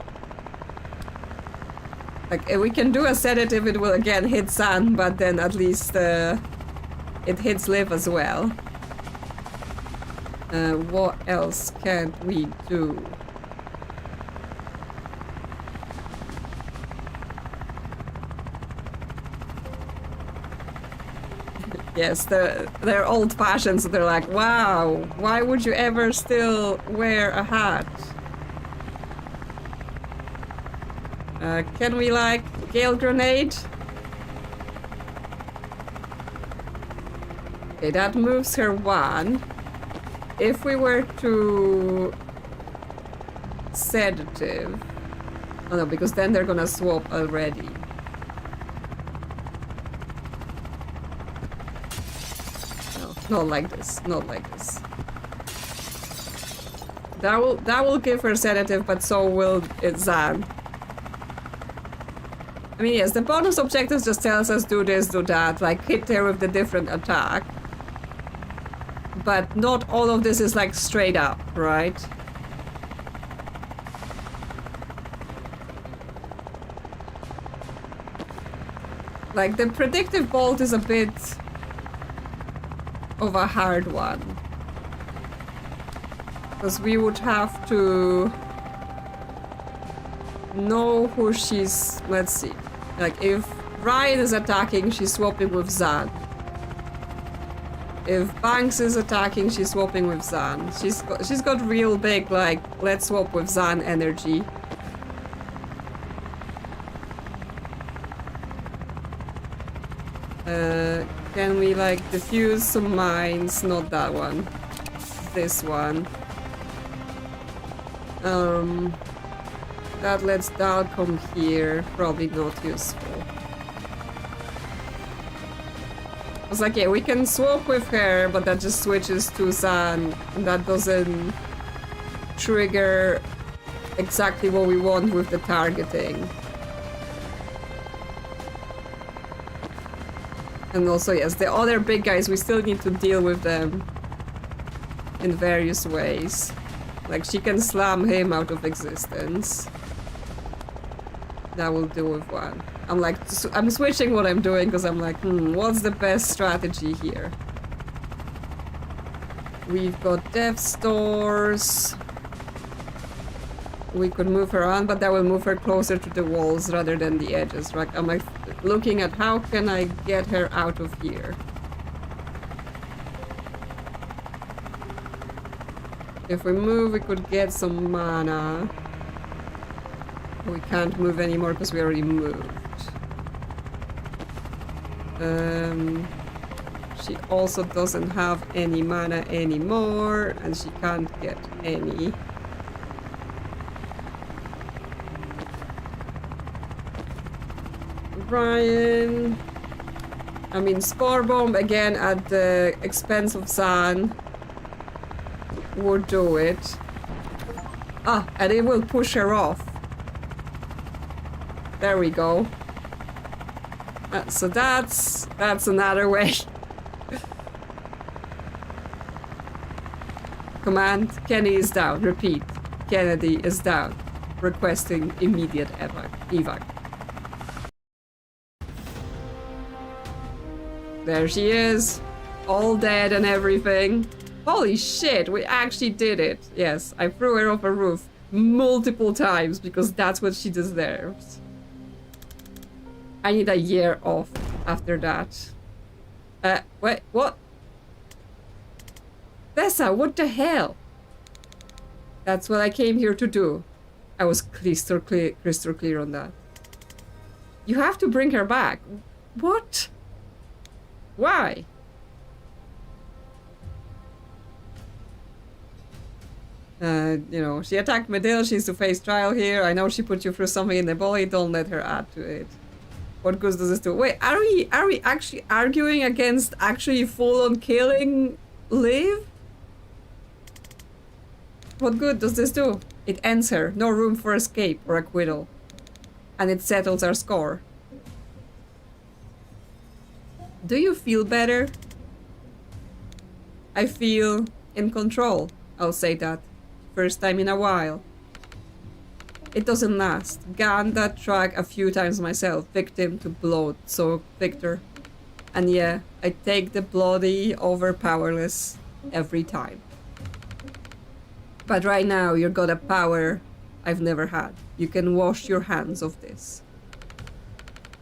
Speaker 1: like, if we can do a sedative, it will again hit Zan, but then at least it hits Liv as well. What else can we do? Yes, they're old-fashioned, so they're like, wow, why would you ever still wear a hat? Can we, like, Gale Grenade? Okay, that moves her 1. If we were to... sedative... oh no, because then they're gonna swap already. No, not like this, not like this. That will give her sedative, but so will Zan. I mean, yes, the bonus objectives just tells us do this, do that, like hit her with the different attack. But not all of this is like straight up, right? Like the predictive bolt is a bit of a hard one. Because we would have to know who she's... Let's see. Like, if Ryan is attacking, she's swapping with Zan. If Banks is attacking, she's swapping with Zan. She's got real big, like, let's swap with Zan energy. Can we, like, defuse some mines? Not that one. This one. That lets Dal come here. Probably not useful. I was like, yeah, we can swap with her, but that just switches to Zan. And that doesn't trigger exactly what we want with the targeting. And also, yes, the other big guys, we still need to deal with them in various ways. Like, she can slam him out of existence. That will do with one. I'm like, I'm switching what I'm doing because I'm like, what's the best strategy here? We've got dev stores. We could move her on, but that will move her closer to the walls rather than the edges, right? I'm like looking at how can I get her out of here. If we move, we could get some mana. We can't move anymore because we already moved. She also doesn't have any mana anymore, and she can't get any. Ryan. I mean, Spore Bomb again at the expense of Zan would do it. Ah, and it will push her off. There we go. So that's another way. Command, Kenny is down. Repeat, Kennedy is down. Requesting immediate evac. There she is. All dead and everything. Holy shit, we actually did it. Yes, I threw her off a roof multiple times because that's what she deserves. I need a year off after that. Wait, what? Tessa, what the hell? That's what I came here to do. I was crystal clear on that. You have to bring her back. What? Why? You know, she attacked Medil, she's to face trial here. I know she put you through something in the body, don't let her add to it. What good does this do? Wait, are we actually arguing against actually full-on killing Liv? What good does this do? It ends her. No room for escape or acquittal. And it settles our score. Do you feel better? I feel in control. I'll say that. First time in a while. It doesn't last. Gone that track a few times myself. Victim to blood. So, Victor. And yeah, I take the bloody over powerless every time. But right now, you've got a power I've never had. You can wash your hands of this.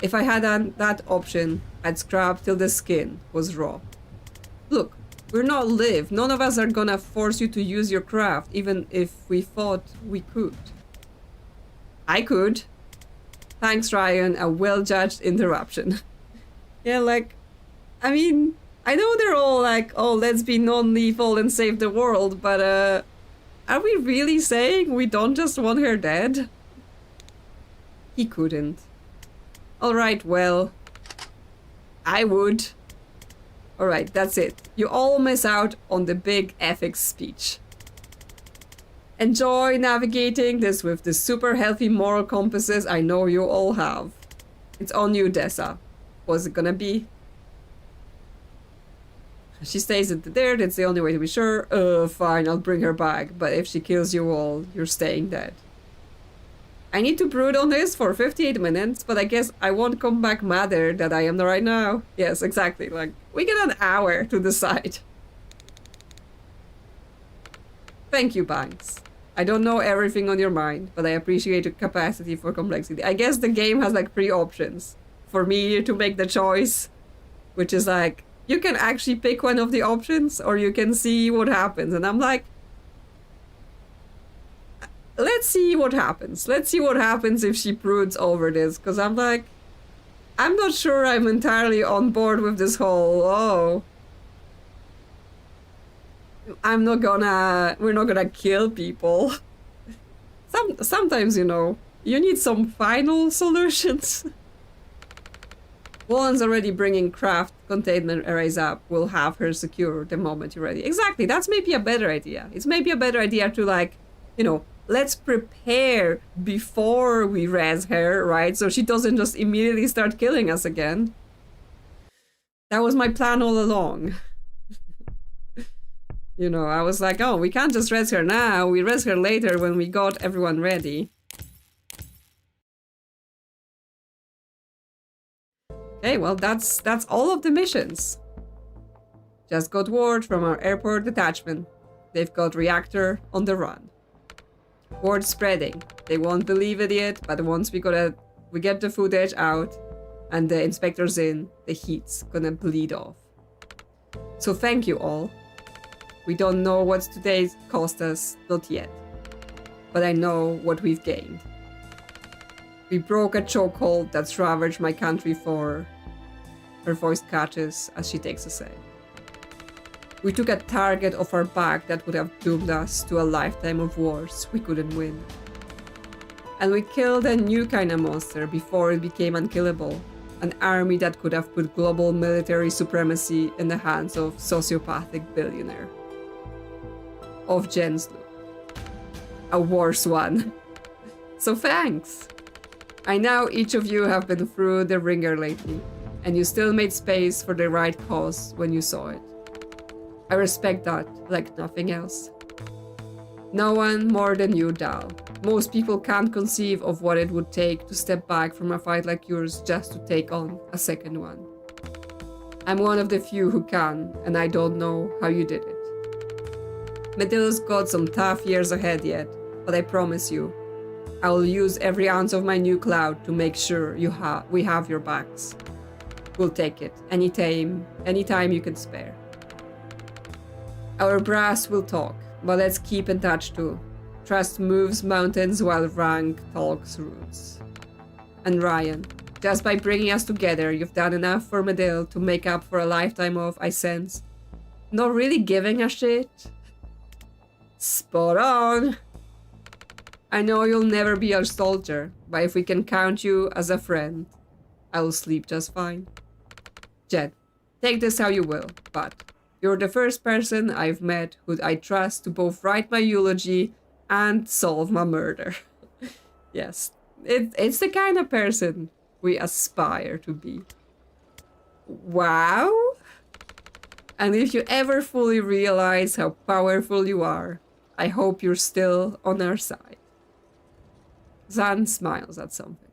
Speaker 1: If I had that option, I'd scrap till the skin was raw. Look, we're not Liv. None of us are gonna force you to use your craft, even if we thought we could. I could. Thanks, Ryan. A well-judged interruption. Yeah, like, I mean, I know they're all like, oh, let's be non-lethal and save the world, but, are we really saying we don't just want her dead? He couldn't. Alright, well, I would. Alright, that's it. You all miss out on the big ethics speech. Enjoy navigating this with the super healthy moral compasses I know you all have. It's on you, Dessa. What's it gonna be? She stays at the dirt, it's the only way to be sure. Fine, I'll bring her back. But if she kills you all, you're staying dead. I need to brood on this for 58 minutes, but I guess I won't come back madder than I am right now. Yes, exactly. Like, we get an hour to decide. Thank you, Banks. I don't know everything on your mind, but I appreciate your capacity for complexity. I guess the game has like 3 options for me to make the choice, which is like, you can actually pick one of the options or you can see what happens. And I'm like, let's see what happens. Let's see what happens if she broods over this. Because I'm like, I'm not sure I'm entirely on board with this whole, oh, we're not gonna kill people. Sometimes, you know, you need some final solutions. Wallen's already bringing craft containment arrays up. We'll have her secure the moment you're ready. Exactly, that's maybe a better idea. It's maybe a better idea to, like, you know, let's prepare before we res her, right? So she doesn't just immediately start killing us again. That was my plan all along. You know, I was like, oh, we can't just res her now. We res her later when we got everyone ready. Okay, well, that's all of the missions. Just got word from our airport detachment. They've got Reactor on the run. Word spreading. They won't believe it yet, but once we get the footage out and the inspector's in, the heat's gonna bleed off. So thank you all. We don't know what today's cost us, not yet. But I know what we've gained. We broke a chokehold that's ravaged my country for... Her voice catches as she takes a say. We took a target off our back that would have doomed us to a lifetime of wars we couldn't win. And we killed a new kind of monster before it became unkillable. An army that could have put global military supremacy in the hands of sociopathic billionaire. Of Jenslu. A worse one. So thanks! I know each of you have been through the ringer lately, and you still made space for the right cause when you saw it. I respect that like nothing else. No one more than you, Dal. Most people can't conceive of what it would take to step back from a fight like yours just to take on a second one. I'm one of the few who can, and I don't know how you did it. Medil's got some tough years ahead yet, but I promise you, I will use every ounce of my new cloud to make sure we have your backs. We'll take it, anytime you can spare. Our brass will talk, but let's keep in touch too. Trust moves mountains while rank talks roots. And Ryan, just by bringing us together, you've done enough for Medil to make up for a lifetime of, I sense, not really giving a shit. Spot on! I know you'll never be our soldier, but if we can count you as a friend, I will sleep just fine. Jen, take this how you will, but you're the first person I've met who I trust to both write my eulogy and solve my murder. Yes, it's the kind of person we aspire to be. Wow! And if you ever fully realize how powerful you are, I hope you're still on our side. Zan smiles at something.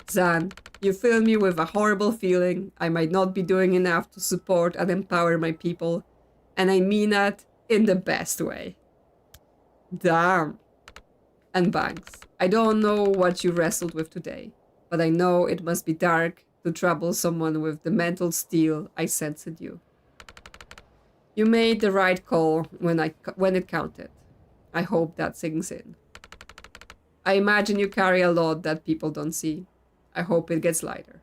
Speaker 1: Zan, you fill me with a horrible feeling I might not be doing enough to support and empower my people, and I mean that in the best way. Damn. And Banks, I don't know what you wrestled with today, but I know it must be dark to trouble someone with the mental steel I sense in you. You made the right call when it counted. I hope that sinks in. I imagine you carry a lot that people don't see. I hope it gets lighter.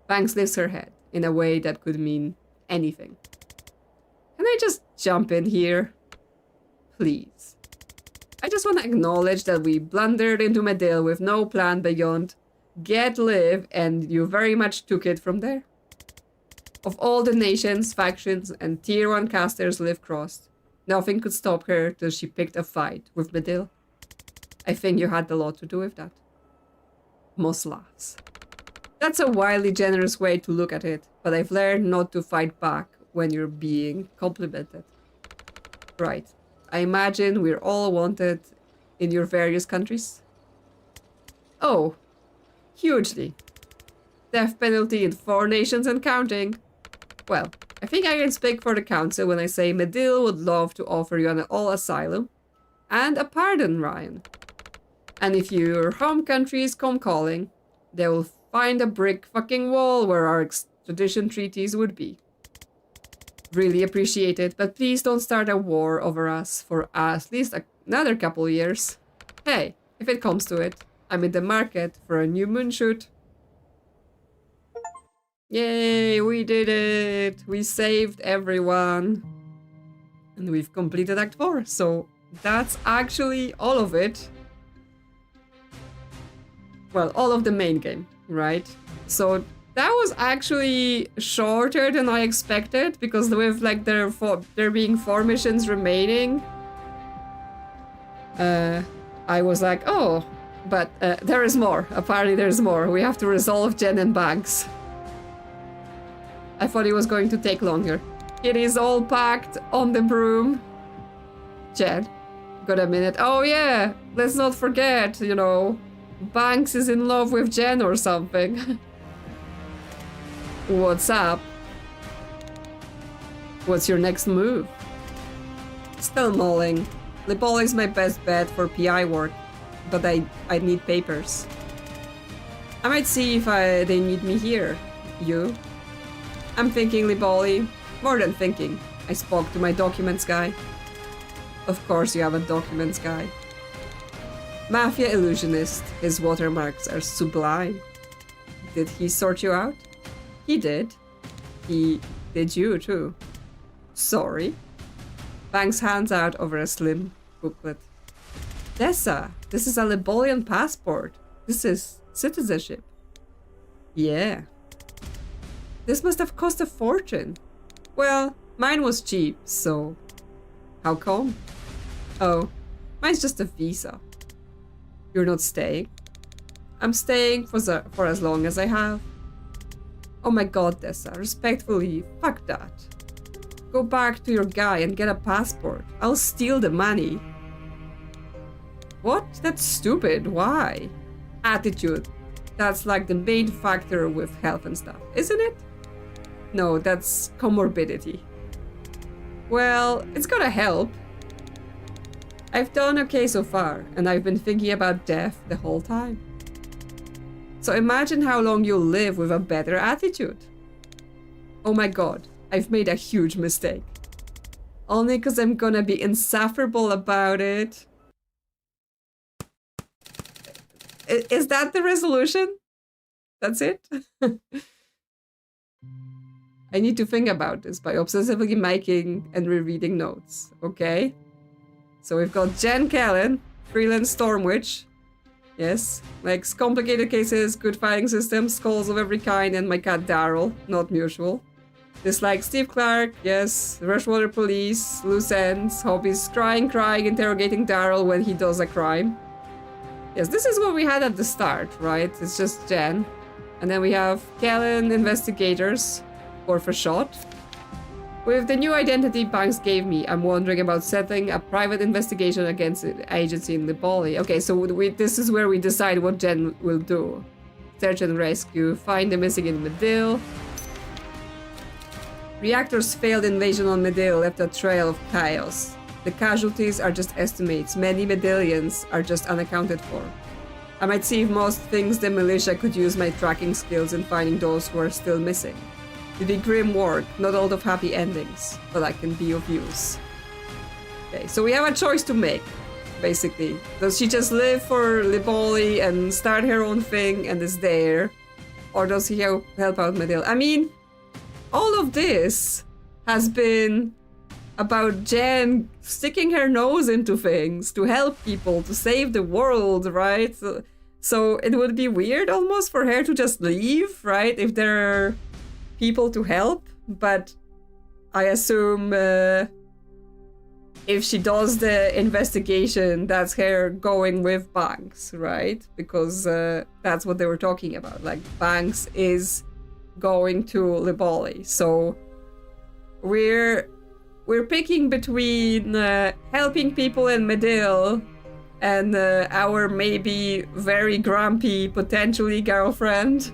Speaker 1: Banks lifts her head in a way that could mean anything. Can I just jump in here? Please. I just want to acknowledge that we blundered into Medil with no plan beyond get live, and you very much took it from there. Of all the nations, factions, and tier 1 casters live crossed, nothing could stop her till she picked a fight with Medil. I think you had a lot to do with that. Moss laughs. That's a wildly generous way to look at it, but I've learned not to fight back when you're being complimented. Right. I imagine we're all wanted in your various countries? Oh, hugely. Death penalty in 4 nations and counting. Well, I think I can speak for the council when I say Medil would love to offer you an all asylum. and a pardon, Ryan. And if your home countries come calling, they will find a brick fucking wall where our extradition treaties would be. Really appreciate it, but please don't start a war over us for at least another couple years. Hey, if it comes to it, I'm in the market for a new moonshoot. Yay, we did it! We saved everyone. And we've completed Act 4, so that's actually all of it. Well, all of the main game, right? So that was actually shorter than I expected, because with like there being 4 missions remaining, I was like, oh, but there is more. Apparently there's more. We have to resolve Jen and Banks. I thought it was going to take longer. It is all packed on the broom. Jen, got a minute? Oh yeah, let's not forget, you know, Banks is in love with Jen or something. What's up? What's your next move? Still mulling. Libol is my best bet for PI work, but I need papers. I might see if they need me here. You? I'm thinking, Liboli. More than thinking. I spoke to my documents guy. Of course you have a documents guy. Mafia illusionist. His watermarks are sublime. Did he sort you out? He did. He did you too. Sorry. Banks hands out over a slim booklet. Dessa, this is a Libolian passport. This is citizenship. Yeah. This must have cost a fortune. Well, mine was cheap, so... How come? Oh, mine's just a visa. You're not staying? I'm staying for as long as I have. Oh my god, Dessa, respectfully, fuck that. Go back to your guy and get a passport. I'll steal the money. What? That's stupid. Why? Attitude. That's like the main factor with health and stuff, isn't it? No, that's comorbidity. Well, it's gotta help. I've done okay so far, and I've been thinking about death the whole time. So imagine how long you'll live with a better attitude. Oh my god, I've made a huge mistake. Only because I'm gonna be insufferable about it. Is that the resolution? That's it? I need to think about this by obsessively making and rereading notes, okay? So we've got Jen Callan, freelance storm witch. Yes, likes complicated cases, good fighting systems, skulls of every kind, and my cat Daryl, not mutual. Dislikes Steve Clark, yes, Rushwater police, loose ends, hobbies, crying, interrogating Daryl when he does a crime. Yes, this is what we had at the start, right? It's just Jen. And then we have Callan, investigators, worth a shot. With the new identity Banks gave me, I'm wondering about setting a private investigation against the agency in Liboli. Okay, so this is where we decide what Jen will do. Search and rescue, find the missing in Medil. Reactor's failed invasion on Medil left a trail of chaos. The casualties are just estimates. Many Medillians are just unaccounted for. I might see if most things the militia could use my tracking skills in finding those who are still missing. It'd be grim work, not all of happy endings, but I can be of use. Okay, so we have a choice to make, basically. Does she just live for Liboli and start her own thing and is there? Or does he help out Medil? I mean, all of this has been about Jen sticking her nose into things to help people, to save the world, right? So it would be weird almost for her to just leave, right? If there are people to help, but I assume if she does the investigation, that's her going with Banks, right? Because that's what they were talking about. Like, Banks is going to Liboli. So we're picking between helping people in Medil and our maybe very grumpy, potentially girlfriend.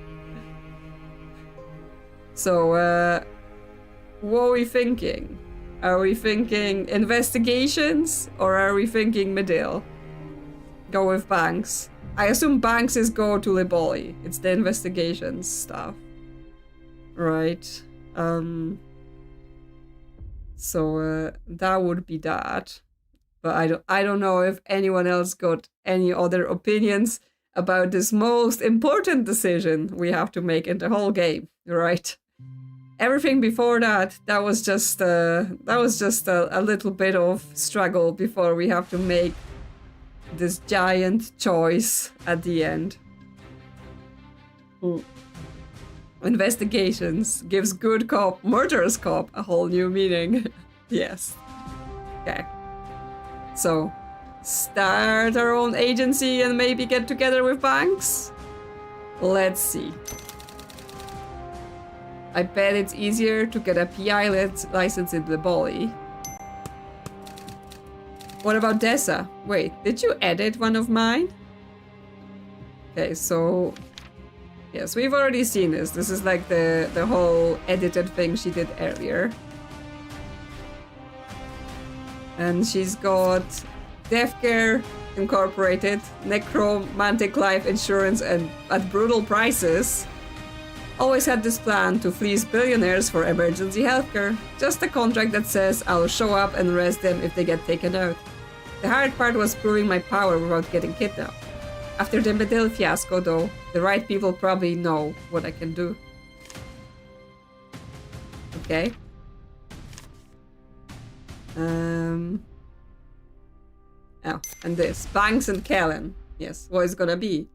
Speaker 1: So, what are we thinking? Are we thinking investigations or are we thinking Medil? Go with Banks. I assume Banks is go to Liboli. It's the investigations stuff. Right. So that would be that. But I don't know if anyone else got any other opinions about this most important decision we have to make in the whole game, right? Everything before that was just a little bit of struggle before we have to make this giant choice at the end. Investigations gives good cop, murderous cop a whole new meaning. Yes. Okay. So, start our own agency and maybe get together with Banks? Let's see. I bet it's easier to get a PI license in Liboli. What about Dessa? Wait, did you edit one of mine? Okay, so... Yes, we've already seen this. This is like the whole edited thing she did earlier. And she's got Death Care Incorporated, Necromantic Life Insurance, and at brutal prices. Always had this plan to fleece billionaires for emergency healthcare. Just a contract that says I'll show up and arrest them if they get taken out. The hard part was proving my power without getting kidnapped. After the Medil fiasco, though, the right people probably know what I can do. Okay. Oh, and this. Banks and Kellen. Yes, what is gonna be?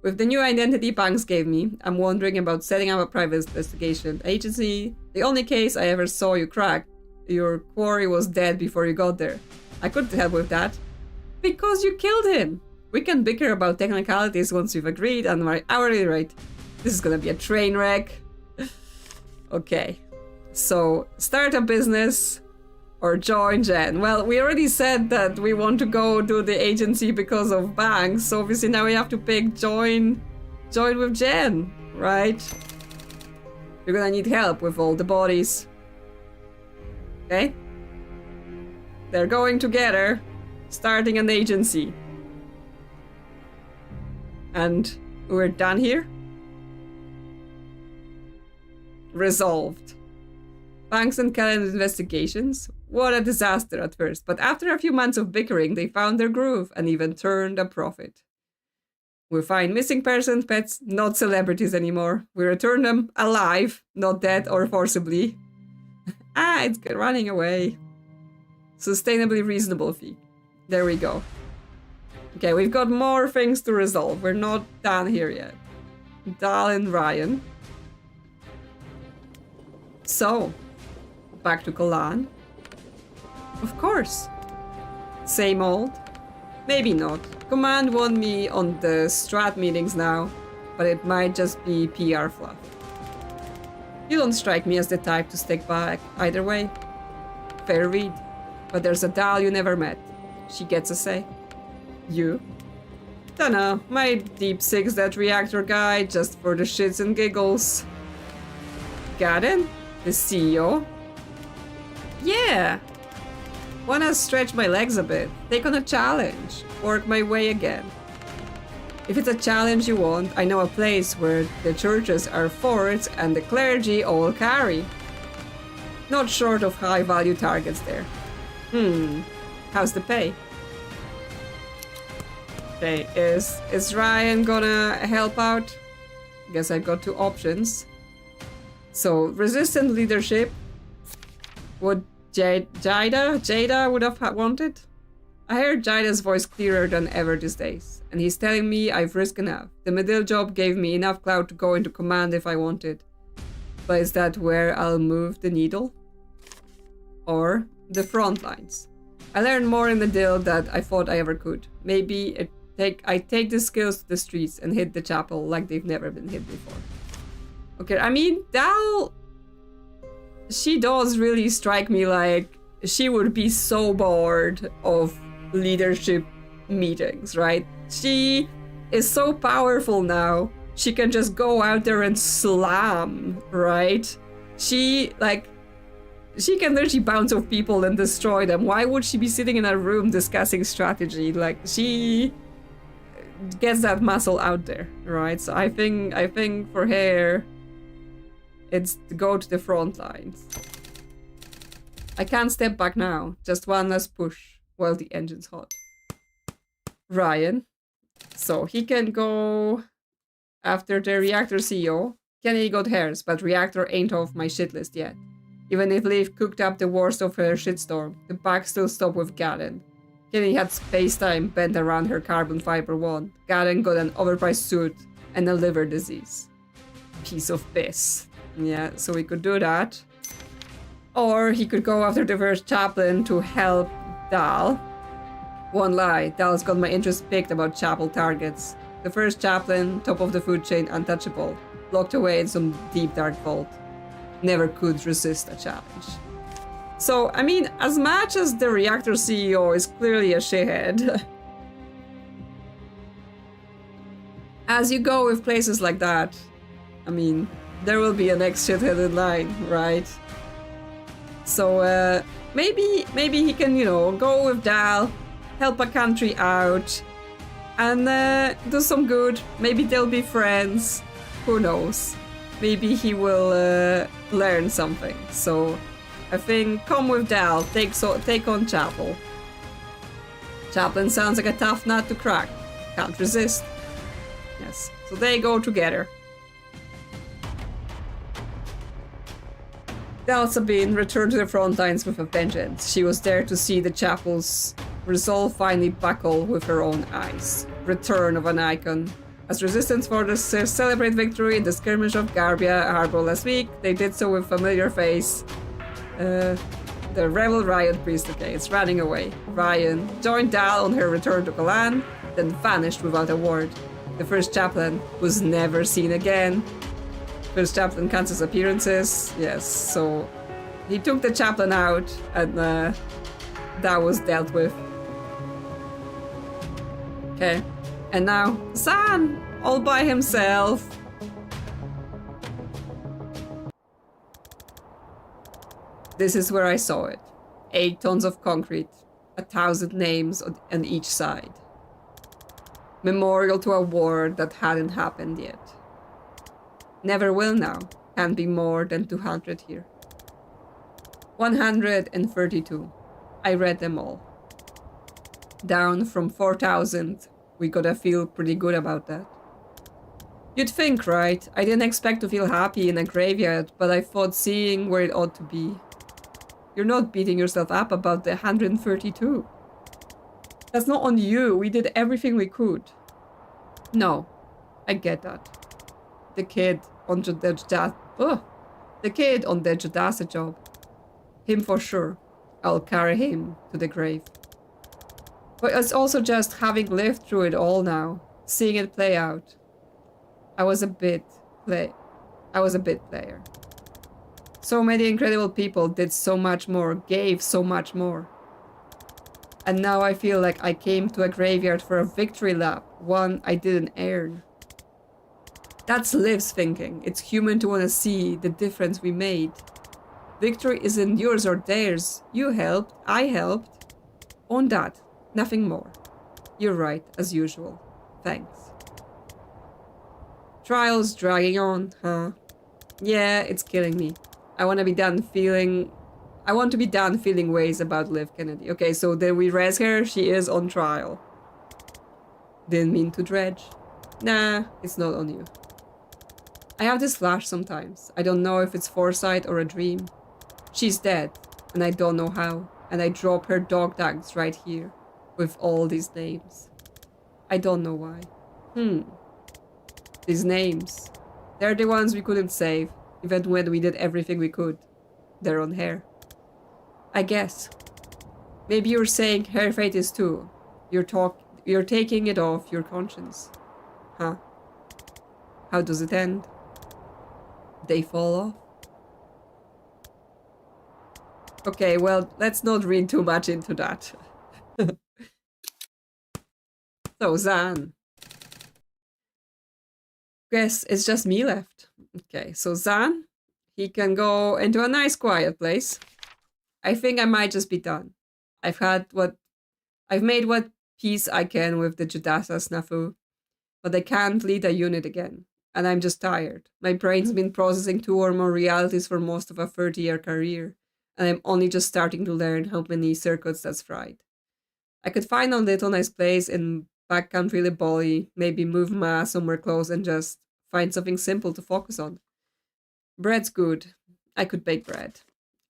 Speaker 1: With the new identity Banks gave me, I'm wondering about setting up a private investigation agency. The only case I ever saw you crack, your quarry was dead before you got there. I couldn't help with that. Because you killed him! We can bicker about technicalities once we've agreed on my hourly rate. This is gonna be a train wreck. Okay. So, start a business or join Jen. Well, we already said that we want to go to the agency because of Banks, so obviously now we have to pick join with Jen, right? You're gonna need help with all the bodies. Okay? They're going together, starting an agency. And we're done here? Resolved. Banks and Kellen's investigations. What a disaster at first, but after a few months of bickering, they found their groove and even turned a profit. We find missing persons, pets, not celebrities anymore. We return them alive, not dead or forcibly. It's running away. Sustainably reasonable fee. There we go. Okay, we've got more things to resolve. We're not done here yet. Dal and Ryan. So, back to Kalan. Of course. Same old. Maybe not. Command won me on the strat meetings now, but it might just be PR fluff. You don't strike me as the type to stick back either way. Fair read. But there's a Dal you never met. She gets a say. You? Dunno, my deep six that reactor guy just for the shits and giggles. Garden? The CEO? Yeah! Wanna stretch my legs a bit, take on a challenge, work my way again. If it's a challenge you want, I know a place where the churches are forts and the clergy all carry. Not short of high value targets there. How's the pay? Okay, is Ryan gonna help out? Guess I've got two options. So, resistant leadership. Would Jada would have wanted? I heard Jada's voice clearer than ever these days, and he's telling me I've risked enough. The Medil job gave me enough clout to go into command if I wanted. But is that where I'll move the needle? Or the front lines? I learned more in Medil than I thought I ever could. Maybe I take the skills to the streets and hit the chapel like they've never been hit before. Okay, I mean, Dal... She does really strike me like she would be so bored of leadership meetings, right? She is so powerful now. She can just go out there and slam, right? She she can literally bounce off people and destroy them. Why would she be sitting in a room discussing strategy? Like, she gets that muscle out there, right? So I think for her, it's to go to the front lines. I can't step back now. Just one last push while the engine's hot. Ryan. So he can go after the Reactor CEO. Kennedy got hers, but Reactor ain't off my shit list yet. Even if Liv cooked up the worst of her shitstorm, the pack still stopped with Galen. Kennedy had space-time bent around her carbon fiber wand. Galen got an overpriced suit and a liver disease. Piece of piss. Yeah, so we could do that. Or he could go after the first chaplain to help Dal. Won't lie, Dal's got my interest piqued about chapel targets. The first chaplain, top of the food chain, untouchable. Locked away in some deep dark vault. Never could resist a challenge. So, I mean, as much as the Reactor CEO is clearly a shithead, as you go with places like that, I mean, there will be a next shithead in line, right? So, maybe he can, you know, go with Dal, help a country out, and do some good. Maybe they'll be friends. Who knows? Maybe he will learn something. So I think come with Dal, take on Chapel. Chaplain sounds like a tough nut to crack. Can't resist. Yes, so they go together. Dal Sabine returned to the front lines with a vengeance. She was there to see the Chapel's resolve finally buckle with her own eyes. Return of an icon. As resistance forces celebrate victory in the skirmish of Garbia Harbor last week, they did so with familiar face. The rebel Ryan priest, okay, it's running away. Ryan joined Dal on her return to Kalan, then vanished without a word. The first chaplain was never seen again. First chaplain cancels appearances, yes, so he took the chaplain out, and that was dealt with. Okay. And now, Zan, all by himself. This is where I saw it. 8 tons of concrete, 1,000 names on each side. Memorial to a war that hadn't happened yet. Never will now. Can't be more than 200 here. 132. I read them all. Down from 4,000. We gotta feel pretty good about that. You'd think, right? I didn't expect to feel happy in a graveyard, but I thought seeing where it ought to be. You're not beating yourself up about the 132. That's not on you. We did everything we could. No, I get that. The kid on the Jadasa job. Him for sure. I'll carry him to the grave. But it's also just having lived through it all now, seeing it play out. I was a bit player. So many incredible people did so much more, gave so much more. And now I feel like I came to a graveyard for a victory lap, one I didn't earn. That's Liv's thinking. It's human to want to see the difference we made. Victory isn't yours or theirs. You helped, I helped. On that. Nothing more. You're right, as usual. Thanks. Trial's dragging on, huh? Yeah, it's killing me. I want to be done feeling ways about Liv Kennedy. Okay, so then we res her. She is on trial. Didn't mean to dredge. Nah, it's not on you. I have this flash sometimes. I don't know if it's foresight or a dream. She's dead, and I don't know how. And I drop her dog tags right here. With all these names. I don't know why. These names. They're the ones we couldn't save, even when we did everything we could. They're on her. I guess. Maybe you're saying her fate is too. You're taking it off your conscience. Huh? How does it end? They fall off? Okay, well, let's not read too much into that. So, Zan. Guess it's just me left. Okay, so Zan, he can go into a nice quiet place. I think I might just be done. I've made what peace I can with the Judasa snafu, but I can't lead a unit again. And I'm just tired. My brain's been processing 2 or more realities for most of a 30-year career, and I'm only just starting to learn how many circuits that's fried. I could find a little nice place in backcountry Liboli, maybe move Ma somewhere close and just find something simple to focus on. Bread's good. I could bake bread.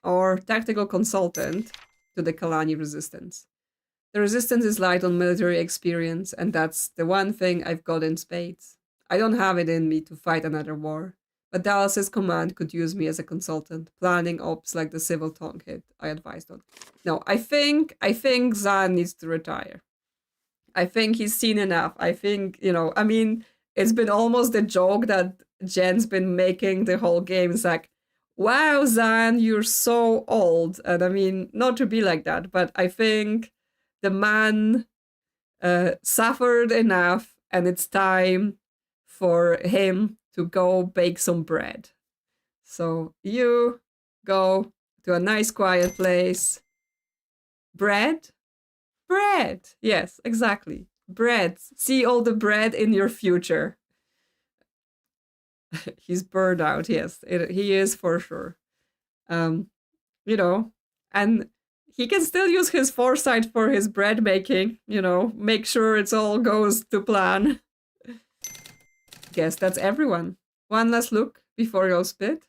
Speaker 1: Or tactical consultant to the Kalani resistance. The resistance is light on military experience, and that's the one thing I've got in spades. I don't have it in me to fight another war, but Dallas's command could use me as a consultant, planning ops like the civil tongue hit I advised on. No, I think Zan needs to retire. I think he's seen enough. I think, I mean, it's been almost a joke that Jen's been making the whole game. It's like, wow, Zan, you're so old. And I mean, not to be like that, but I think the man suffered enough, and it's time for him to go bake some bread. So you go to a nice quiet place. Bread? Bread! Yes, exactly. Bread. See all the bread in your future. He's burned out, yes. He is for sure. And he can still use his foresight for his bread making, make sure it all goes to plan. Guess that's everyone. One last look before you'll split.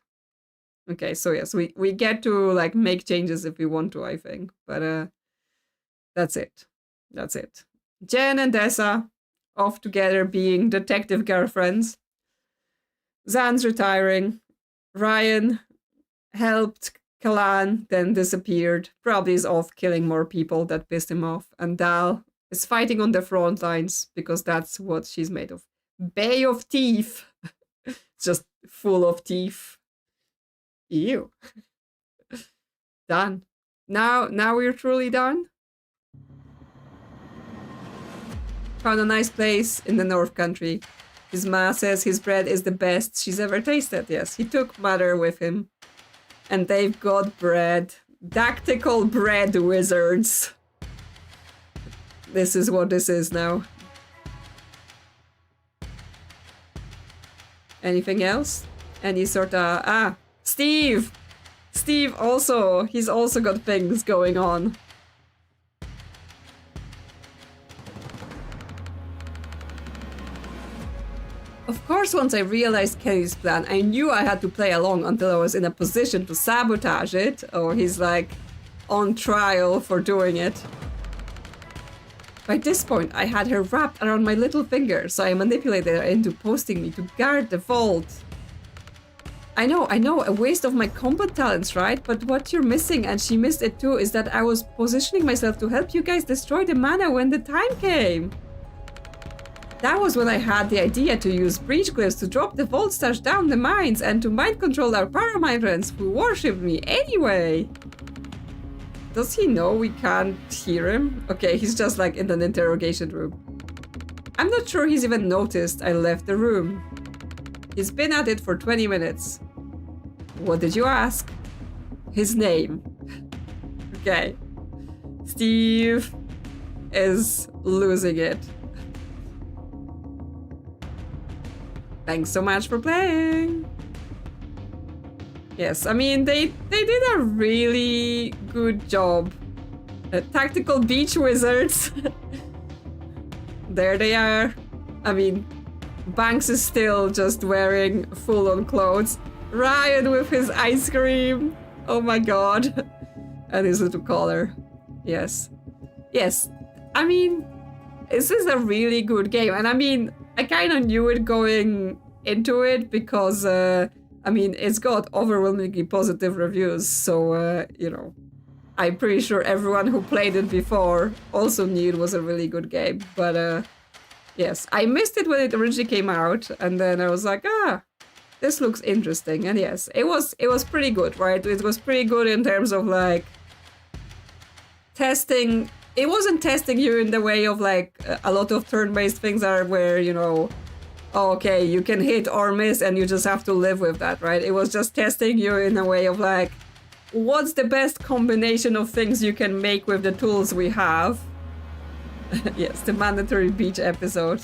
Speaker 1: Okay, so yes, we get to like make changes if we want to, I think. But that's it. That's it. Jen and Dessa off together being detective girlfriends. Zan's retiring. Ryan helped Kalan, then disappeared. Probably is off killing more people that pissed him off. And Dal is fighting on the front lines because that's what she's made of. Bay of teeth. Just full of teeth. Ew. Done. Now we're truly done. Found a nice place in the North Country. His ma says his bread is the best she's ever tasted. Yes, he took Mother with him. And they've got bread. Tactical bread wizards. This is what this is now. Anything else? Any sort of... Steve! Steve also. He's also got things going on. Of course, once I realized Kenny's plan, I knew I had to play along until I was in a position to sabotage it, or he's like on trial for doing it. By this point, I had her wrapped around my little finger, so I manipulated her into posting me to guard the vault. I know, a waste of my combat talents, right? But what you're missing, and she missed it too, is that I was positioning myself to help you guys destroy the mana when the time came. That was when I had the idea to use breach glyphs to drop the vault stash down the mines and to mind control our paramigrants who worshipped me anyway. Does he know we can't hear him? Okay, he's just like in an interrogation room. I'm not sure he's even noticed I left the room. He's been at it for 20 minutes. What did you ask? His name. Okay. Steve is losing it. Thanks so much for playing. Yes, I mean, they did a really good job. Tactical beach wizards. There they are. I mean, Banks is still just wearing full-on clothes. Ryan with his ice cream. Oh my god. And his little collar. Yes. Yes. I mean, this is a really good game. And I mean, I kind of knew it going into it because, I mean, it's got overwhelmingly positive reviews. So, I'm pretty sure everyone who played it before also knew it was a really good game. But, yes, I missed it when it originally came out. And then I was like, this looks interesting. And yes, it was pretty good, right? It was pretty good in terms of, like, testing. It wasn't testing you in the way of, like, a lot of turn-based things are where, okay, you can hit or miss and you just have to live with that, right? It was just testing you in a way of, like, what's the best combination of things you can make with the tools we have? Yes, the mandatory beach episode.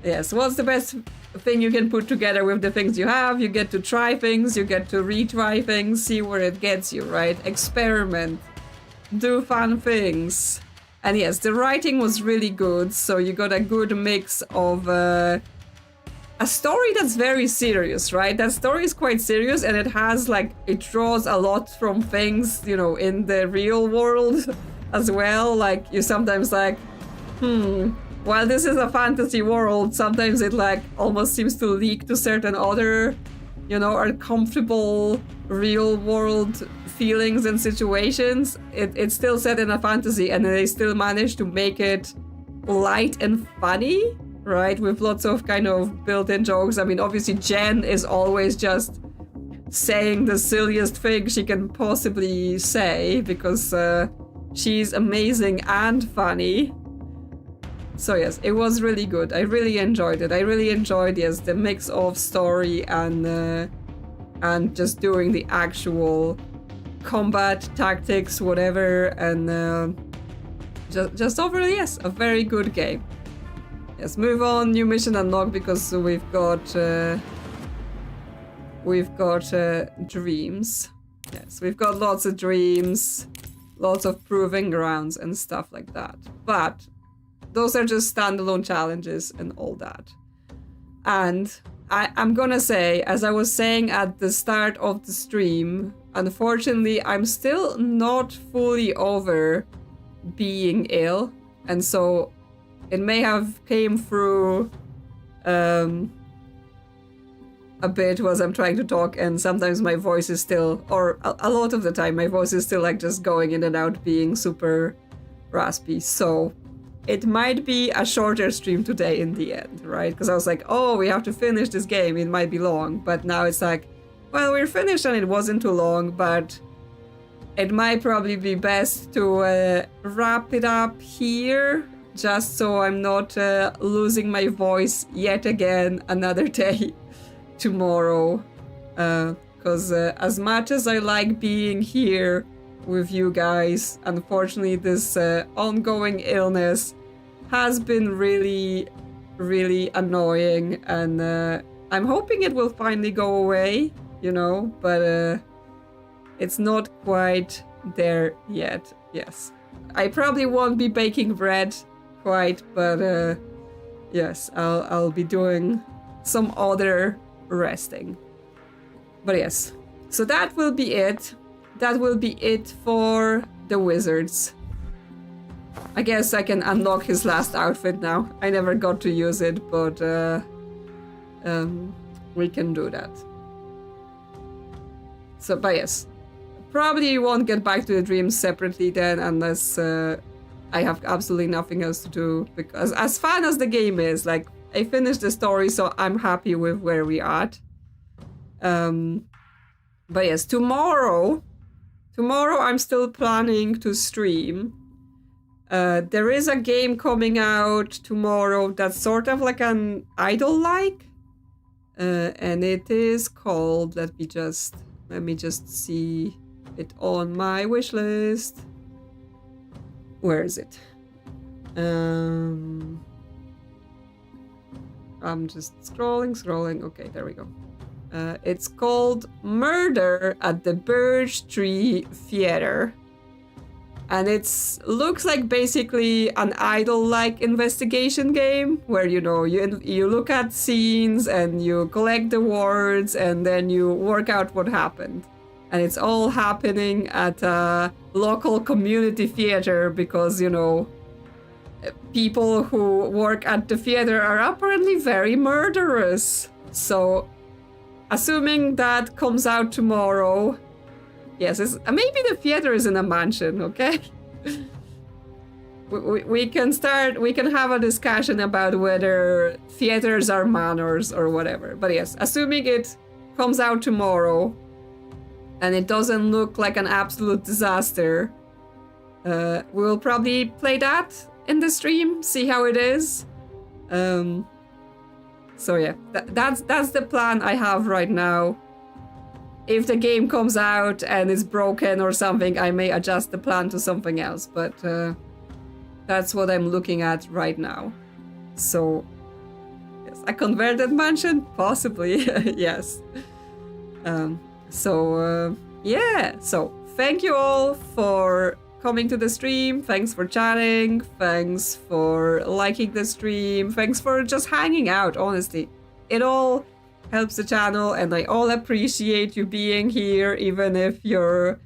Speaker 1: Yes, what's the best thing you can put together with the things you have? You get to try things, you get to retry things, see where it gets you, right? Experiment, do fun things. And yes, the writing was really good, so you got a good mix of a story that's very serious, right? That story is quite serious, and it has like, it draws a lot from things, you know, in the real world as well. Like, you sometimes like, while this is a fantasy world, sometimes it like almost seems to leak to certain other, you know, uncomfortable real world feelings and situations. It's still set in a fantasy, and they still manage to make it light and funny, right? With lots of kind of built-in jokes. I mean, obviously Jen is always just saying the silliest thing she can possibly say, because she's amazing and funny. So yes, it was really good. I really enjoyed it. I really enjoyed, yes, the mix of story and just doing the actual combat tactics, whatever, and just overall, yes, a very good game. Yes, move on, new mission unlocked, because we've got dreams. Yes, we've got lots of dreams, lots of proving grounds and stuff like that. But those are just standalone challenges and all that. And I'm gonna say, as I was saying at the start of the stream, unfortunately, I'm still not fully over being ill. And so it may have came through a bit as I'm trying to talk, and sometimes my voice is still, or a lot of the time, my voice is still like just going in and out, being super raspy. So it might be a shorter stream today in the end, right? Because I was like, oh, we have to finish this game, it might be long. But now it's like, well, we're finished and it wasn't too long, but it might probably be best to wrap it up here, just so I'm not losing my voice yet again another day tomorrow. Because as much as I like being here with you guys, unfortunately this ongoing illness has been really, really annoying, and I'm hoping it will finally go away, you know, but it's not quite there yet. Yes, I probably won't be baking bread quite, but yes, I'll be doing some other resting. But yes, so that will be it. That will be it for the wizards. I guess I can unlock his last outfit now. I never got to use it, but we can do that. So, but yes, probably won't get back to the dreams separately then, unless I have absolutely nothing else to do. Because as fun as the game is, like, I finished the story, so I'm happy with where we are at. But yes, tomorrow I'm still planning to stream. There is a game coming out tomorrow that's sort of like an idol-like, and it is called, let me just see it on my wish list. Where is it? I'm just scrolling. Okay, there we go. It's called Murder at the Birch Tree Theater. And it looks like basically an idol-like investigation game where, you know, you look at scenes and you collect the words and then you work out what happened. And it's all happening at a local community theater because, you know, people who work at the theater are apparently very murderous. So, assuming that comes out tomorrow, yes, maybe the theater is in a mansion, okay? we can have a discussion about whether theaters are manors or whatever. But yes, assuming it comes out tomorrow and it doesn't look like an absolute disaster, we'll probably play that in the stream, see how it is. So yeah, that's the plan I have right now. if the game comes out and it's broken or something, I may adjust the plan to something else, but that's what I'm looking at right now. So, yes, a converted mansion? Possibly, yes. Yeah, so thank you all for coming to the stream. Thanks for chatting. Thanks for liking the stream. Thanks for just hanging out, honestly. It all helps the channel, and I all appreciate you being here, even if you're...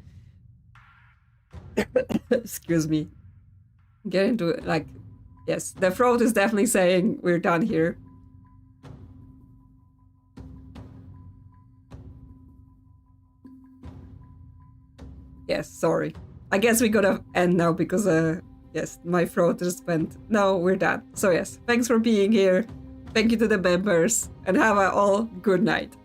Speaker 1: Excuse me. Get into it, like... Yes, the throat is definitely saying we're done here. Yes, sorry. I guess we gotta end now because, yes, my throat just went, no, we're done. So yes, thanks for being here. Thank you to the members, and have a all good night.